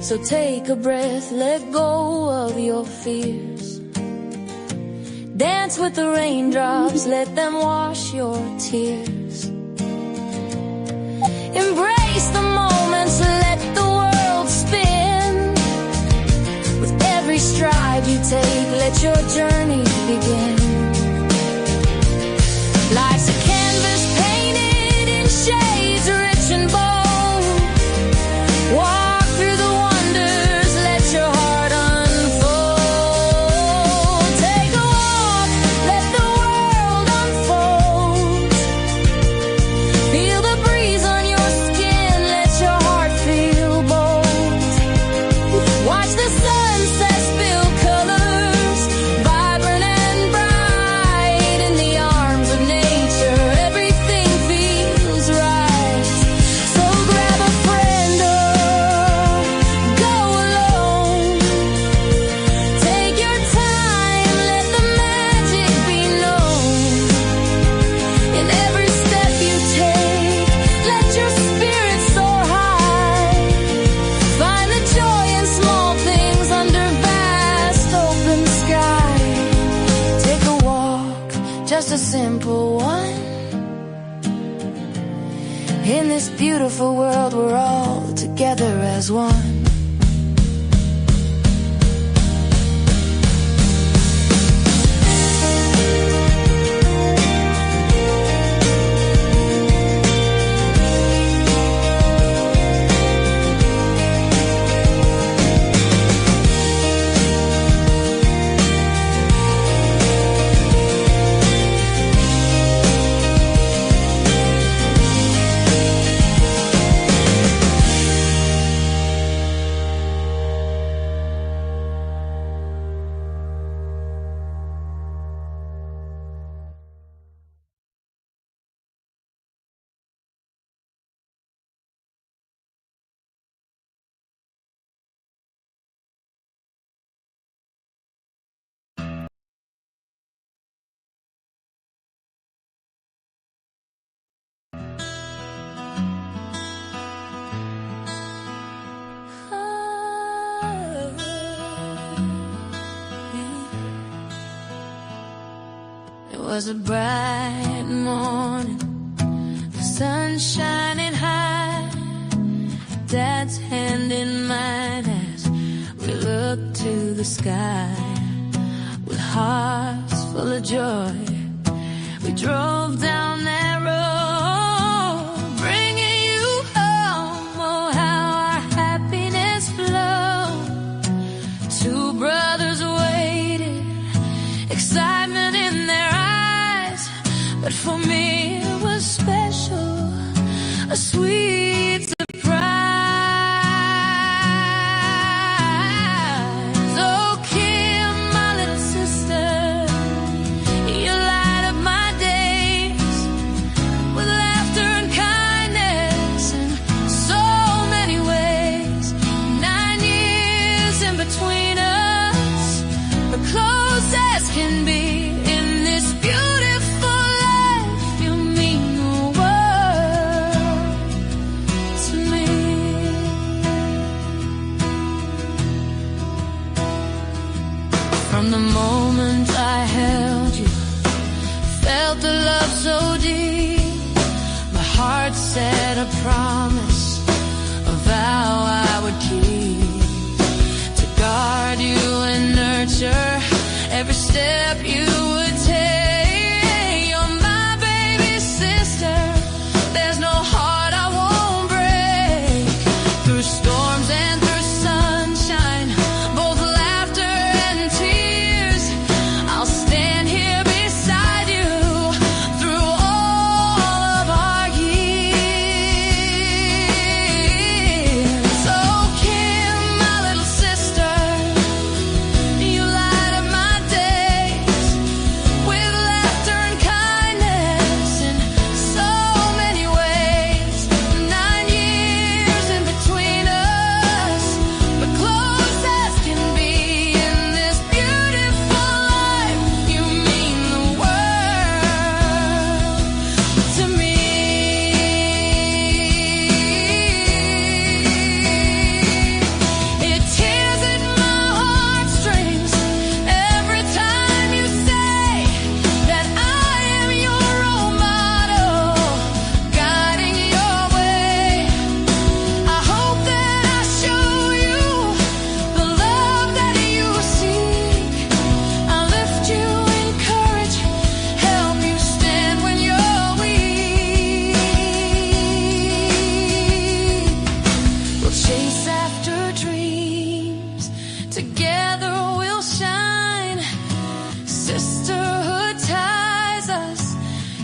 [SPEAKER 7] So take a breath, let go of your fears. Dance with the raindrops, let them wash your tears. Embrace the moments, let the world spin. With every stride you take, let your journey begin. Life's a canvas painted in shades rich and bold. Walk through the wonders, let your heart unfold. Take a walk, let the world unfold. Feel the breeze on your skin, let your heart feel bold. Watch the sunset spill colors, vibrant and bright. In this beautiful world, we're all together as one. It was a bright morning, the sun shining high, Dad's hand in mine as we looked to the sky. With hearts full of joy, we drove down that road, bringing you home. Oh, how our happiness flowed. Two brothers waited, excitement in their eyes, but for me it was special, a sweet surprise. Oh, Kim, my little sister, you light up my days with laughter and kindness in so many ways. 9 years in between us, the closest can be. In this beautiful life, you mean the world to me. From the moment I held you, felt the love so deep, my heart said a promise, a vow I would keep, to guard you and nurture every step you would take. You're my baby sister, there's no heart I won't break. Through storms and through sunshine, both laughter and tears, I'll stand here beside you through all of our years. Oh, Kim, my little sister, you light up my days with laughter and kindness in so many ways. 9 years in between us, but close as can be. In this beautiful life, you mean the world to me. It tears at my heartstrings every time you say that I am your role model, guiding your way. I hope that I show you the love that you seek. I lift you, encourage, help you stand when you're weak. We'll chase after dreams, together we'll shine. Sisterhood ties us,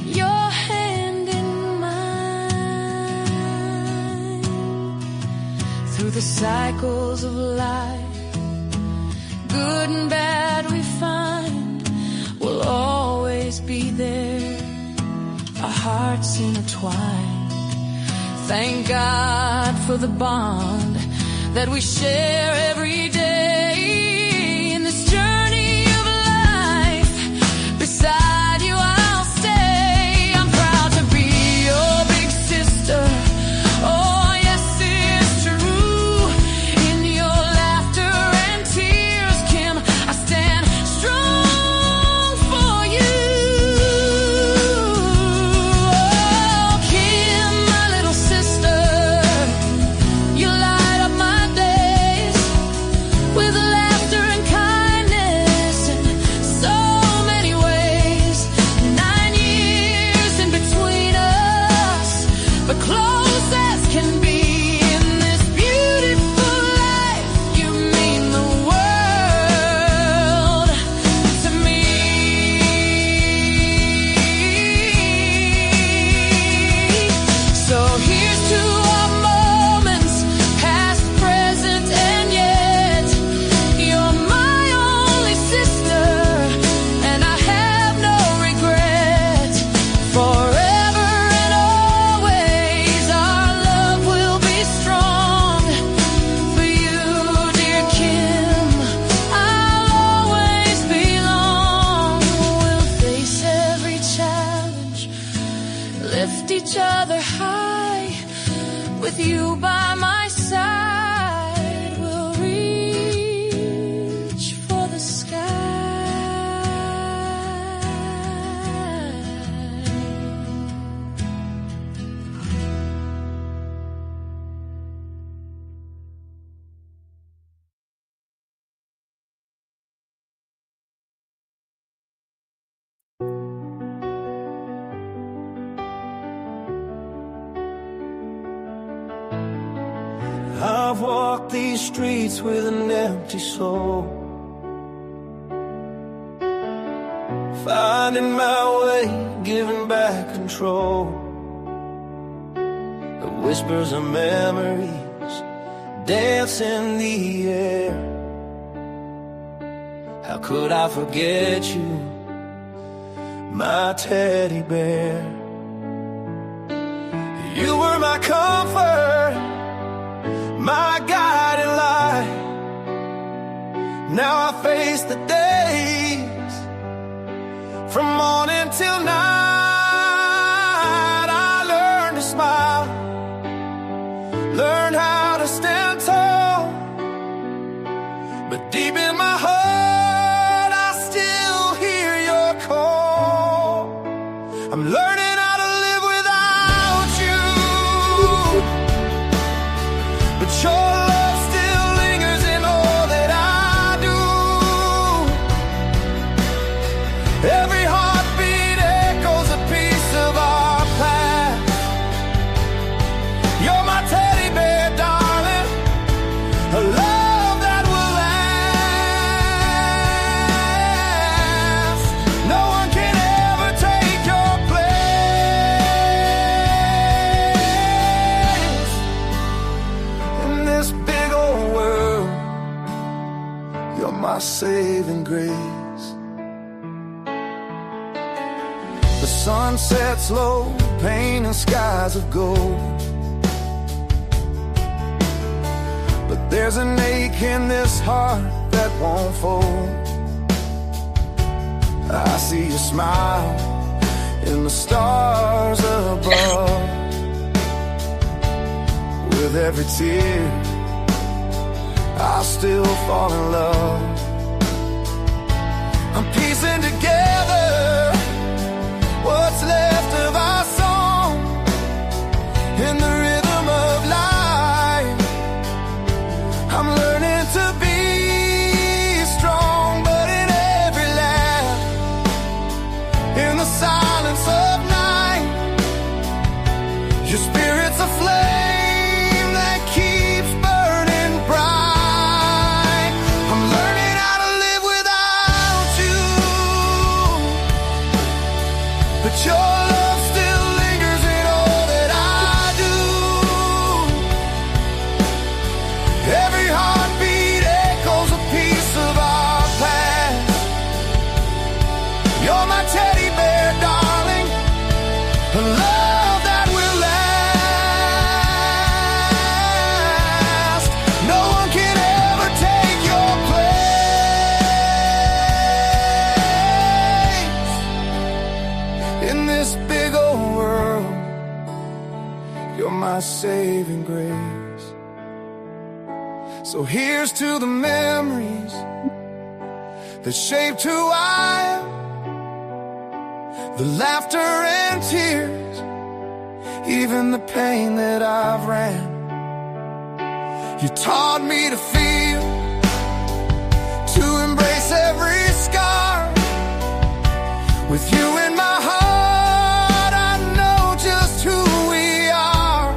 [SPEAKER 7] your hand in mine. Through the cycles of life, good and bad we find, we'll always be there, our hearts intertwined. Thank God for the bond that we share every day in this journey of life. Beside you I'll stay. I'm proud to be your big sister. Oh, yes, it's true. In your laughter and tears, Kim, I stand strong for you. Oh, Kim, my little another high. With you by my side, we'll reach for the sky.
[SPEAKER 5] I've walked these streets with an empty soul, finding my way, giving back control. The whispers of memories dance in the air. How could I forget you, my teddy bear? You were my comfort, my guiding light. Now I face the days from morning till night. I learned to smile, learned how to stand tall, but deep in my heart I still hear your call. I'm learning how to live without you, but your love still lingers in all that I do. Every heartbeat echoes a piece of our past. You're my teddy bear, darling, a love that will last. No one can ever take your place in this big old world. You're my saving grace. The sun sets low, painting skies of gold, but there's an ache in this heart that won't fold. I see you smile in the stars above. With every tear, I still fall in love. I'm piecing together what's left of our song in the rhythm of life. I'm learning to be strong, but in every laugh, in the silence of night, your spirit's a flame that keeps burning bright. I'm learning how to live without you, but your love still lingers in all that I do. Every heartbeat echoes a piece of our past. You're my teddy bear, darling, a love that will last. No one can ever take your place in this big old world. You're my saving grace. So here's to the memories that shaped who I am, the laughter and tears, even the pain that I've ran. You taught me to feel, to embrace every scar. With you in my heart, I know just who we are.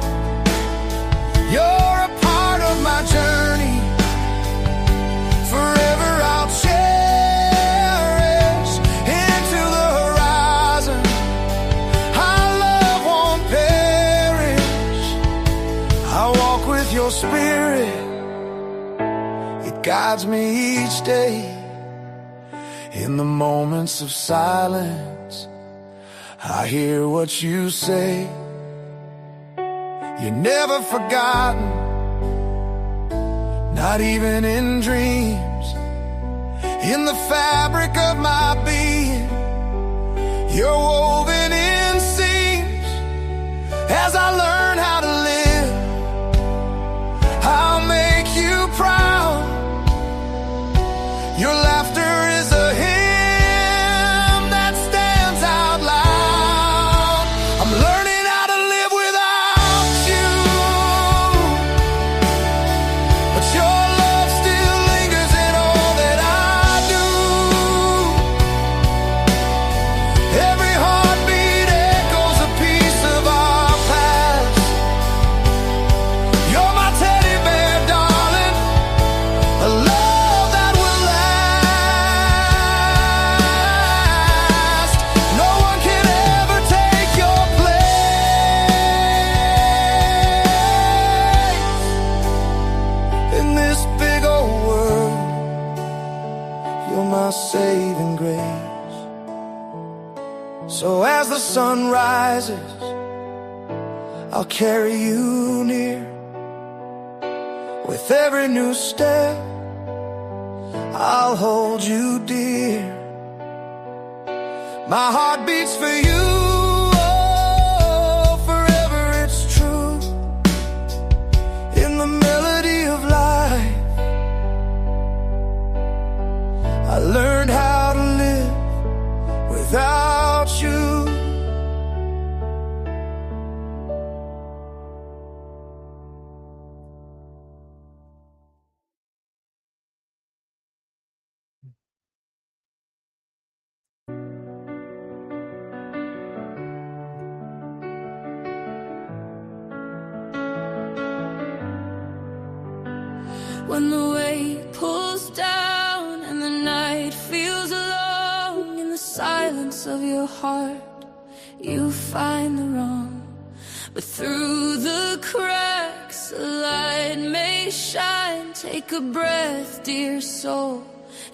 [SPEAKER 5] You're a part of my journey, forever I'll cherish into the horizon. Our love won't perish. I walk with your spirit, it guides me each day. In the moments of silence, I hear what you say. You're never forgotten, not even in dreams. In the fabric of my being, you're woven in seams
[SPEAKER 4] as I learn how to live. I'll make you proud. Your laughter is a hymn that stands out loud. I'm learning how to live without you, but your love still lingers in all that I do. Every heartbeat echoes a piece of our past. You're my teddy bear, darling, a love that will last. No one can ever take your place in this big old world. You're my saving grace. So as the sun rises, I'll carry you near. With every new step, I'll hold you dear. My heart beats for you, oh, forever it's true. In the melody of life, I learned how to live without you.
[SPEAKER 7] When the weight pulls down and the night feels long, in the silence of your heart you find the wrong. But through the cracks a light may shine. Take a breath, dear soul,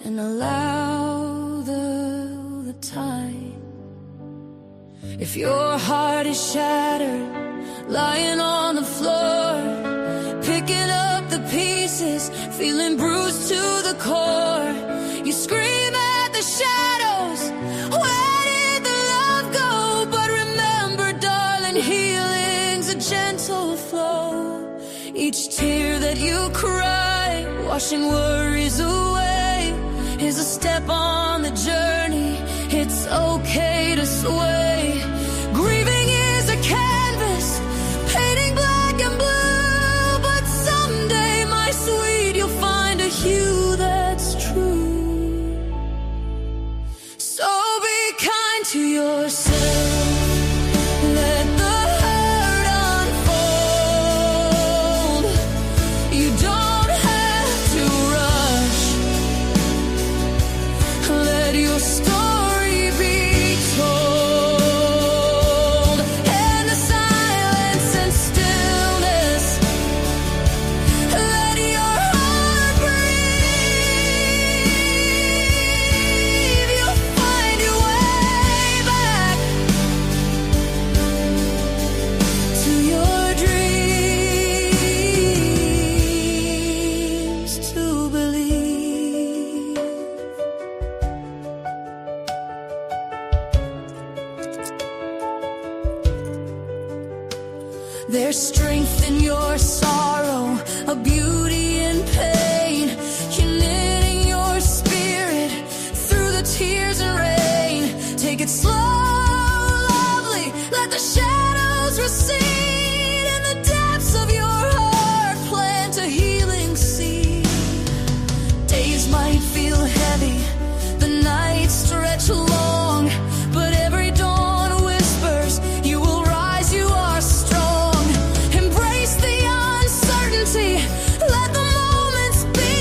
[SPEAKER 7] and allow the time. If your heart is shattered, lying on the floor, picking up the pieces, feeling bruised to the core, you scream at the shadows, where did the love go? But remember, darling, healing's a gentle flow. Each tear that you cry, washing worries away, is a step on the journey. It's okay to sway. Grieving is a canvas, painting black and blue, but someday, my sweet, you'll find a hue that's true. So be kind to yourself. Let the hurt unfold. You don't have to rush. Let your story be told. And the silence and stillness, let your heart breathe. You'll find your way back to your dreams, to believe. There's strength in your sorrow, a beauty in pain. You're knitting your spirit through the tears and rain. Take it slow, lovely, let the shadows recede. In the depths of your heart, plant a healing seed. Days might feel heavy, the nights stretch long, but every dawn whispers, you will rise, you are strong. Embrace the uncertainty, let the moments be.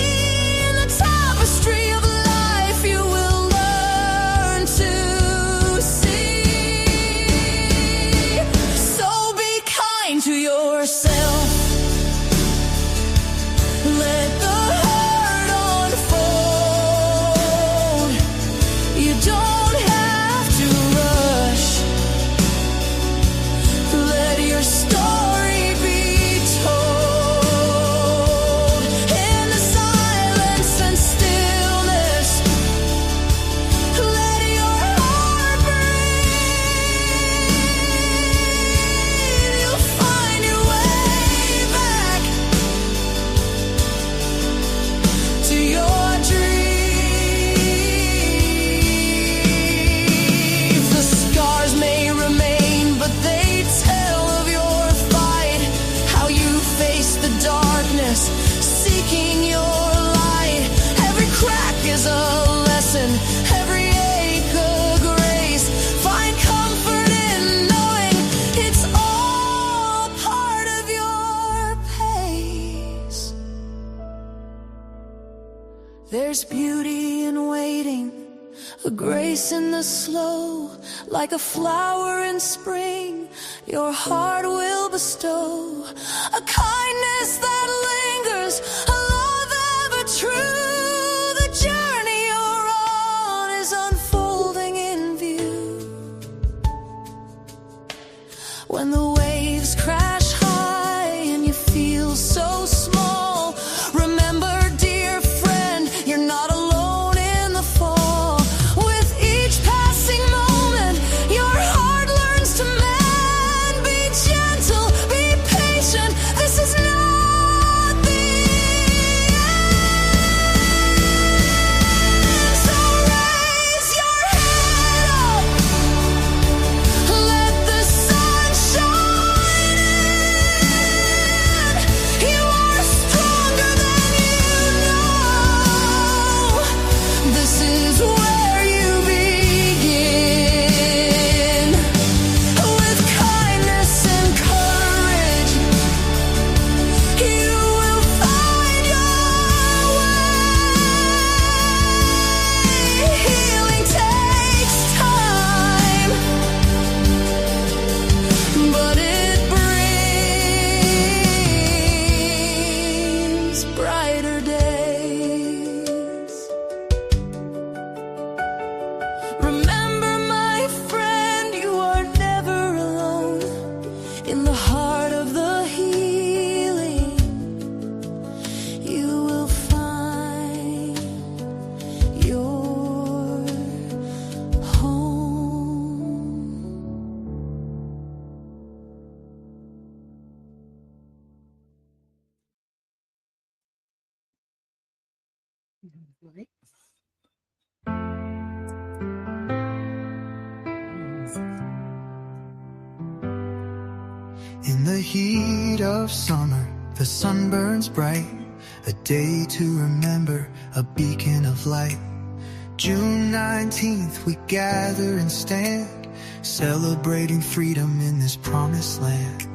[SPEAKER 7] In the tapestry of life, you will learn to see. So be making your light. Every crack is a lesson, every ache a grace. Find comfort in knowing it's all part of your pace. There's beauty in waiting, a grace in the slow. Like a flower in spring, your heart will bestow a kindness that lingers, a love ever true. The journey you're on is unfolding in view. When the waves crash high and you feel so small, remember, dear friend, you're not alone in the fall. With each passing moment, your heart learns to mend. Be gentle, be patient, this is not the end. So raise your head up, let the sun shine in. You are stronger than you know. This is where you begin. With kindness and courage, you will find your way. Healing takes time, but it brings brighter days. Remember, my friend, you are never alone. In the heart of the healing, you will find your home.
[SPEAKER 2] In the heat of summer, the sun burns bright. A day to remember, a beacon of light. June 19th, we gather and stand, celebrating freedom in this promised land.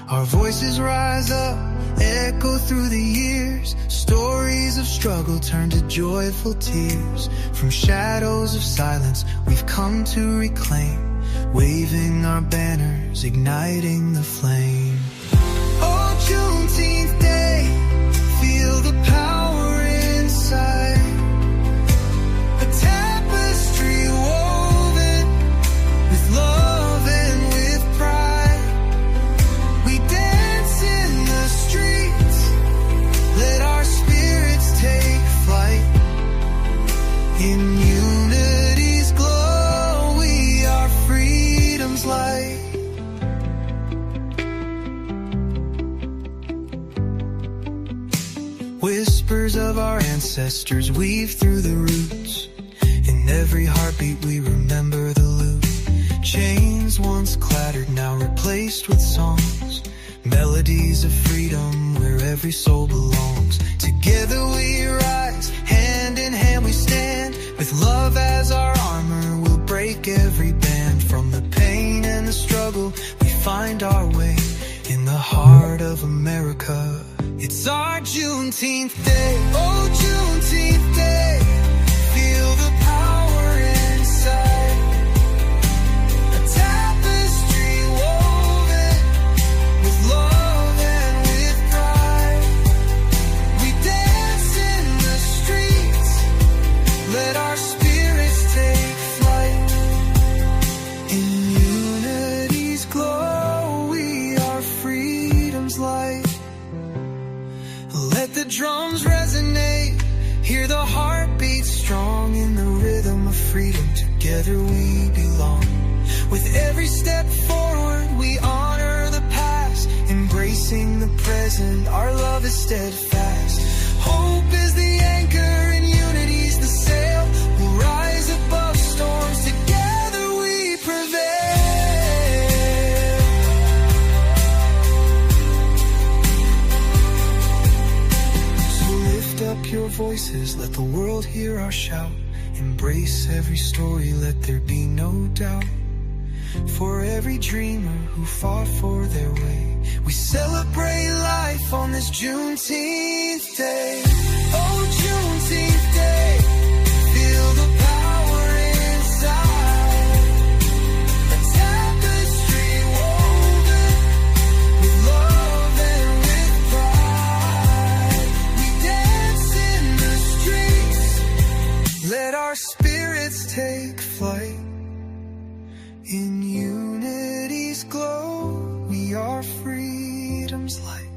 [SPEAKER 2] Our voices rise up, echo through the years. Stories of struggle turn to joyful tears. From shadows of silence, we've come to reclaim, waving our banners, igniting the flame. Oh, Juneteenth Day, feel the power inside. A tapestry woven with love and with pride. We dance in the streets, let our spirits take flight. In unity's glow, we are freedom's light. Whispers of our ancestors weave through the roots. In every heartbeat we remember the loot. Chains once clattered, now replaced with songs. Melodies of freedom where every soul belongs. Together we rise, hand in hand we stand. With love as our armor, we'll break every band. From the pain and the struggle, we find our way. In the heart of America, it's our Juneteenth Day. Oh, Juneteenth Day, feel the power inside. A tapestry woven with love and with pride. We dance in the streets, let our spirits take flight. In unity's glow, we are freedom's light. Let the drums resonate, hear the heartbeat strong. In the rhythm of freedom, together we belong. With every step forward, we honor the past. Embracing the present, our love is steadfast. Hope is the anchor and unity's the sail. We'll rise above storms, together we prevail. So voices, let the world hear our shout. Embrace every story, let there be no doubt. For every dreamer who fought for their way, we celebrate life on this Juneteenth day. Oh, Juneteenth day, feel the power inside. A tapestry woven with love and with pride. We dance in the streets, let our spirits take flight. In unity's glow, we are freedom's light.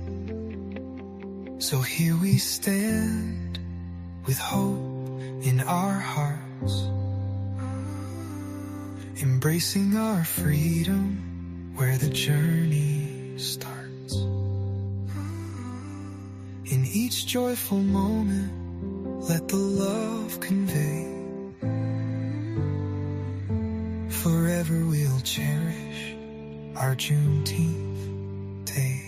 [SPEAKER 2] So here we stand with hope in our hearts, embracing our freedom where the journey starts. In each joyful moment, let the love convey. Forever we'll cherish our Juneteenth day.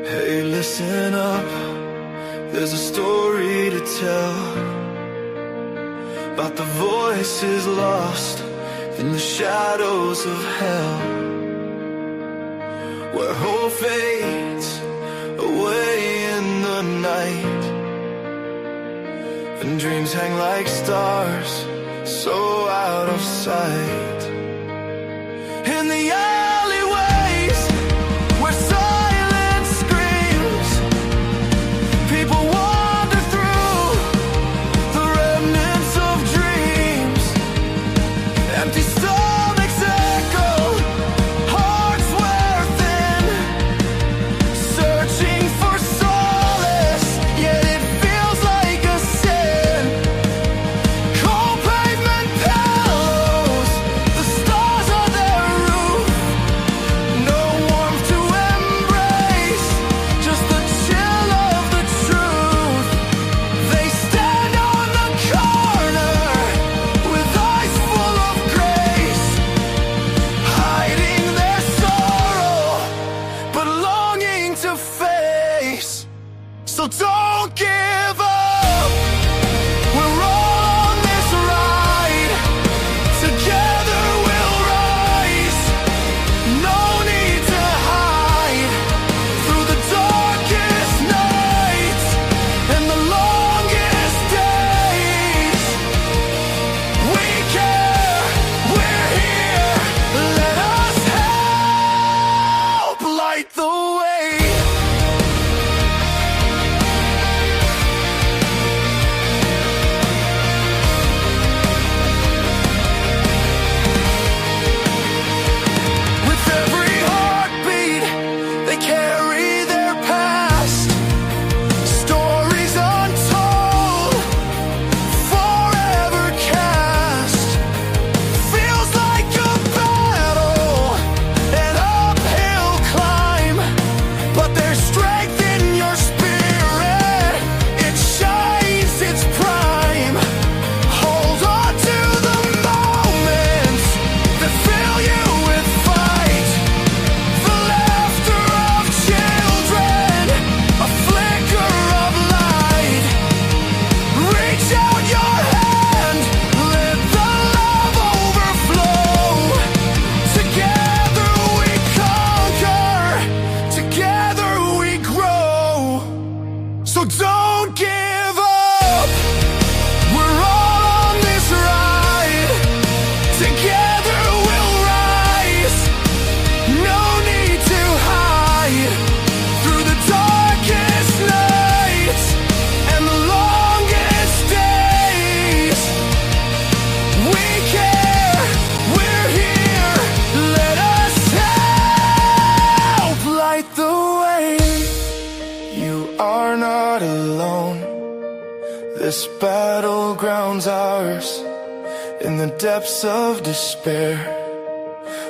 [SPEAKER 5] Hey, listen up, there's a story to tell about the voices lost in the shadows of hell, where hope fades away in the night and dreams hang like stars so out of sight. In the alleyways where silence screams, people wander through the remnants of dreams. Empty stomachs echo, hearts wear thin, searching for solace, yet it feels like a sin. Cold pavement pillows, the stars are their roof. No warmth to embrace, just the chill of the truth. They stand on the corner with eyes full of grace, hiding their sorrow but longing to face. So don't give up, we're all on this ride. Together we'll rise, no need to hide. Through the darkest nights and the longest days, we care, we're here. Let us help light the way. This battleground's ours. In the depths of despair,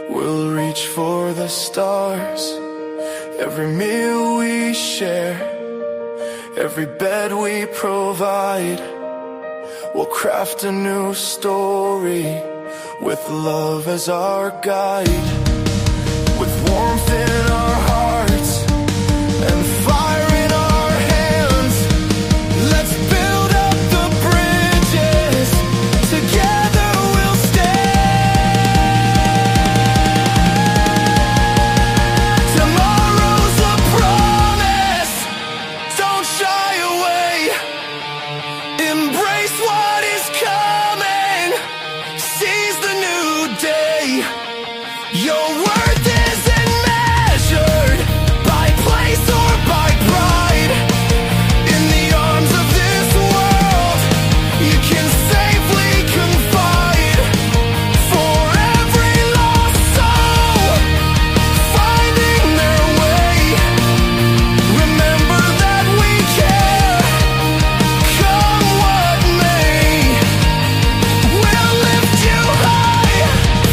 [SPEAKER 5] we'll reach for the stars. Every meal we share, every bed we provide, we'll craft a new story with love as our guide. With warmth in our hearts and fire in our hands, let's build up the bridges. Together we'll stand. Tomorrow's a promise. Don't shy away. Embrace what is coming. Seize the new day. Your worth isn't measured by place or by pride. In the arms of this world, you can safely confide. For every lost soul finding their way, remember that we care. Come what may, we'll lift you high.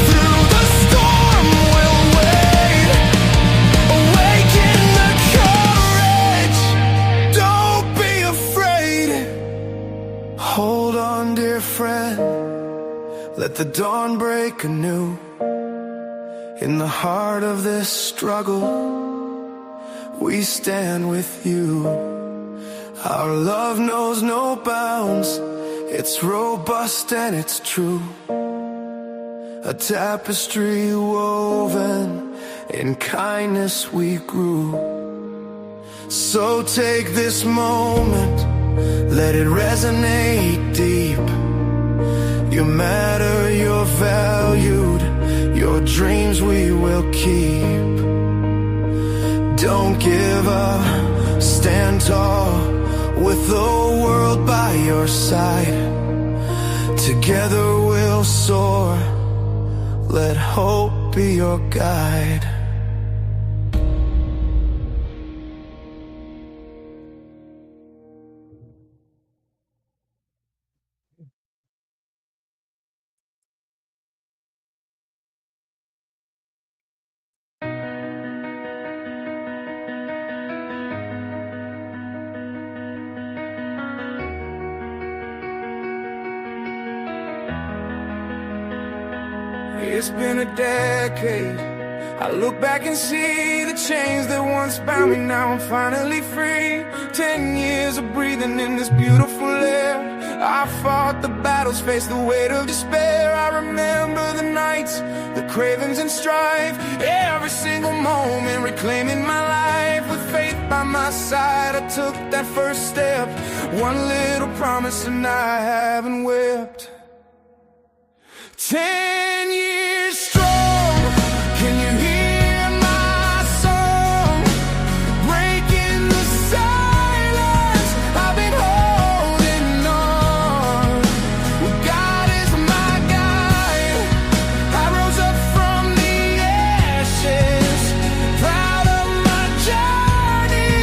[SPEAKER 5] Through the storm we'll wade. Awaken the courage. Don't be afraid. Hold on, dear friend. Let the dawn break anew. In the heart of this struggle, we stand with you. Our love knows no bounds. It's robust and it's true. A tapestry woven in kindness we grew. So take this moment, let it resonate deep. You matter, you're valued, your dreams we will keep. Don't give up, stand tall, with the world by your side. Together we'll soar, let hope be your guide. It's been a decade. I look back and see the chains that once bound me. Now I'm finally free. 10 years of breathing in this beautiful air. I fought the battles, faced the weight of despair. I remember the nights, the cravings and strife. Every single moment reclaiming my life. With faith by my side, I took that first step. One little promise and I haven't wept. 10 years strong, can you hear my song? Breaking the silence, I've been holding on. Well, God is my guide. I rose up from the ashes, proud of my journey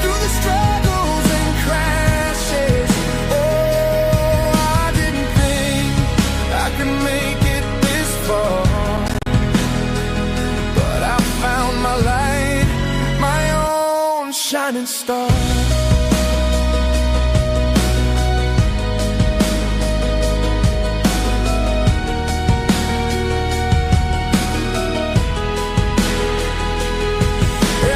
[SPEAKER 5] through the struggles and crashes. Oh, I didn't think I could make it this far, but I found my light, my own shining star.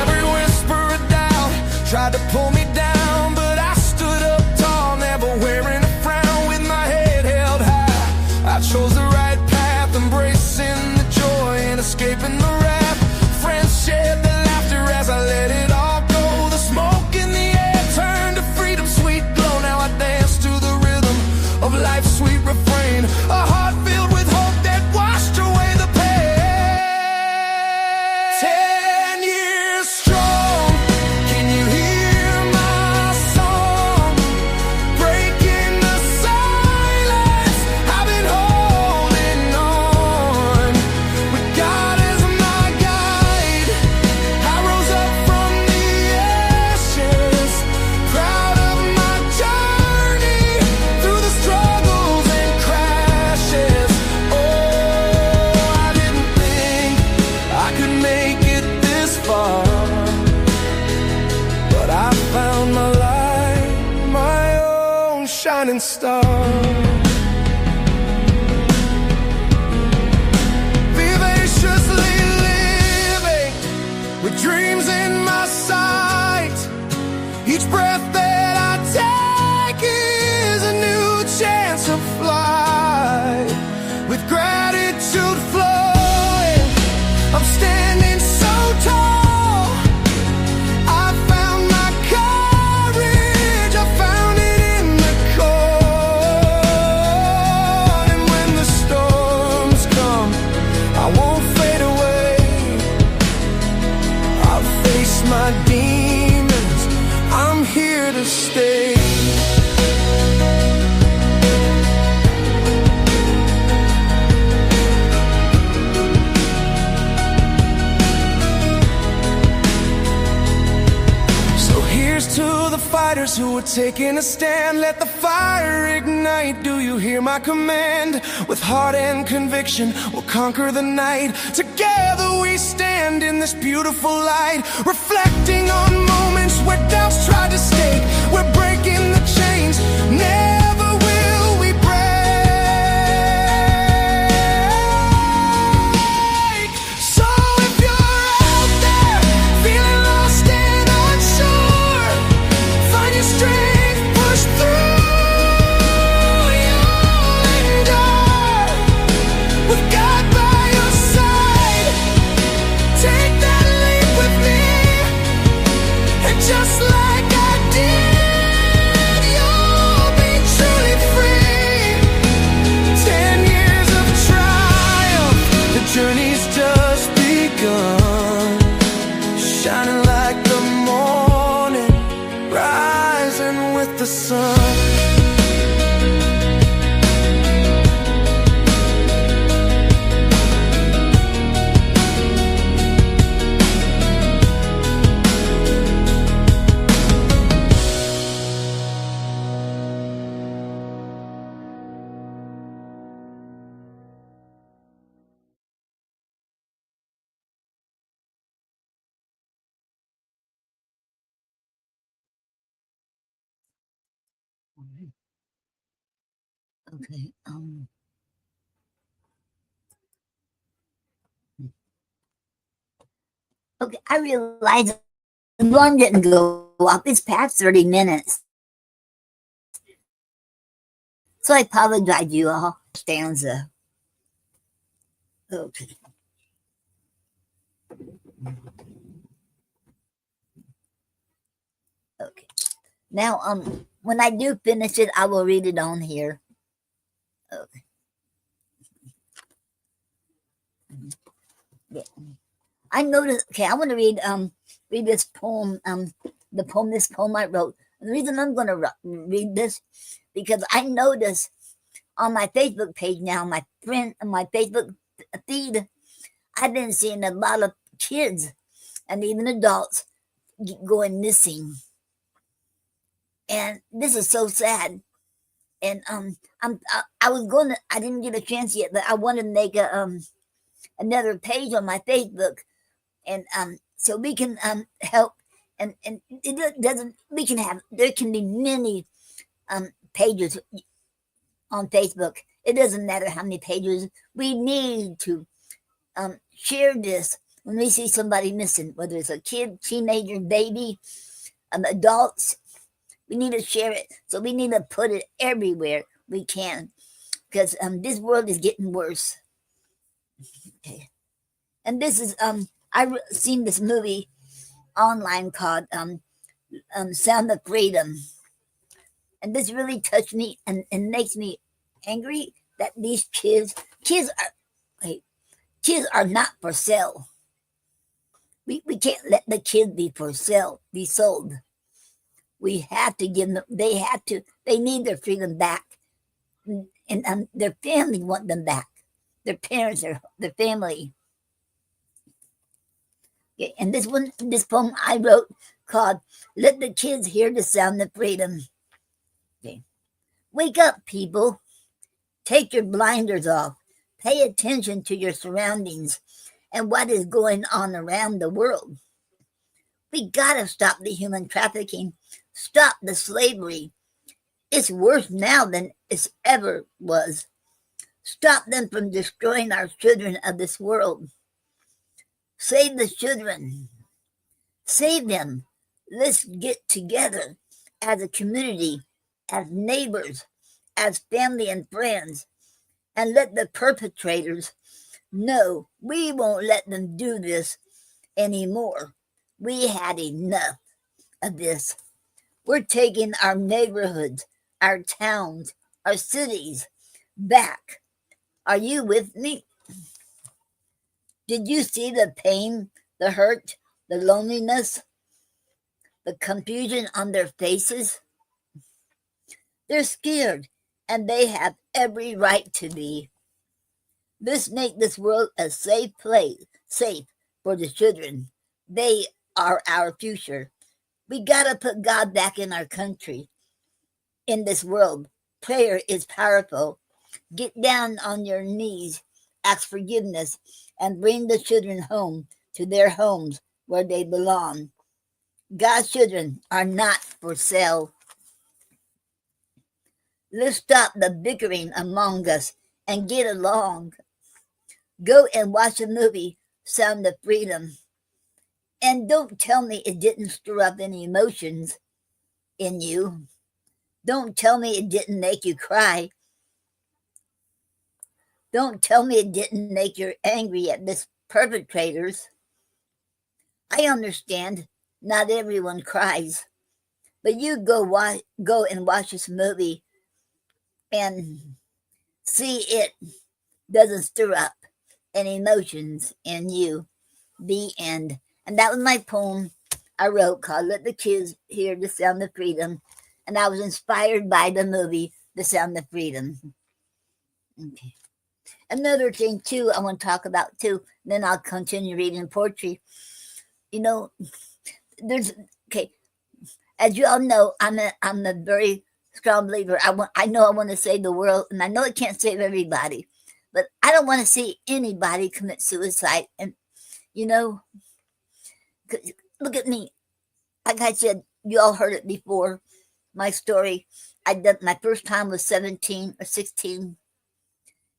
[SPEAKER 5] Every whisper of doubt tried to pull me down, but I stood up tall, never wearing a frown, with my head held high. I chose the right path, embracing the joy and escaping the wrath. Friends shared the laughter as I let it all go. The smoke in the air turned to freedom's sweet glow. Now I dance to the rhythm of life's sweet refrain. A heart filled with hope that washed away the pain. 10 years strong, can you hear my
[SPEAKER 4] shining star. Vivaciously living with dreams in my sight. Each breath that I take is a new chance to fly. With gratitude flowing, I'm standing so tall. I found my courage, I found it in the cold. And when the storms come, I won't fade away. I'll face my demons, I'm here to stay. So here's to the fighters who are taking a stand. Let the fire ignite. Do you hear my command? With heart and conviction, we'll conquer the night. Together we stand in this beautiful light, reflecting on moments where doubts tried to stake. We're breaking the chains, never will we break. So if you're out there feeling lost and unsure, find your strength, push through, you'll endure. With God by your side, take that leap with me. And just like I did, you'll be truly free. 10 years of triumph, the journey's just begun. Shining like the morning, rising with the sun.
[SPEAKER 3] Okay. Okay. I realize the alarm didn't go up. It's past 30 minutes. So I apologize, you all. Stanza. Okay. Okay. Now, when I do finish it, I will read it on here. Okay. Yeah. I noticed. Okay, I want to read this poem. This poem I wrote. And the reason I'm going to read this because I noticed on my Facebook page now, my Facebook feed, I've been seeing a lot of kids and even adults going missing, and this is so sad. And I was going to. I didn't get a chance yet, but I want to make a another page on my Facebook, and so we can help. And it doesn't. We can have. There can be many pages on Facebook. It doesn't matter how many pages. We need to share this when we see somebody missing, whether it's a kid, teenager, baby, adults. We need to share it. So we need to put it everywhere we can, because this world is getting worse. Okay. And this is I've seen this movie online called Sound of Freedom, and this really touched me and makes me angry that these kids are not for sale. We can't let the kids be for sale, be sold. We have to give them. They need their freedom back, and their family want them back. Their parents, their family. Okay, and this poem I wrote called "Let the Kids Hear the Sound of Freedom." Okay. Wake up, people! Take your blinders off. Pay attention to your surroundings and what is going on around the world. We gotta stop the human trafficking, stop the slavery, It's worse now than it ever was. Stop them from destroying our children of this world. Save the children. Save them. Let's get together as a community, as neighbors, as family and friends, and let the perpetrators know we won't let them do this anymore. We had enough of this. We're taking our neighborhoods, our towns, our cities back. Are you with me? Did you see the pain, the hurt, the loneliness, the confusion on their faces? They're scared, and they have every right to be. Let's make this world a safe place, safe for the children. They are our future. We gotta put God back in our country, in this world. Prayer is powerful. Get down on your knees, ask forgiveness, and bring the children home to their homes where they belong. God's children are not for sale. Let's stop the bickering among us and get along. Go and watch a movie, Sound of Freedom. And don't tell me it didn't stir up any emotions in you. Don't tell me it didn't make you cry. Don't tell me it didn't make you angry at this perpetrators. I understand not everyone cries, but you go and watch this movie and see it doesn't stir up any emotions in you. The end. And that was my poem I wrote called Let the Kids Hear the Sound of Freedom. And I was inspired by the movie The Sound of Freedom. Okay. Another thing too I want to talk about too, then I'll continue reading poetry. You know, there's okay, as you all know, I'm a very strong believer. I know I want to save the world, and I know I can't save everybody, but I don't want to see anybody commit suicide. And you know, look at me. Like I said, you all heard it before. My story. I did my first time was 17 or 16,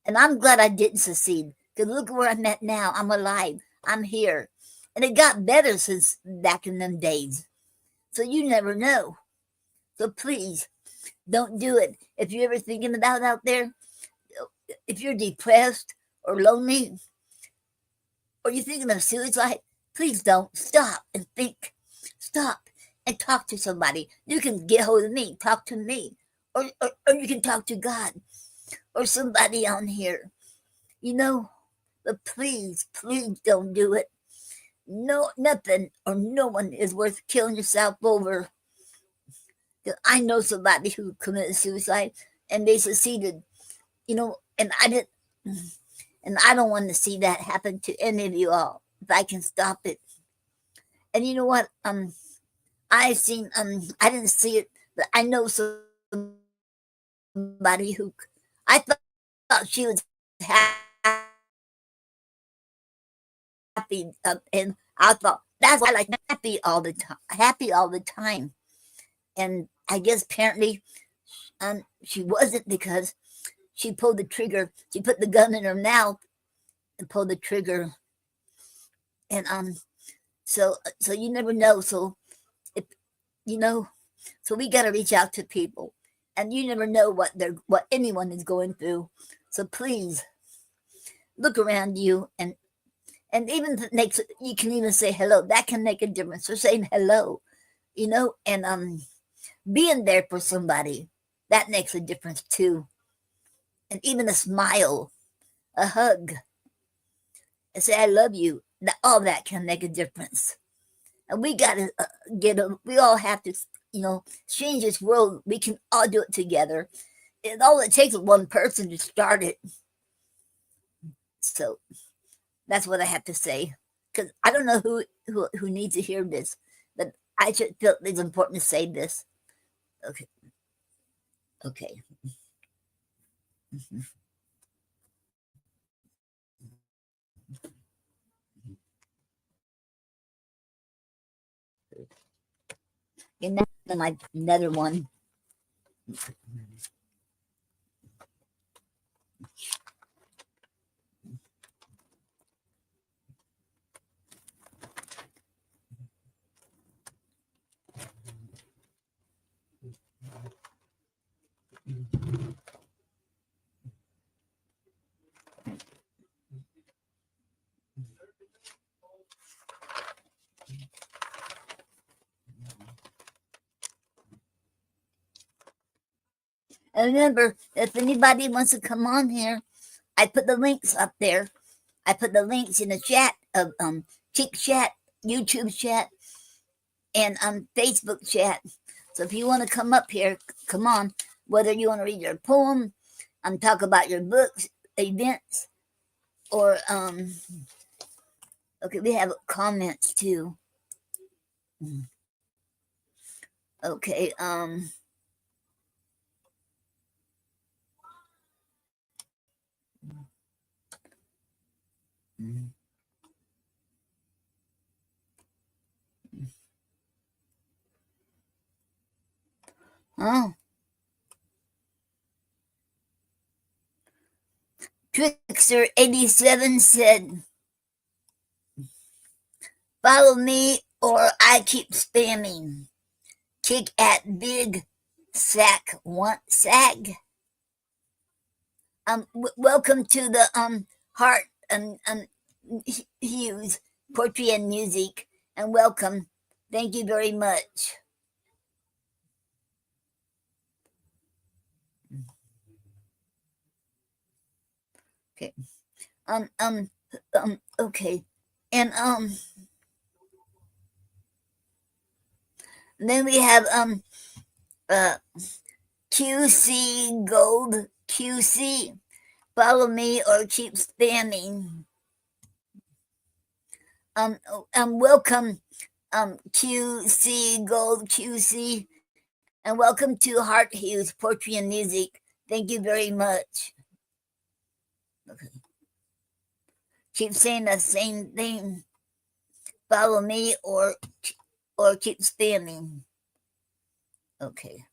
[SPEAKER 3] and I'm glad I didn't succeed. Because look where I'm at now. I'm alive. I'm here, and it got better since back in them days. So you never know. So please don't do it. If you're ever thinking about out there, if you're depressed or lonely, or you're thinking of suicide, please don't. Stop and think. Stop and talk to somebody. You can get hold of me, talk to me, or you can talk to God or somebody on here. You know, but please, please don't do it. No, nothing or no one is worth killing yourself over. I know somebody who committed suicide and they succeeded, you know, and I don't want to see that happen to any of you all if I can stop it. And you know what? I've seen I didn't see it, but I know somebody who I thought she was happy, and I thought that's why I like happy all the time. And I guess apparently, she wasn't because she pulled the trigger. She put the gun in her mouth and pulled the trigger. And so you never know. So if you know, so we got to reach out to people, and you never know what anyone is going through. So please look around you, and even if it makes you can even say hello. That can make a difference. So saying hello, you know, and being there for somebody, that makes a difference too. And even a smile, a hug, and say I love you. All that can make a difference. And we got to we all have to, you know, change this world. We can all do it together. And all it takes is one person to start it. So that's what I have to say. Because I don't know who needs to hear this, but I just feel it's important to say this. Okay. Okay. And that's my another one. And remember, if anybody wants to come on here, I put the links up there. I put the links in the chat of Chick Chat, YouTube chat, and Facebook chat. So if you want to come up here, come on. Whether you want to read your poem, talk about your books, events, or okay, we have comments too. Okay, oh, Trickster87 said, follow me or I keep spamming. Kick at Big Sack want Sag. Welcome to the Heart Hues Poetry and Music, and welcome. Thank you very much. Okay. Okay. And then we have QC Gold QC. Follow me or keep spamming. Welcome QC Gold QC, and welcome to Heart Hues Poetry and Music. Thank you very much. Okay. Keep saying the same thing. Follow me or keep spamming. Okay.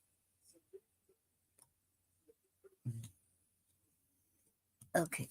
[SPEAKER 3] Okay.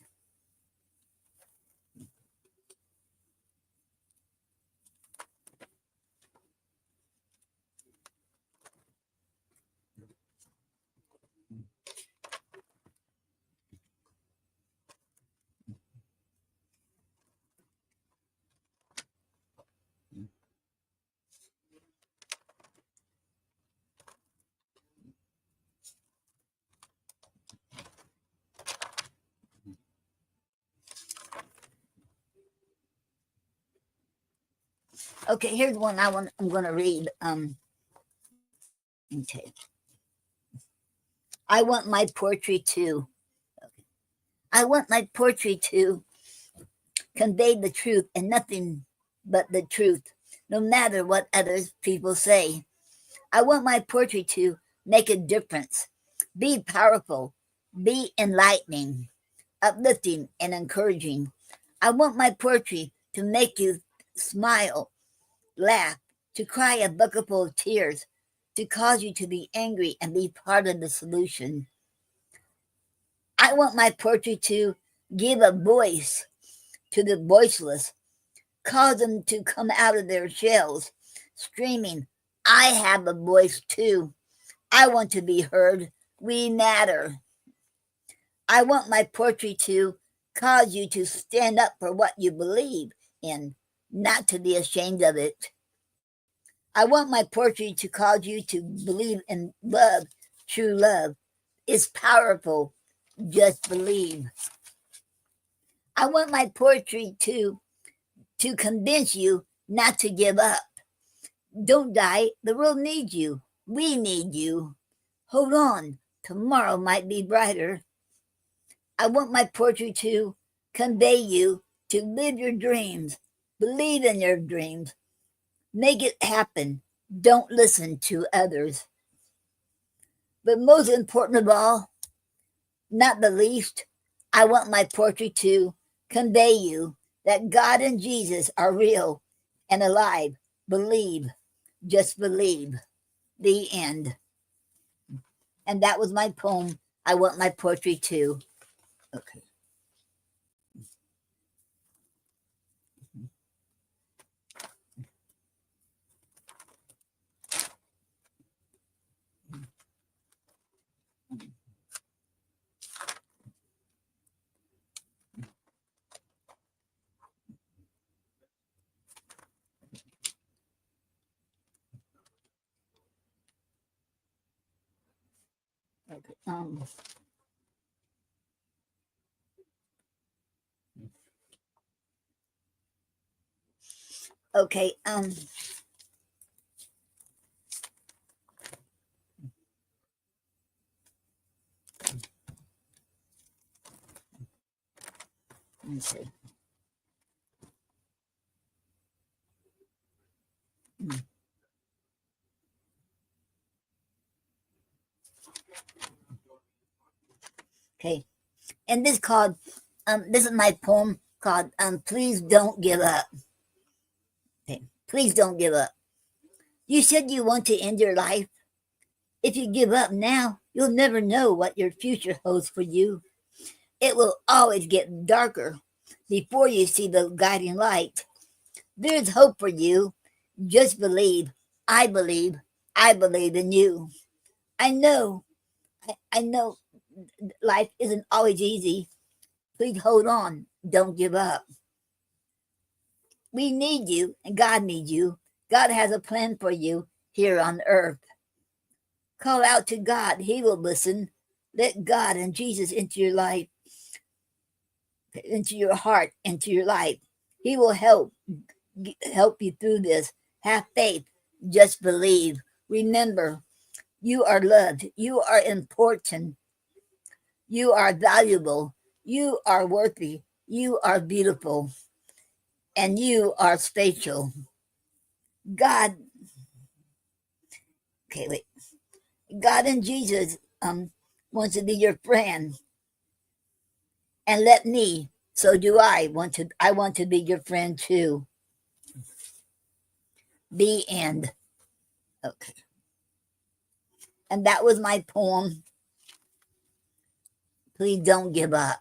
[SPEAKER 3] Okay, here's one I'm going to read. Okay. I want my poetry to. I want my poetry to convey the truth and nothing but the truth, no matter what others people say. I want my poetry to make a difference, be powerful, be enlightening, uplifting, and encouraging. I want my poetry to make you smile, laugh, to cry a bucketful of tears, to cause you to be angry and be part of the solution. I want my poetry to give a voice to the voiceless, cause them to come out of their shells, screaming, I have a voice too. I want to be heard. We matter. I want my poetry to cause you to stand up for what you believe in, not to be ashamed of it. I want my poetry to cause you to believe in love. True love is powerful. Just believe. I want my poetry to convince you not to give up. Don't die. The world needs you. We need you. Hold on. Tomorrow might be brighter. I want my poetry to convey you to live your dreams. Believe in your dreams. Make it happen. Don't listen to others. But most important of all, not the least, I want my poetry to convey you that God and Jesus are real and alive. Believe. Just believe. The end. And that was my poem. I want my poetry too. Okay. Okay. Okay. Let me see. Okay. And this is my poem called Please Don't Give Up. Okay. Please don't give up. You said you want to end your life. If you give up now, you'll never know what your future holds for you. It will always get darker before you see the guiding light. There's hope for you. Just believe. I believe. I believe in you. I know. I know life isn't always easy. Please hold on. Don't give up. We need you, and God needs you. God has a plan for you here on earth. Call out to God. He will listen. Let God and Jesus into your life, into your heart, into your life. He will help you through this. Have faith. Just believe. Remember, you are loved. You are important. You are valuable. You are worthy. You are beautiful. And you are special. God, okay, wait. God and Jesus wants to be your friend. And let me, so do I want to be your friend too. The end. Okay. And that was my poem. Please don't give up.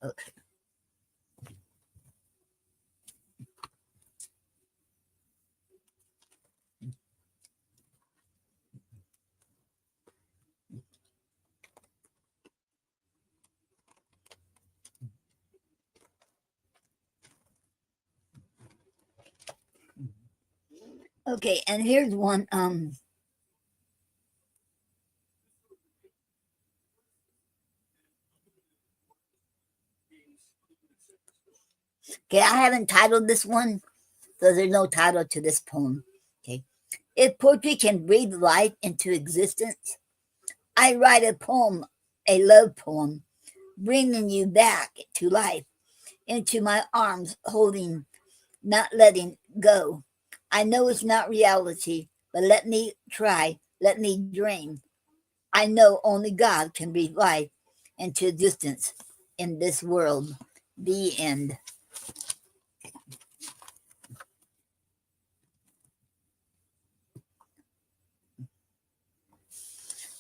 [SPEAKER 3] Okay. Okay, and here's one. Okay, I haven't titled this one, so there's no title to this poem. Okay. If poetry can breathe life into existence, I write a poem, a love poem, bringing you back to life, into my arms, holding, not letting go. I know it's not reality, but let me try, let me dream. I know only God can breathe life into existence in this world. The end.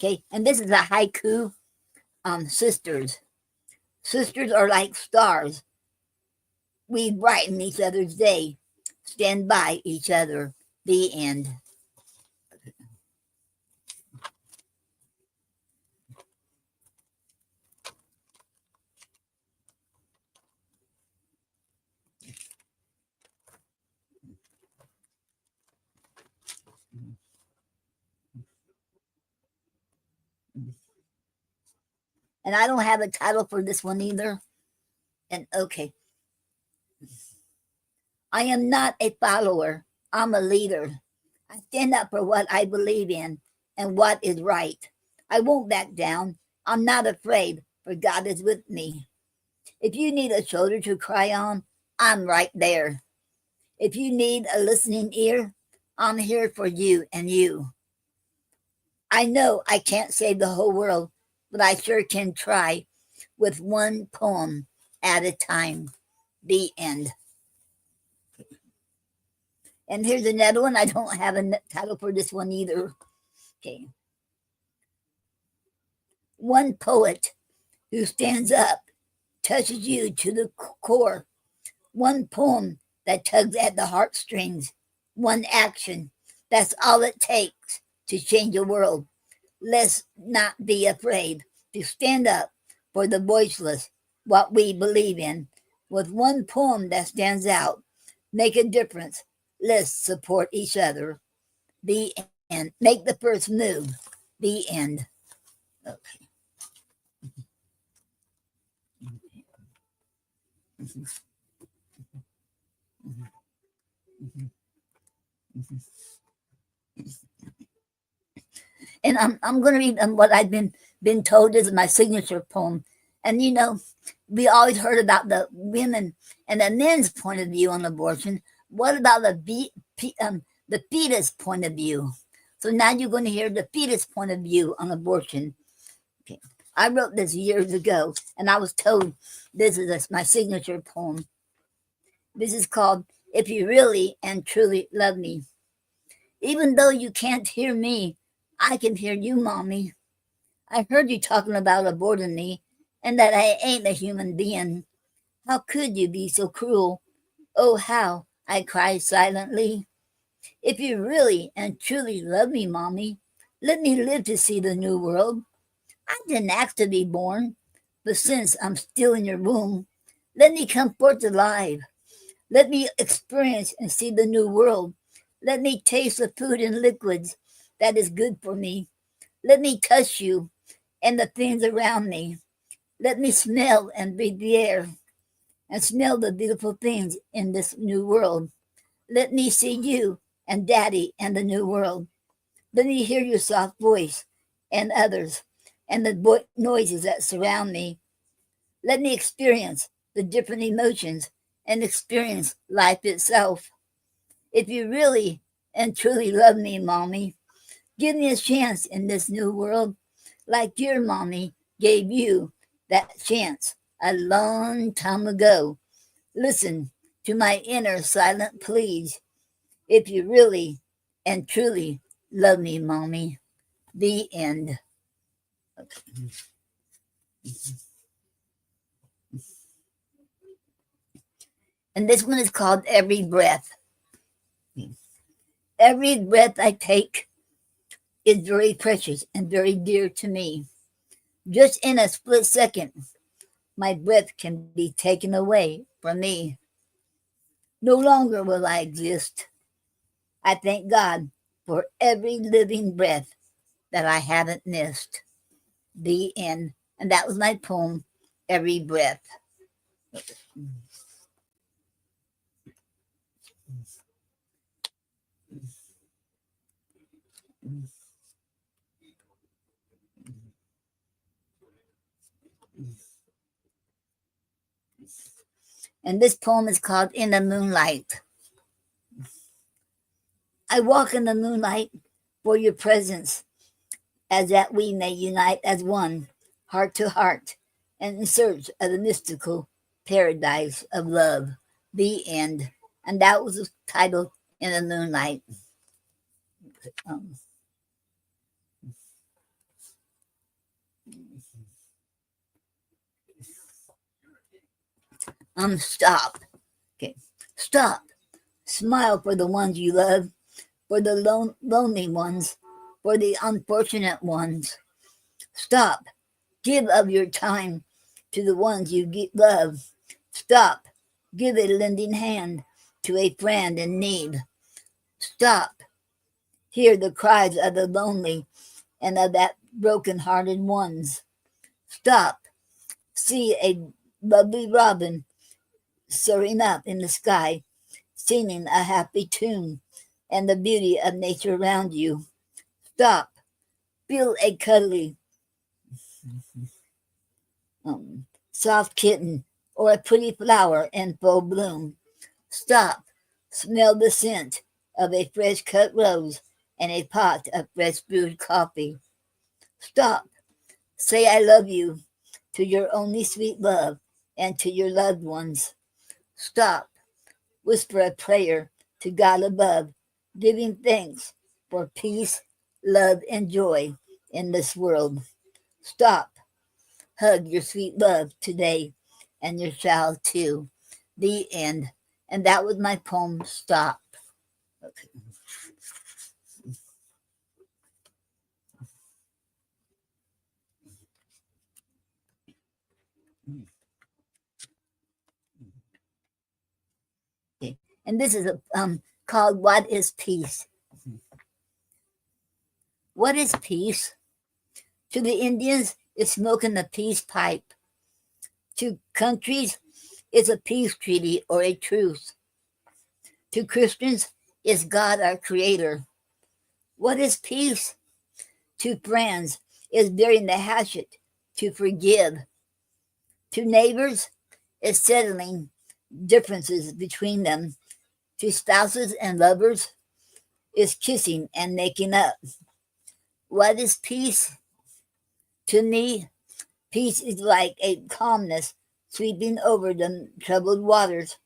[SPEAKER 3] Okay, and this is a haiku on sisters. Sisters are like stars. We brighten each other's day, stand by each other. The end. And I don't have a title for this one either. And okay, I am not a follower, I'm a leader. I stand up for what I believe in and what is right. I won't back down. I'm not afraid, for God is with me. If you need a shoulder to cry on, I'm right there. If you need a listening ear, I'm here for you and you. I know I can't save the whole world, but I sure can try with one poem at a time. The end. And here's another one. I don't have a title for this one either. Okay. One poet who stands up, touches you to the core. One poem that tugs at the heartstrings. One action. That's all it takes to change the world. Let's not be afraid to stand up for the voiceless, what we believe in. With one poem that stands out, make a difference. Let's support each other. The end. Make the first move. The end. Okay. And I'm going to read what I've been told is my signature poem. And we always heard about the women and the men's point of view on abortion. What about the fetus point of view? So now you're going to hear the fetus point of view on abortion. Okay. I wrote this years ago, and I was told this is my signature poem. This is called If You Really and Truly Love Me. Even though you can't hear me, I can hear you, Mommy. I heard you talking about aborting me and that I ain't a human being. How could you be so cruel? Oh, how I cry silently. If you really and truly love me, Mommy, let me live to see the new world. I didn't ask to be born, but since I'm still in your womb, let me come forth alive. Let me experience and see the new world. Let me taste the food and liquids that is good for me. Let me touch you and the things around me. Let me smell and breathe the air and smell the beautiful things in this new world. Let me see you and Daddy and the new world. Let me hear your soft voice and others and the noises that surround me. Let me experience the different emotions and experience life itself. If you really and truly love me, Mommy, give me a chance in this new world like your Mommy gave you that chance a long time ago. Listen to my inner silent pleas. If you really and truly love me, Mommy. The end. Okay. And this one is called Every Breath. Every breath I take is very precious and very dear to me. Just in a split second, my breath can be taken away from me. No longer will I exist. I thank God for every living breath that I haven't missed. The end. And that was my poem, Every Breath. And this poem is called In the Moonlight. I walk in the moonlight for your presence, as that we may unite as one, heart to heart, and in search of the mystical paradise of love. The end. And that was the title, In the Moonlight. Stop. Okay. Stop. Smile for the ones you love, for the lonely ones, for the unfortunate ones. Stop. Give of your time to the ones you love. Stop. Give a lending hand to a friend in need. Stop. Hear the cries of the lonely and of that broken-hearted ones. Stop. See a lovely robin soaring up in the sky, singing a happy tune, and the beauty of nature around you. Stop. Feel a cuddly, soft kitten or a pretty flower in full bloom. Stop. Smell the scent of a fresh cut rose and a pot of fresh brewed coffee. Stop. Say I love you to your only sweet love and to your loved ones. Stop. Whisper a prayer to God above, giving thanks for peace, love, and joy in this world. Stop. hug your sweet love today, and your child too. The end. And that was my poem. Stop. Okay. Okay. And this is called What is Peace? What is peace? To the Indians, it's smoking a peace pipe. To countries, it's a peace treaty or a truce. To Christians, it's God our creator. What is peace? To friends, it's burying the hatchet to forgive. To neighbors, it's settling differences between them. To spouses and lovers, it's kissing and making up. What is peace? To me, peace is like a calmness sweeping over the troubled waters.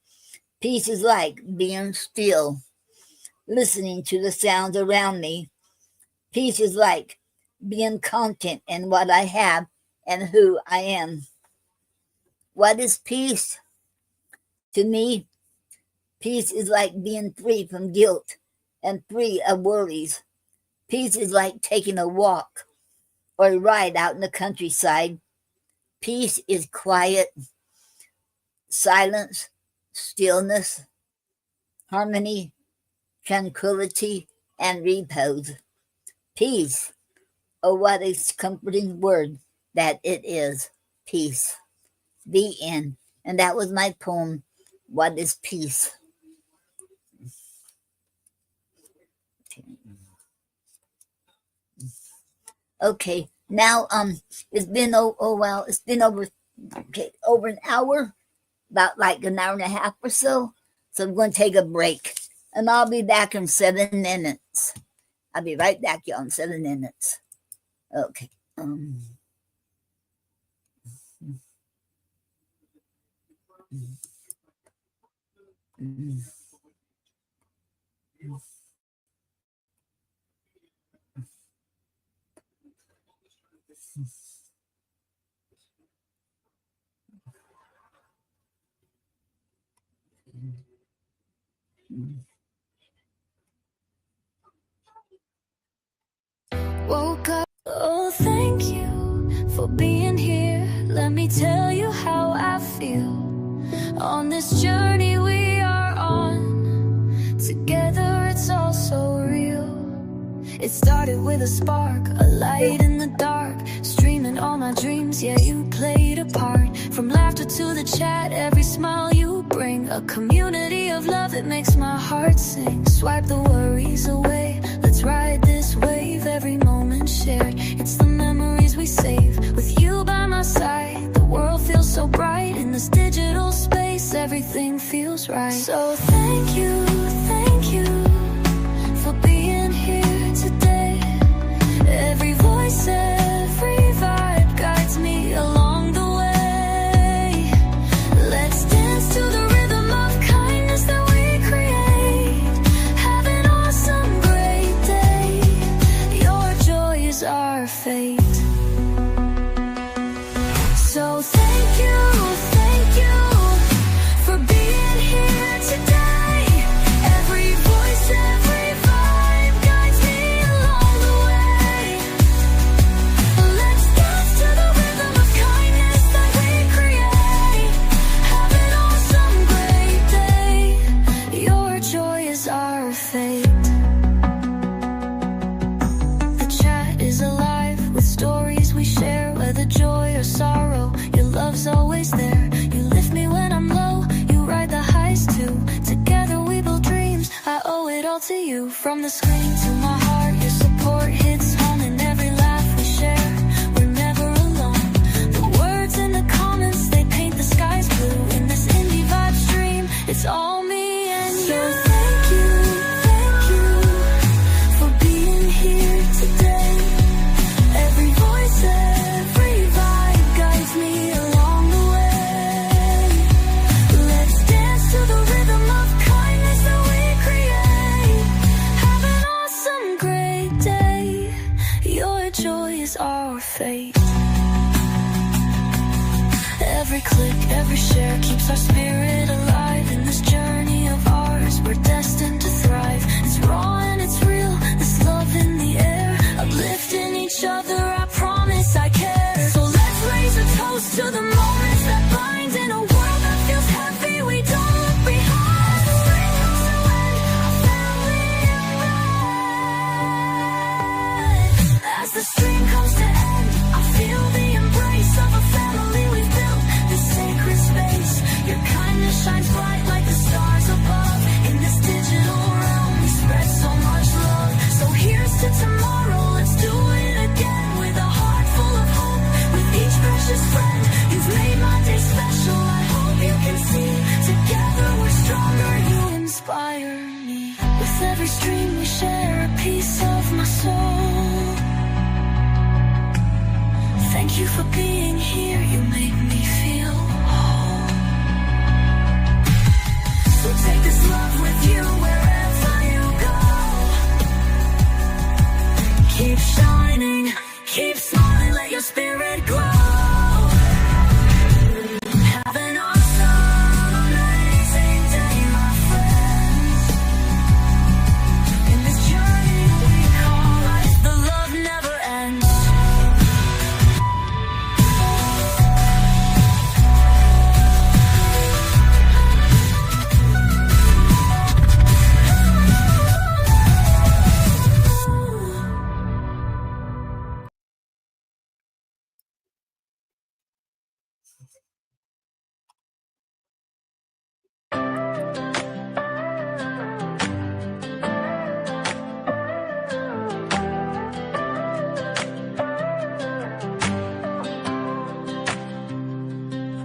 [SPEAKER 3] Peace is like being still, listening to the sounds around me. Peace is like being content in what I have and who I am. What is peace? To me, peace is like being free from guilt and free of worries. Peace is like taking a walk or a ride out in the countryside. Peace is quiet, silence, stillness, harmony, tranquility, and repose. Peace. Oh, what a comforting word that it is. Peace. The end. And that was my poem, What is Peace? Okay, now it's been it's been over an hour, about like an hour and a half or so. So I'm going to take a break, and I'll be back in 7 minutes. I'll be right back, y'all, in 7 minutes. Okay.
[SPEAKER 7] Woke up. Oh, thank you for being here. Let me tell you how I feel. On this journey we are on. Together it's all so real. It started with a spark, a light in the dark. Streaming all my dreams, yeah, you played a part. From laughter to the chat, every smile you bring. A community of love that makes my heart sing. Swipe the worries away, let's ride this wave. Every moment shared, it's the memories we save. With you by my side, the world feels so bright. In this digital space, everything feels right. So thank you for being here today. Every voice, every vibe guides me along the way. Let's dance to the rhythm of kindness that we create. Have an awesome, great day. Your joy is our fate. So thank you for being here today. Every voice, every vibe guides me along the way. Let's dance to the rhythm of kindness that we create. Have an awesome, great day. Your joy is our fate. The chat is alive with stories we share, whether joy or sorrow. Your love's always there. You lift me when I'm low, you ride the highs too. Together we build dreams, I owe it all to you. From the screen to my heart, your support hits home. In every laugh we share, we're never alone. The words in the comments, they paint the skies blue. In this indie vibe stream, it's all me and you. So thank you for being here today. Every voice, every vibe guides me along the way. Let's dance to the rhythm of kindness that we create. Have an awesome, great day. Your joy is our fate.
[SPEAKER 2] Every click, every share keeps our spirit alive. In this journey of ours, we're destined to thrive. It's raw and it's real, this love in the air. Uplifting each other, I promise I care. So let's raise a toast to the moments that bind. In a world that feels heavy, we don't look behind. The spring comes to end, our family unite. As the stream comes to end, I feel the embrace of a family we've built. This sacred space, your kindness shines bright like the stars above. In this digital realm, we spread so much love. So here's to tomorrow, let's do it again. With a heart full of hope, with each precious friend. You've made my day special, I hope you can see. Together we're stronger, you inspire me. With every stream we share a piece of my soul. Thank you for being here, you make me feel whole. So take this love with you wherever you go. Keep shining, keep smiling, let your spirit grow. Have an awesome, amazing day, my friends. In this journey we call life, the love never ends.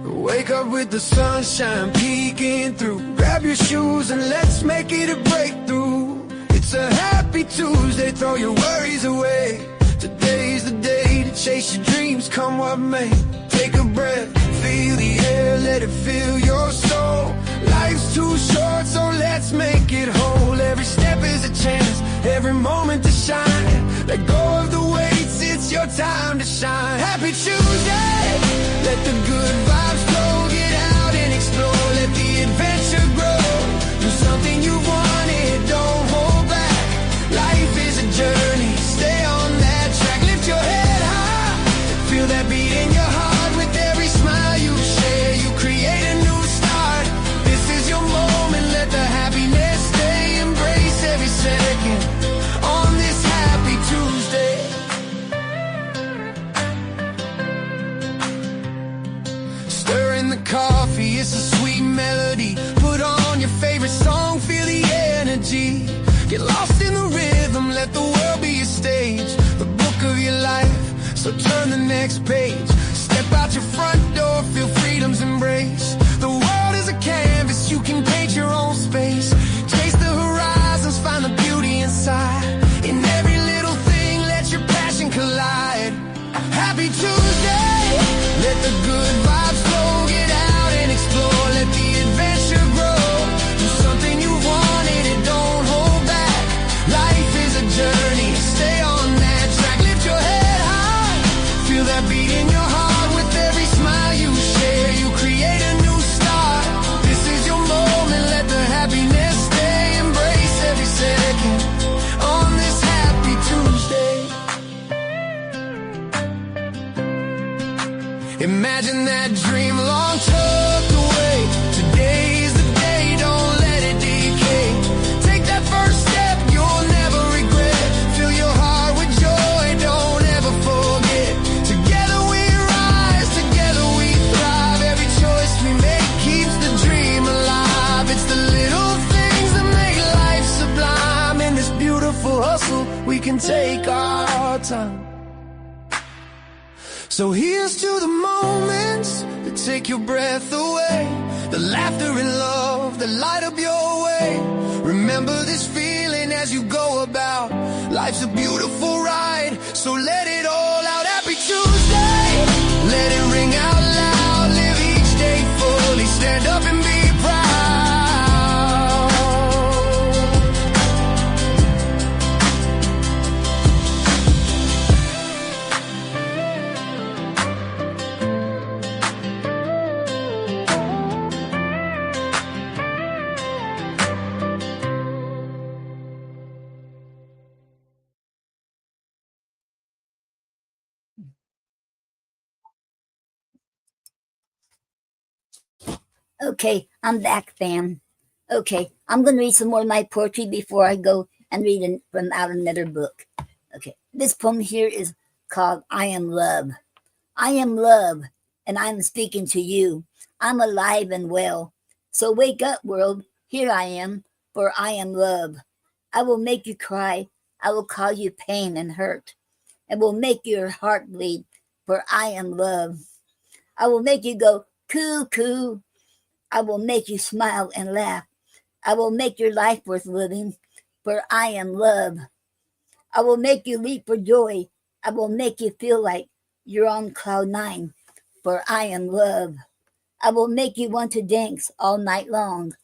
[SPEAKER 5] Wake up with the sunshine peeking through. Grab your shoes and let's make it a breakthrough. It's a happy Tuesday, throw your worries away. Today's the day to chase your dreams, come what may. Take a breath, feel the air, let it fill your soul. Life's too short, so let's make it whole. Every step is a chance, every moment to shine. Let go of the weights, it's your time to shine. Happy Tuesday, let the good vibes flow. Get out and explore, let the adventure grow. Do something you wanted, don't hold back. Life is a journey, stay on that track. Lift your head high, feel that beat in your heart. With every smile you share, you create a new start. This is your moment, let the happiness stay. Embrace every second on this happy Tuesday. Stirring the coffee, it's a sweet melody. Put on your favorite song, feel the energy. Get lost in the rhythm, let the world be your stage. The book of your life, so turn the next page. Step out your front door, feel freedom's embrace. The world is a canvas, you can paint your own space. Chase the horizons, find the beauty inside. In every little thing, let your passion collide. Happy Tuesday, let the good vibes flow. Get out and explore, let the adventure grow. Do something you wanted and don't hold back. Life is a journey, stay on that track. Lift your head high, feel that beat in your heart. With every smile you share, you create a new start. This is your moment, let the happiness stay. Embrace every second on this happy Tuesday. Imagine that dream long tucked away. Today's the day, don't let it decay. Take that first step, you'll never regret. Fill your heart with joy, don't ever forget. Together we rise, together we thrive. Every choice we make keeps the dream alive. It's the little things that make life sublime. In this beautiful hustle, we can take our time. So here's to the moments that take your breath away. The laughter and love that light up your way. Remember this feeling as you go about. Life's a beautiful ride, so let it all out. Happy Tuesday, let it ring out loud. Live each day fully, stand up and be proud.
[SPEAKER 3] Okay, I'm back, fam. Okay, I'm going to read some more of my poetry before I go and read from out another book. Okay, this poem here is called I Am Love. I am love, and I'm speaking to you. I'm alive and well. So wake up, world. Here I am, for I am love. I will make you cry. I will cause you pain and hurt, and will make your heart bleed, for I am love. I will make you go cuckoo. I will make you smile and laugh. I will make your life worth living, for I am love. I will make you leap for joy. I will make you feel like you're on cloud nine, for I am love. I will make you want to dance all night long.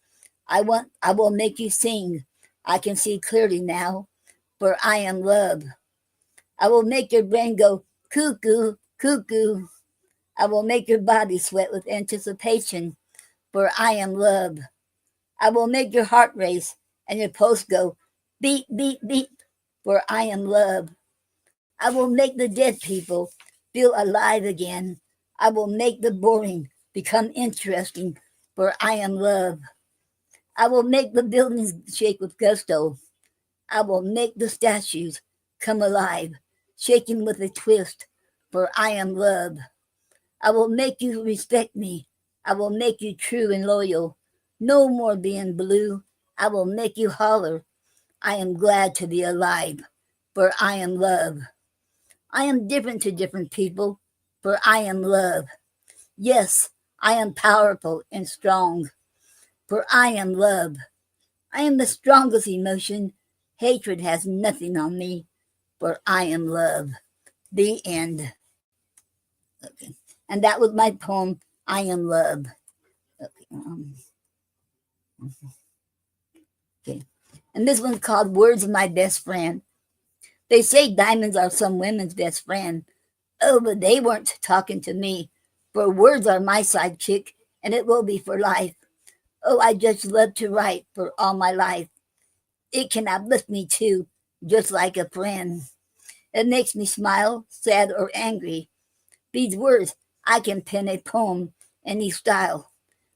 [SPEAKER 3] I will make you sing. I can see clearly now, for I am love. I will make your brain go cuckoo, cuckoo. I will make your body sweat with anticipation, for I am love. I will make your heart race and your pulse go beat, beat, beat, for I am love. I will make the dead people feel alive again. I will make the boring become interesting, for I am love. I will make the buildings shake with gusto. I will make the statues come alive, shaking with a twist, for I am love. I will make you respect me. I will make you true and loyal. No more being blue. I will make you holler. I am glad to be alive, for I am love. I am different to different people, for I am love. Yes, I am powerful and strong, for I am love. I am the strongest emotion. Hatred has nothing on me, for I am love. The end. Okay. And that was my poem, I Am Love. Okay. And this one's called Words of My Best Friend. They say diamonds are some women's best friend. Oh, but they weren't talking to me. For words are my sidekick, and it will be for life. Oh, I just love to write for all my life. It can uplift me too, just like a friend. It makes me smile, sad, or angry. These words, I can pen a poem, any style.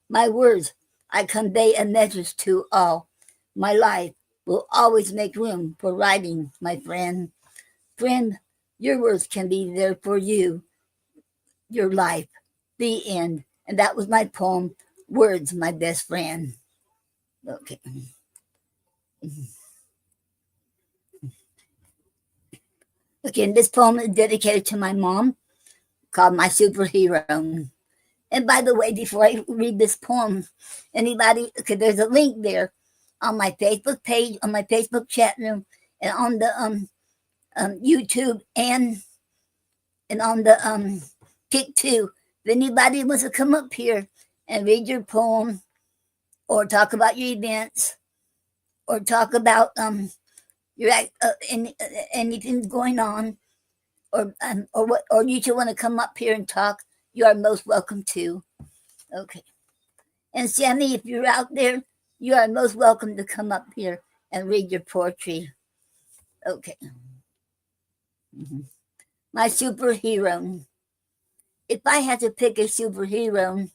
[SPEAKER 3] My words, I convey a message to all. My life will always make room for writing, my friend. Friend, your words can be there for you, your life, the end. And that was my poem, Words, My Best Friend. Okay. Okay, and this poem is dedicated to my mom, called My Superhero. And by the way, before I read this poem, anybody, okay, there's a link there on my Facebook page, on my Facebook chat room, and on the YouTube, and on the Kick too. If anybody wants to come up here and read your poem, or talk about your events, or talk about your anything going on, or what, or you should want to come up here and talk, you are most welcome to. Okay. And Sammy, if you're out there, you are most welcome to come up here and read your poetry. Okay. My superhero. If I had to pick a superhero,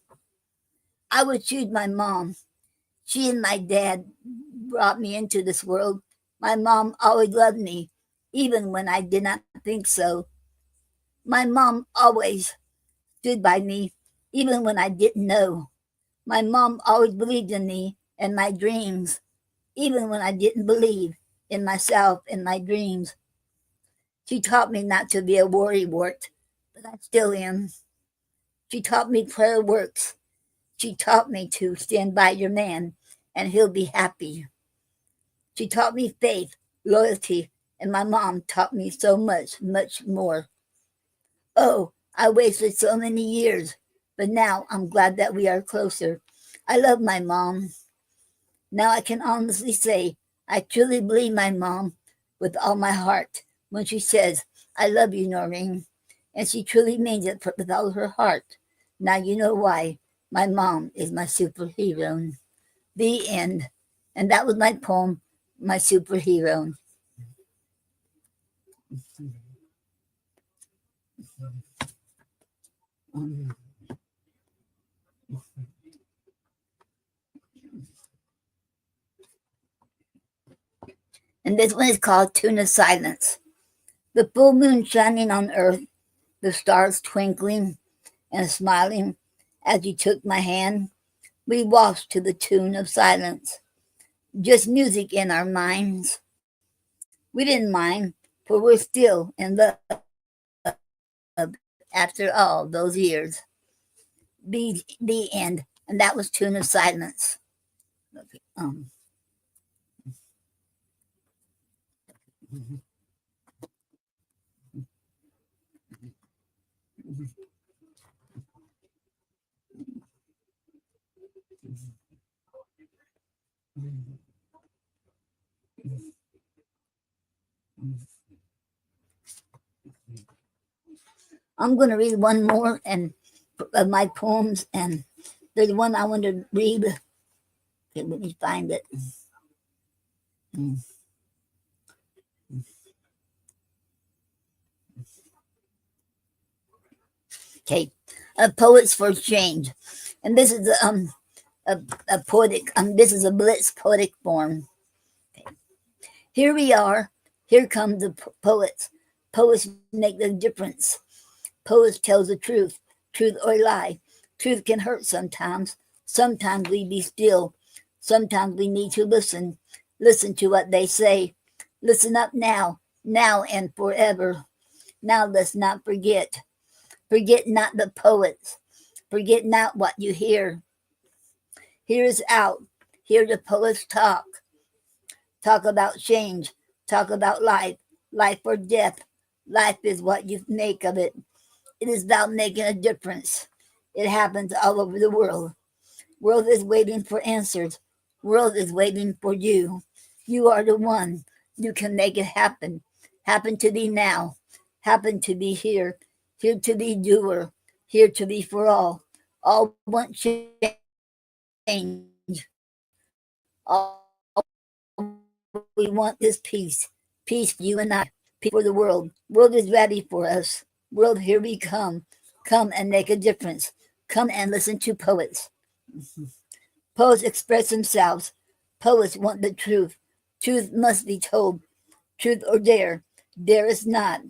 [SPEAKER 3] I would choose my mom. She and my dad brought me into this world. My mom always loved me, even when I did not think so. My mom always stood by me, even when I didn't know. My mom always believed in me and my dreams, even when I didn't believe in myself and my dreams. She taught me not to be a worrywart, but I still am. She taught me prayer works. She taught me to stand by your man and he'll be happy. She taught me faith, loyalty, and my mom taught me so much, much more. Oh, I wasted so many years, but now I'm glad that we are closer. I love my mom. Now I can honestly say I truly believe my mom with all my heart when she says, I love you, Noreen. And she truly means it with all her heart. Now you know why my mom is my superhero. The end. And that was my poem, My Superhero. And this one is called Tune of Silence. The full moon shining on earth, the stars twinkling and smiling as you took my hand, we waltzed to the tune of silence, just music in our minds. We didn't mind, for we're still in love after all those years. The end. And that was Tune of Silence. Um, I'm going to read one more and of my poems, and there's one I want to read. Okay, let me find it. Okay, Poets for Change, and this is a poetic. This is a blitz poetic form. Okay. Here we are. Here come the poets. Poets make the difference. Poets tells the truth, truth or lie. Truth can hurt sometimes. Sometimes we be still. Sometimes we need to listen. Listen to what they say. Listen up now, now and forever. Now let's not forget. Forget not the poets. Forget not what you hear. Hear is out. Hear the poets talk. Talk about change. Talk about life. Life or death. Life is what you make of it. It is about making a difference. It happens all over the world. World is waiting for answers. World is waiting for you. You are the one. You can make it happen. Happen to be now. Happen to be here. Here to be doer. Here to be for all. All want change. All we want is peace. Peace for you and I. Peace for the world. World is ready for us. World, here we come. Come and make a difference. Come and listen to poets. Poets express themselves. Poets want the truth. Truth must be told. Truth or dare. Dare is not.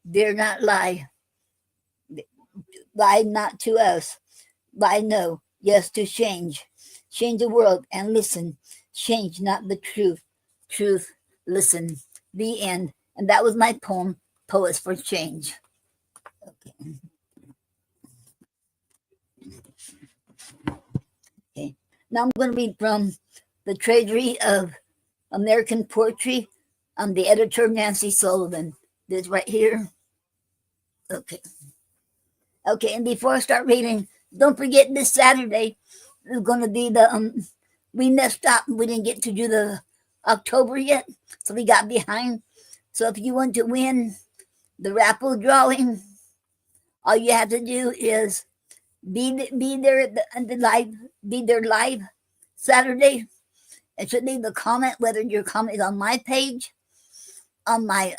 [SPEAKER 3] Dare not lie. Lie not to us. Lie no. Yes to change. Change the world and listen. Change not the truth. Truth, listen. The end. And that was my poem, Poets for Change. Okay. Okay. Now I'm going to read from the Treasury of American Poetry. I'm the editor, Nancy Sullivan. This right here. Okay. Okay, and before I start reading, don't forget this Saturday is going to be the we messed up. We didn't get to do the October yet, so we got behind. So if you want to win the raffle drawing, all you have to do is be there at the live, be there live Saturday. It should leave a comment, whether your comment is on my page, on my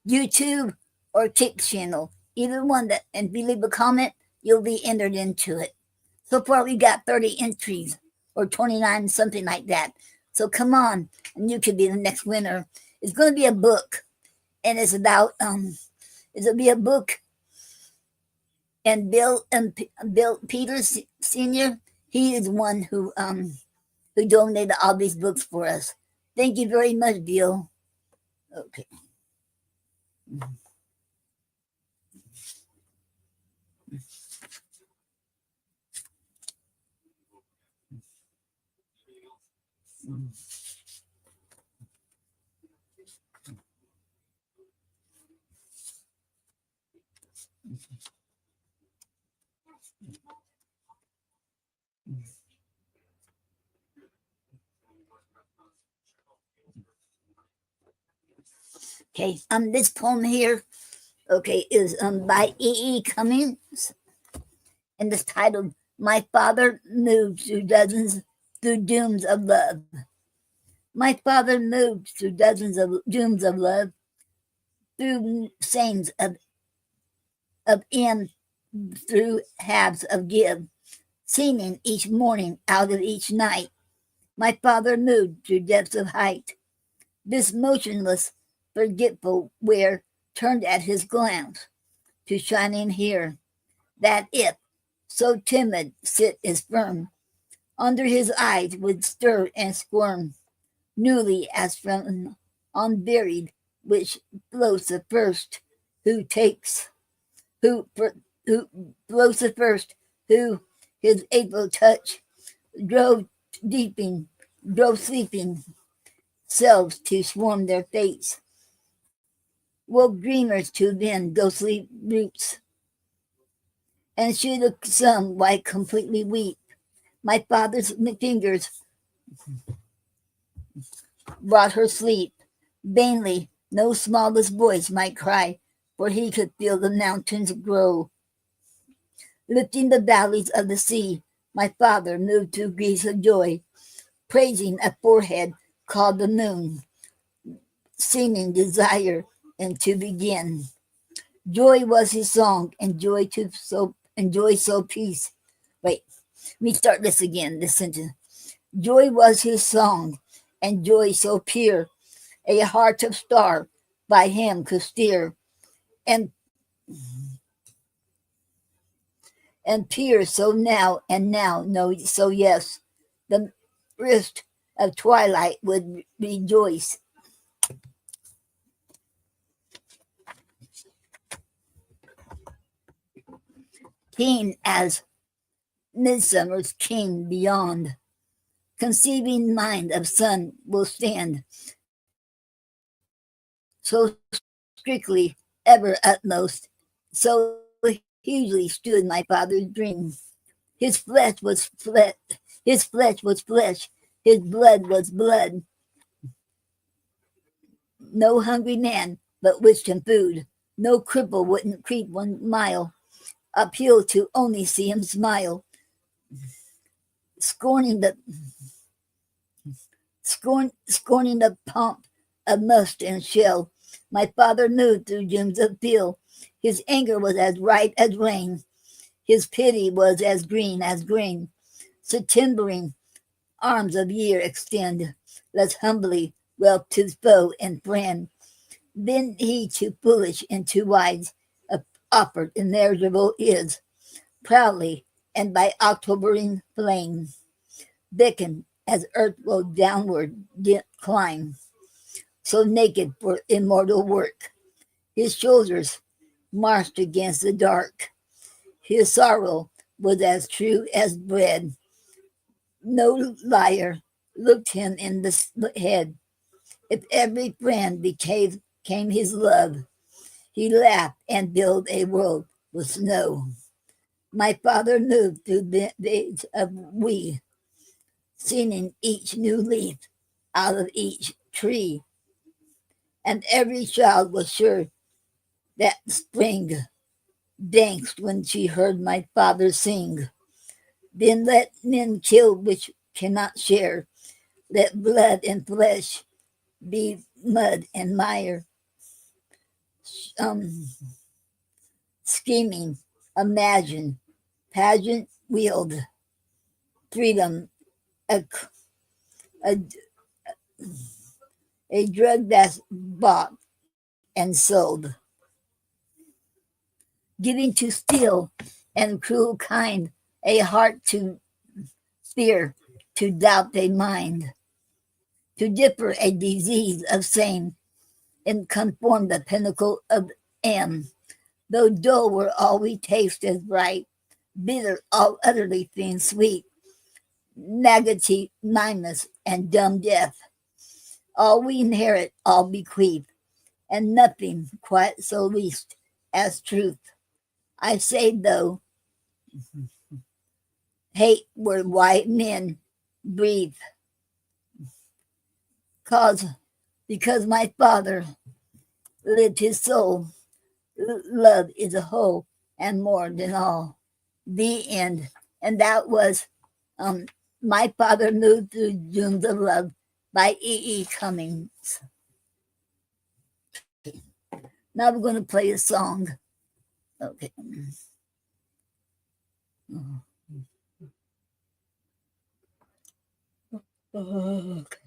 [SPEAKER 3] YouTube or Tick channel. Either one that, and if you leave a comment, you'll be entered into it. So far, we got 30 entries or 29, something like that. So come on, and you could be the next winner. It's going to be a book, and it's about it'll be a book. And Bill Peters Senior, he is one who donated all these books for us. Thank you very much, Bill. Okay. Okay, this poem here, okay, is by E. Cummings, and it's titled "My Father Moved Through Dooms of Love." My father moved through dozens of dooms of love, through sayings of in, through halves of give, singing each morning out of each night. My father moved through depths of height. This motionless, forgetful where turned at his glance to shining here, that if so timid sit is firm, under his eyes would stir and squirm, newly as from unburied, which floats the first who takes, who blows the first who his April touch drove deeping, drove sleeping selves to swarm their fates, woke dreamers to then ghostly roots, and should the sun why completely weep. My father's fingers brought her sleep. Vainly, no smallest voice might cry, for he could feel the mountains grow. Lifting the valleys of the sea, my father moved to griefs of joy, praising a forehead called the moon, seeming desire and to begin. Joy was his song, and joy so peace. Wait, let me start this again, this sentence. Joy was his song, and joy so pure, a heart of star by him could steer, and peer so now and now, no, so yes, the wrist of twilight would rejoice. Keen as midsummer's king beyond, conceiving mind of sun will stand, so strictly ever utmost, so hugely stood my father's dream. His flesh was flesh, his flesh was flesh, his blood was blood. No hungry man but wished him food. No cripple wouldn't creep 1 mile uphill to only see him smile. Scorning the pomp of must and shell, my father moved through gems of steel. His anger was as right as rain. His pity was as green as grain. Septembering arms of year extend, less humbly wealth to foe and friend. Then he too foolish and too wise offered immeasurable is, proudly and by Octobering flame, beckoned as earth will downward climb, so naked for immortal work. His shoulders marched against the dark. His sorrow was as true as bread. No liar looked him in the head. If every friend became his love, he laughed and built a world with snow. My father moved through the days of we, singing each new leaf out of each tree, and every child was sure that spring danced when she heard my father sing. Then let men kill which cannot share, let blood and flesh be mud and mire. Scheming, imagine, pageant wield, freedom, a, a, a drug that's bought and sold, giving to steal and cruel kind, a heart to fear, to doubt a mind, to differ a disease of same, and conform the pinnacle of am. Though dull were all we taste as bright, bitter all utterly things sweet, magnanimous and dumb death, all we inherit, all bequeath, and nothing quite so least as truth. I say though, hate where white men breathe, because my father lived his soul. Love is a whole and more than all. The end. And that was My Father Moved Through Dunes of Love by E. E. Cummings. Now we're going to play a song. Okay. Okay.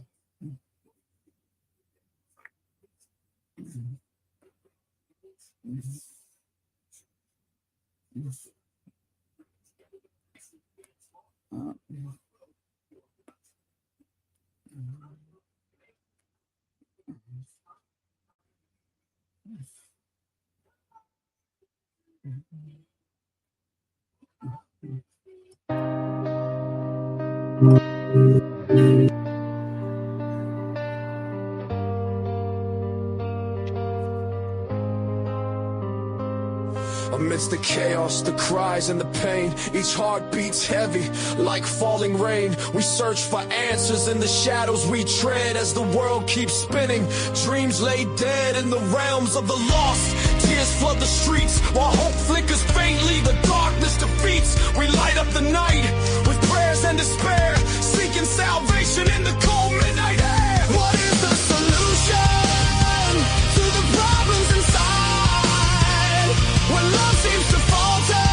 [SPEAKER 6] Amidst the chaos, the cries and the pain, each heart beats heavy like falling rain. We search for answers in the shadows we tread as the world keeps spinning. Dreams lay dead in the realms of the lost. Tears flood the streets while hope flickers faintly. The darkness defeats. We light up the night with prayers and despair, seeking salvation in the cold midnight air. What is the solution to the problems inside? When love seems to falter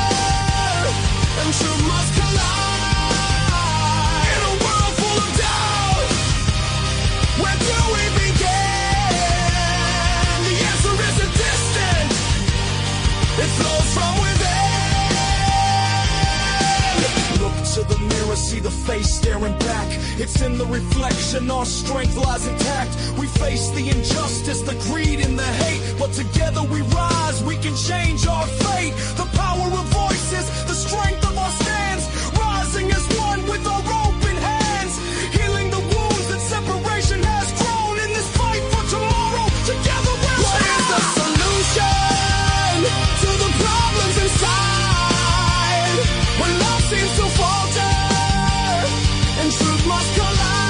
[SPEAKER 6] and truth must collide. In a world full of doubt, where do we begin? The answer isn't distant, it flows from within. Look to the mirror, see the face staring back. It's in the reflection, our strength lies intact. We face the injustice, the greed and the hate, but together we rise, we can change our fate. The power of voices, the strength of our stands, rising as one with our open hands, healing the wounds that separation has grown. In this fight for tomorrow, together we'll stand. What is the solution to the problems inside? When love seems to falter and truth must collide.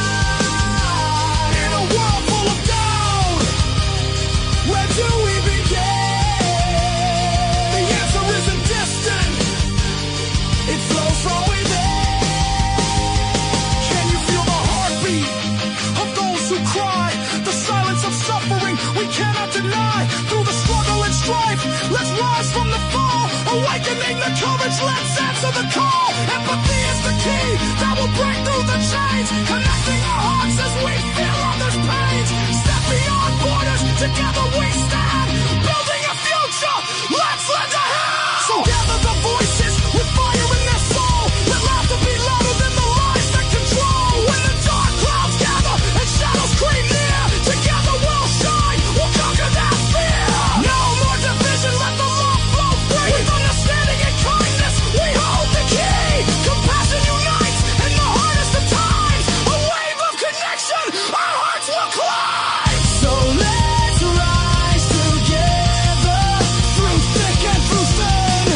[SPEAKER 6] In a world full of doubt, where do we begin? The answer isn't distant, it flows from within. Can you feel the heartbeat of those who cry? The silence of suffering we cannot deny. Through the struggle and strife, let's rise from the fall. Awakening the courage, let's answer the call. Empathy is the key that will break through the chains, connecting our hearts as we feel others' pains. Step beyond borders, together we stand, building a future, let's lend a hand. So gather the voices with fire in their soul. Let laughter be louder than the lies that control. When the dark clouds gather and shadows creep near, together we'll shine, we'll conquer that fear. No more division, let the love flow free. With understanding and kindness, we hold the key. Compassion unites in the hardest of times. A wave of connection, our hearts will climb. So let's rise together, through thick and through thin.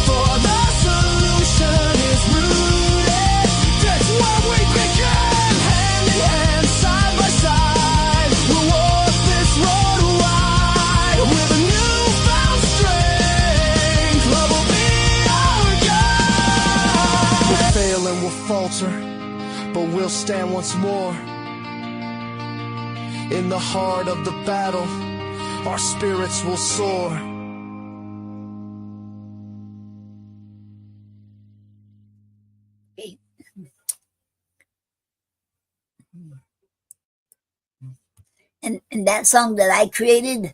[SPEAKER 6] For the solution is rooted, that's where we begin. Hand in hand, side by side, we'll walk this road wide. With a newfound strength, love will be our guide. We'll fail and we'll falter, but we'll stand once more. In the heart of the battle, our spirits will soar.
[SPEAKER 3] And that song that I created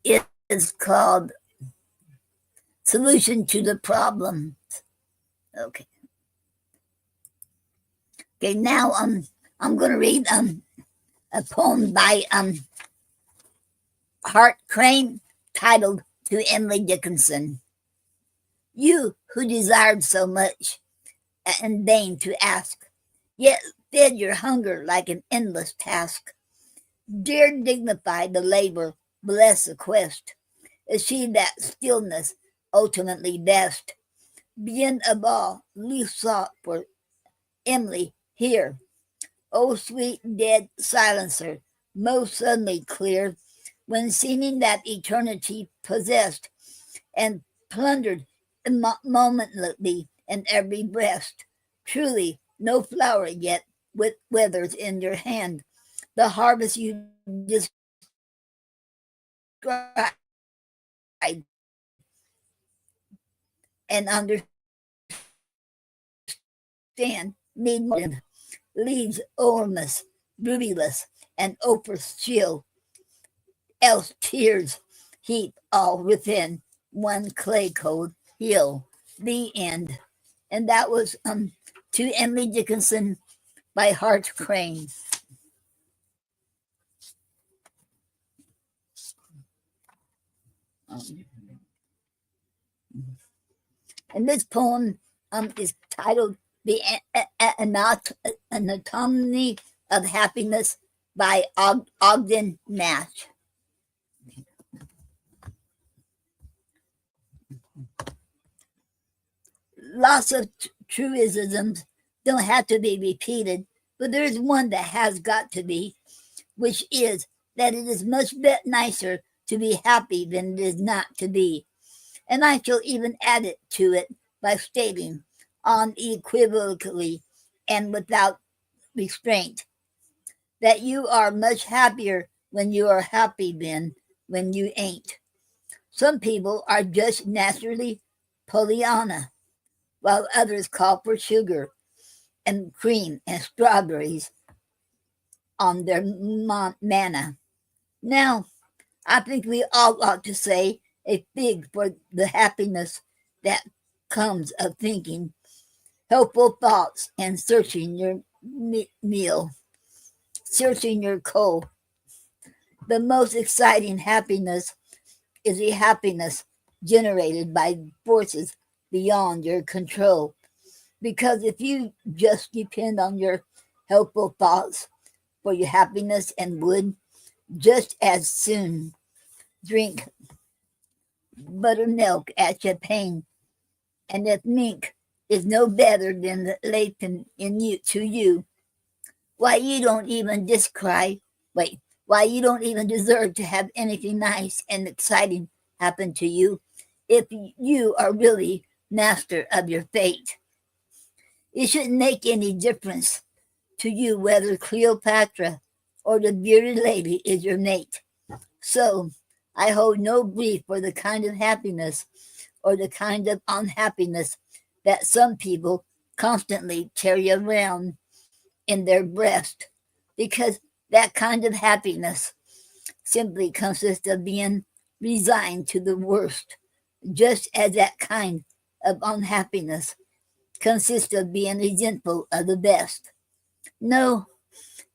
[SPEAKER 3] is called Solution to the Problem. Okay. Okay, now I'm gonna read a poem by Hart Crane titled To Emily Dickinson. You who desired so much and vain to ask, yet fed your hunger like an endless task. Dare dignify the labor, bless the quest, achieve that stillness ultimately best. Beyond of all, least sought for Emily here. O sweet dead silencer, most suddenly clear, when seeming that eternity possessed and plundered momently in every breast. Truly, no flower yet withers in your hand. The harvest you describe and understand need more. leaves Ormus, Rubulus, and Opus chill, else tears heap all within one clay cold hill. The end. And that was to Emily Dickinson by Hart Crane. And this poem is titled The Anatomy of Happiness by Ogden Nash. Lots of truisms don't have to be repeated, but there's one that has got to be, which is that it is much nicer to be happy than it is not to be. And I shall even add it to it by stating unequivocally and without restraint that you are much happier when you are happy than when you ain't. Some people are just naturally Pollyanna, while others call for sugar and cream and strawberries on their manna. Now, I think we all ought to say a fig for the happiness that comes of thinking helpful thoughts and searching your meal, searching your coal. The most exciting happiness is the happiness generated by forces beyond your control. Because if you just depend on your helpful thoughts for your happiness and would just as soon drink buttermilk at your pain, and if mink is no better than the latent in you to you, why you don't even why you don't even deserve to have anything nice and exciting happen to you if you are really master of your fate. It shouldn't make any difference to you whether Cleopatra or the bearded lady is your mate. So I hold no brief for the kind of happiness or the kind of unhappiness that some people constantly carry around in their breast, because that kind of happiness simply consists of being resigned to the worst, just as that kind of unhappiness consists of being resentful of the best. No,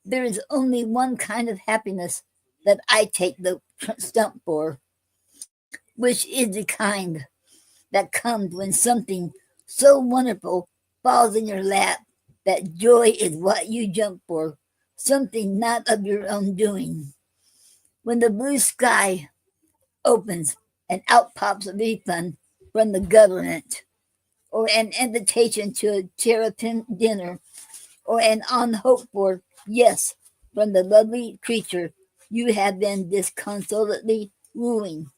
[SPEAKER 3] there is only one kind of happiness that I take the stump for, which is the kind that comes when something so wonderful falls in your lap that joy is what you jump for, something not of your own doing. When the blue sky opens and out pops a refund from the government, or an invitation to a terrapin dinner, or an unhoped for yes from the lovely creature you have been disconsolately wooing.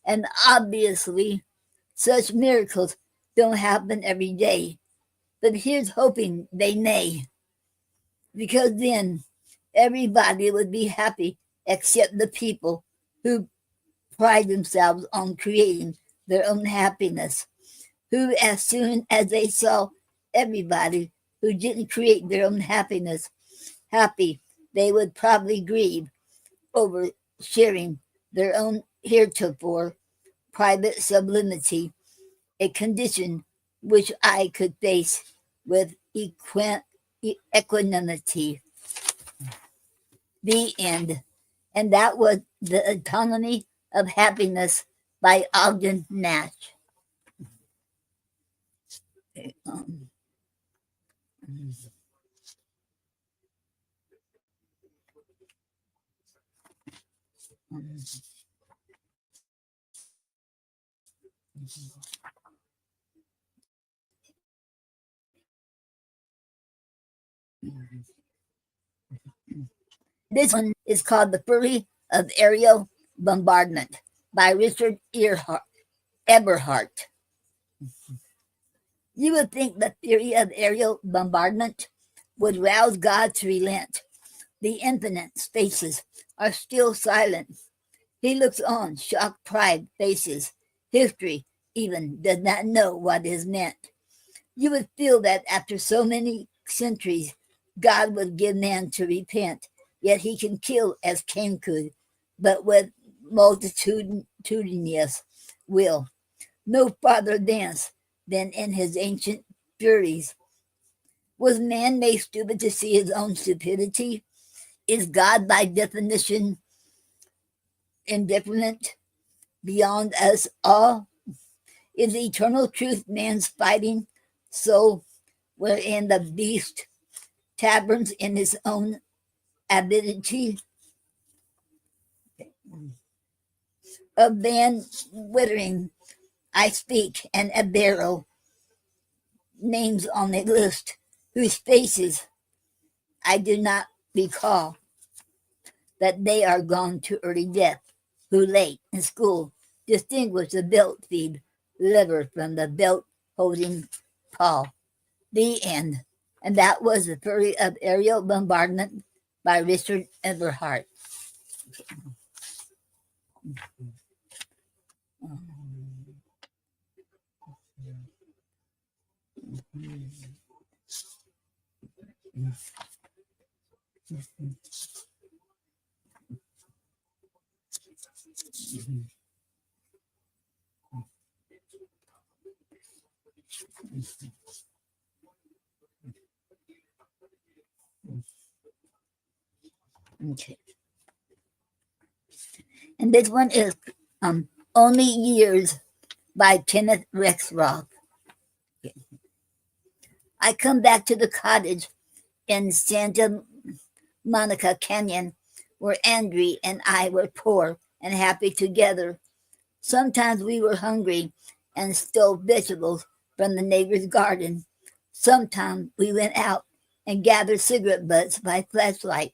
[SPEAKER 3] And obviously, such miracles don't happen every day. But here's hoping they may, because then everybody would be happy except the people who pride themselves on creating their own happiness, who, as soon as they saw everybody who didn't create their own happiness happy, they would probably grieve over sharing their own heretofore private sublimity, a condition which I could face with equanimity. The end. And that was The Autonomy of Happiness by Ogden Nash. This one is called The Fury of Aerial Bombardment by Richard Eberhardt. You would think the fury of aerial bombardment would rouse God to relent. The infinite spaces are still silent. He looks on, shocked pride faces. History even does not know what is meant. You would feel that after so many centuries, God would give man to repent, yet he can kill as Cain could, but with multitudinous will. No farther thence than in his ancient furies. Was man made stupid to see his own stupidity? Is God by definition indifferent beyond us all? Is eternal truth man's fighting soul, wherein the beast taverns in his own avidity? Of van withering I speak, and a barrow names on the list, whose faces I do not recall, that they are gone to early death, who late in school distinguish the belt-feed liver from the belt-holding paw. The end. And that was the Fury of Aerial Bombardment by Richard Everhart. Okay. And this one is Only Years by Kenneth Rexroth. Okay. I come back to the cottage in Santa Monica Canyon where Andrew and I were poor and happy together. Sometimes we were hungry and stole vegetables from the neighbor's garden. Sometimes we went out and gathered cigarette butts by flashlight.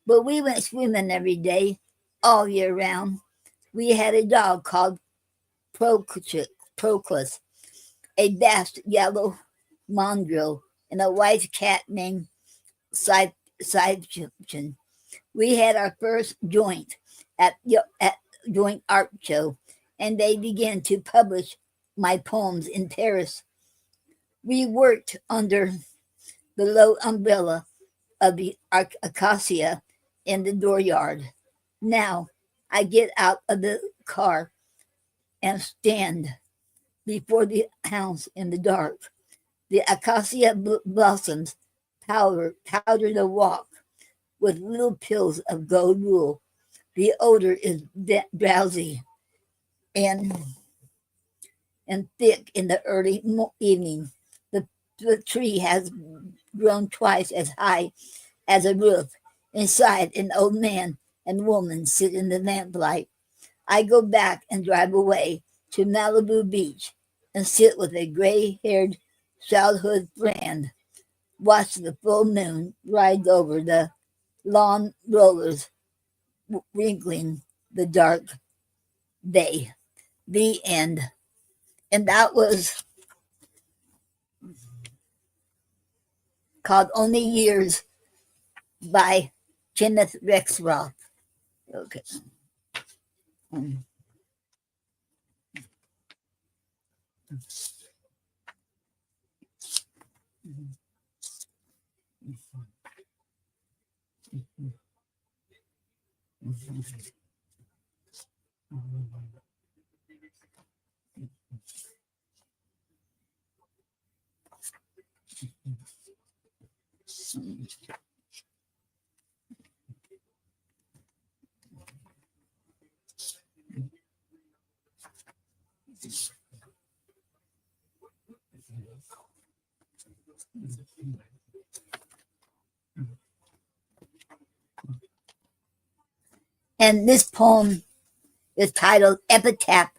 [SPEAKER 3] But we went swimming every day, all year round. We had a dog called Proclus, a vast yellow mongrel, and a white cat named Sidechen. We had our first joint at Joint Art Show, and they began to publish my poems in Paris. We worked under the low umbrella of the acacia in the dooryard. Now I get out of the car and stand before the house in the dark. The acacia blossoms powder the walk with little pills of gold wool. The odor is drowsy and thick in the early evening. The tree has grown twice as high as a roof. Inside, an old man and woman sit in the lamplight. I go back and drive away to Malibu Beach and sit with a gray-haired childhood friend. Watch the full moon ride over the lawn rollers, wrinkling the dark bay. The end. And that was called Only Years by Kenneth Rexroth. Okay. And this poem is titled Epitaph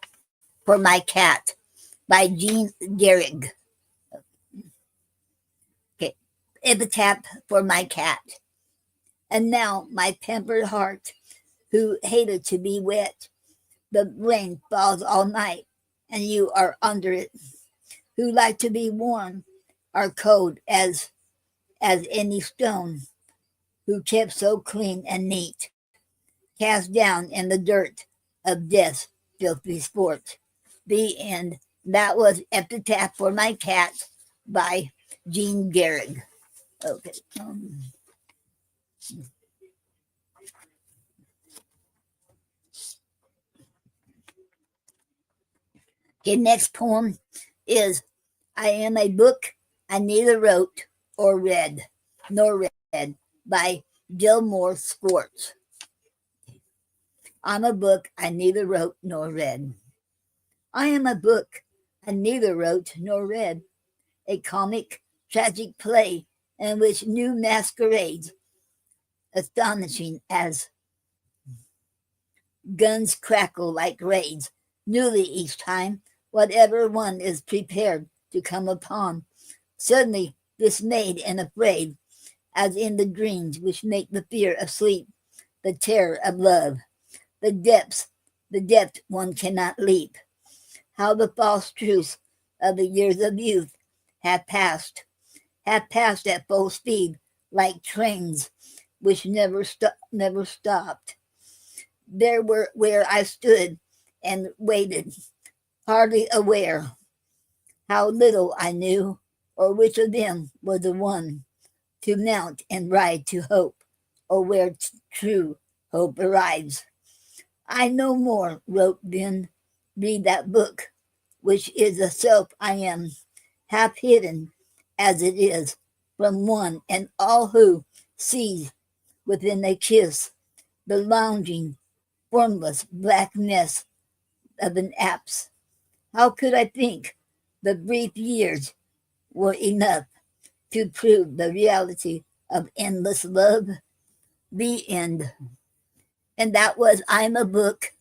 [SPEAKER 3] for My Cat by Jean Gehrig. Okay, Epitaph for My Cat. And now my pampered heart, who hated to be wet, the rain falls all night and you are under it, who like to be warm, are cold as any stone, who kept so clean and neat, cast down in the dirt of death's filthy sport. The end. That was Epitaph for My Cat by Jean Gehrig. Okay. Okay, next poem is I Am a Book I Neither Wrote or Read, nor read, by Gilmore Squarts. I'm a book I neither wrote nor read. I am a book I neither wrote nor read, a comic, tragic play in which new masquerades, astonishing as guns crackle like raids, newly each time, whatever one is prepared to come upon, suddenly dismayed and afraid, as in the dreams which make the fear of sleep, the terror of love, the depth one cannot leap. How the false truths of the years of youth have passed at full speed, like trains which never stopped. There were where I stood and waited, hardly aware how little I knew, or which of them was the one to mount and ride to hope, or where true hope arrives. I no more wrote then, read that book, which is the self I am, half hidden as it is from one and all who sees within a kiss the lounging, formless black mess of an apse. How could I think the brief years were enough to prove the reality of endless love? The end. And that was I'm a Book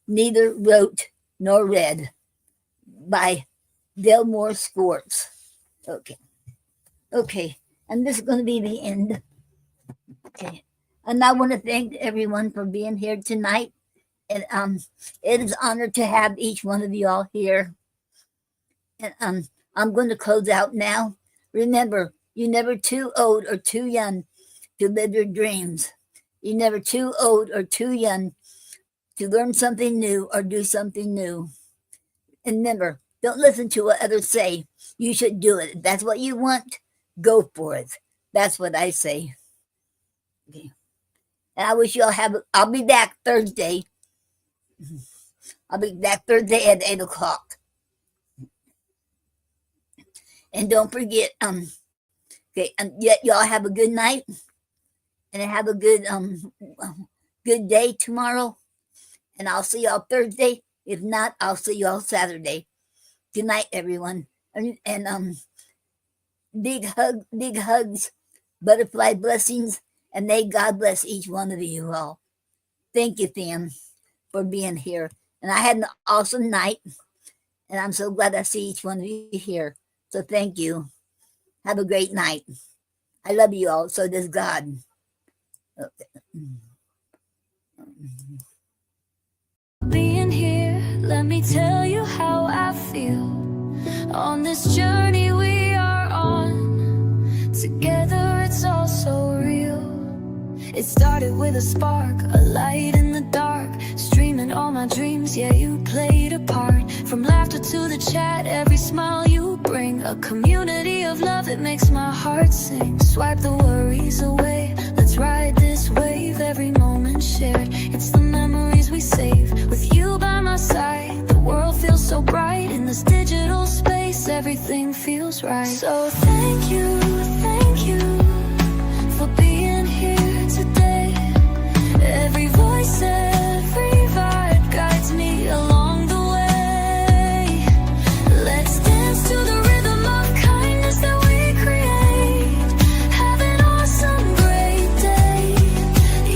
[SPEAKER 3] Neither Wrote nor Read by Delmore Squarts. Okay, and this is going to be the end. Okay, and I want to thank everyone for being here tonight. And it is an honor to have each one of you all here. And I'm going to close out now. Remember, you're never too old or too young to live your dreams. You're never too old or too young to learn something new or do something new. And remember, don't listen to what others say. You should do it. If that's what you want, go for it. That's what I say. Okay. And I wish you all I'll be back Thursday. I'll be back Thursday at 8 o'clock. And don't forget, okay, yet y'all have a good night. And have a good good day tomorrow. And I'll see y'all Thursday. If not, I'll see y'all Saturday. Good night, everyone. And big hugs, butterfly blessings, and may God bless each one of you all. Thank you, fam, for being here. And I had an awesome night, and I'm so glad I see each one of you here. So thank you. Have a great night. I love you all. So does God. Okay.
[SPEAKER 7] Being here, let me tell you how I feel. On this journey we are on, together it's all so real. It started with a spark, a light in the dark, streaming all my dreams, yeah, you played a part. From laughter to the chat, every smile you bring, a community of love that makes my heart sing. Swipe the worries away, let's ride this wave, every moment shared, it's the memories we save. With you by my side, the world feels so bright. In this digital space, everything feels right. So thank you for being here today. Every voice, every vibe guides me along the way. Let's dance to the rhythm of kindness that we create. Have an awesome, great day.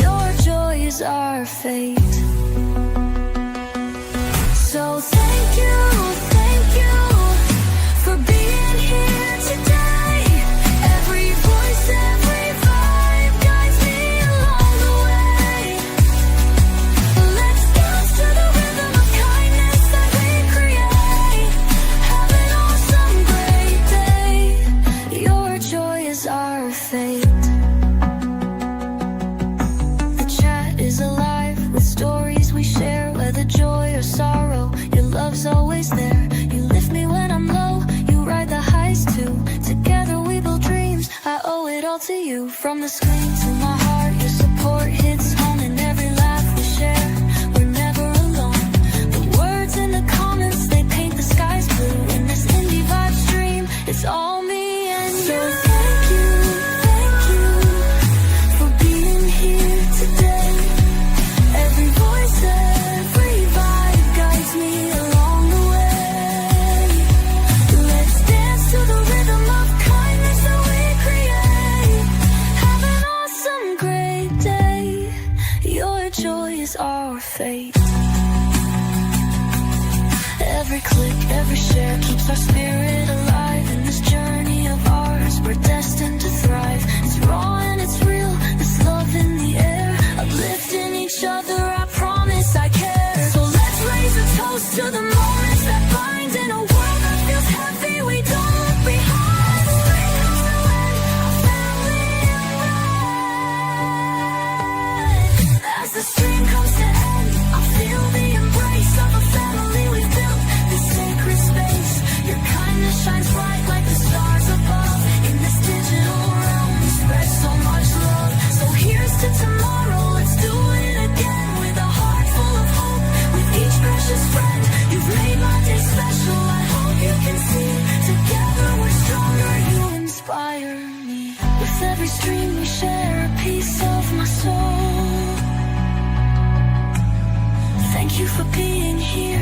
[SPEAKER 7] Your joy is our fate. So thank you for being here today. From the screen to my heart, your support hits home in every laugh we share. We're never alone. The words in the comments, they paint the skies blue. In this indie vibe stream, it's all me and you. So thank you for being here today. Every voice, every vibe guides me along the way. Let's dance to the rhythm of kindness that we create. Have an awesome, great day. Your joy is our fate. Every click, every share keeps our spirit alive. In this journey of ours, we're destined to thrive. It's raw and it's real, this love in the air. Uplifting each other, I promise I care. So let's raise a toast to the moments that bind. In a world that feels heavy, we don't look behind. The stream comes to end, our family in red. As the stream comes to end, I feel the embrace of a family we've built. This sacred space, your kindness shines bright like the stars above. In this digital realm, we spread so much love. So here's to tomorrow, let's do it again. With a heart full of hope, with each precious friend. You've made my day special, I hope you can see. Together we're stronger, you inspire me. With every stream we share a piece of my soul. Thank you for being here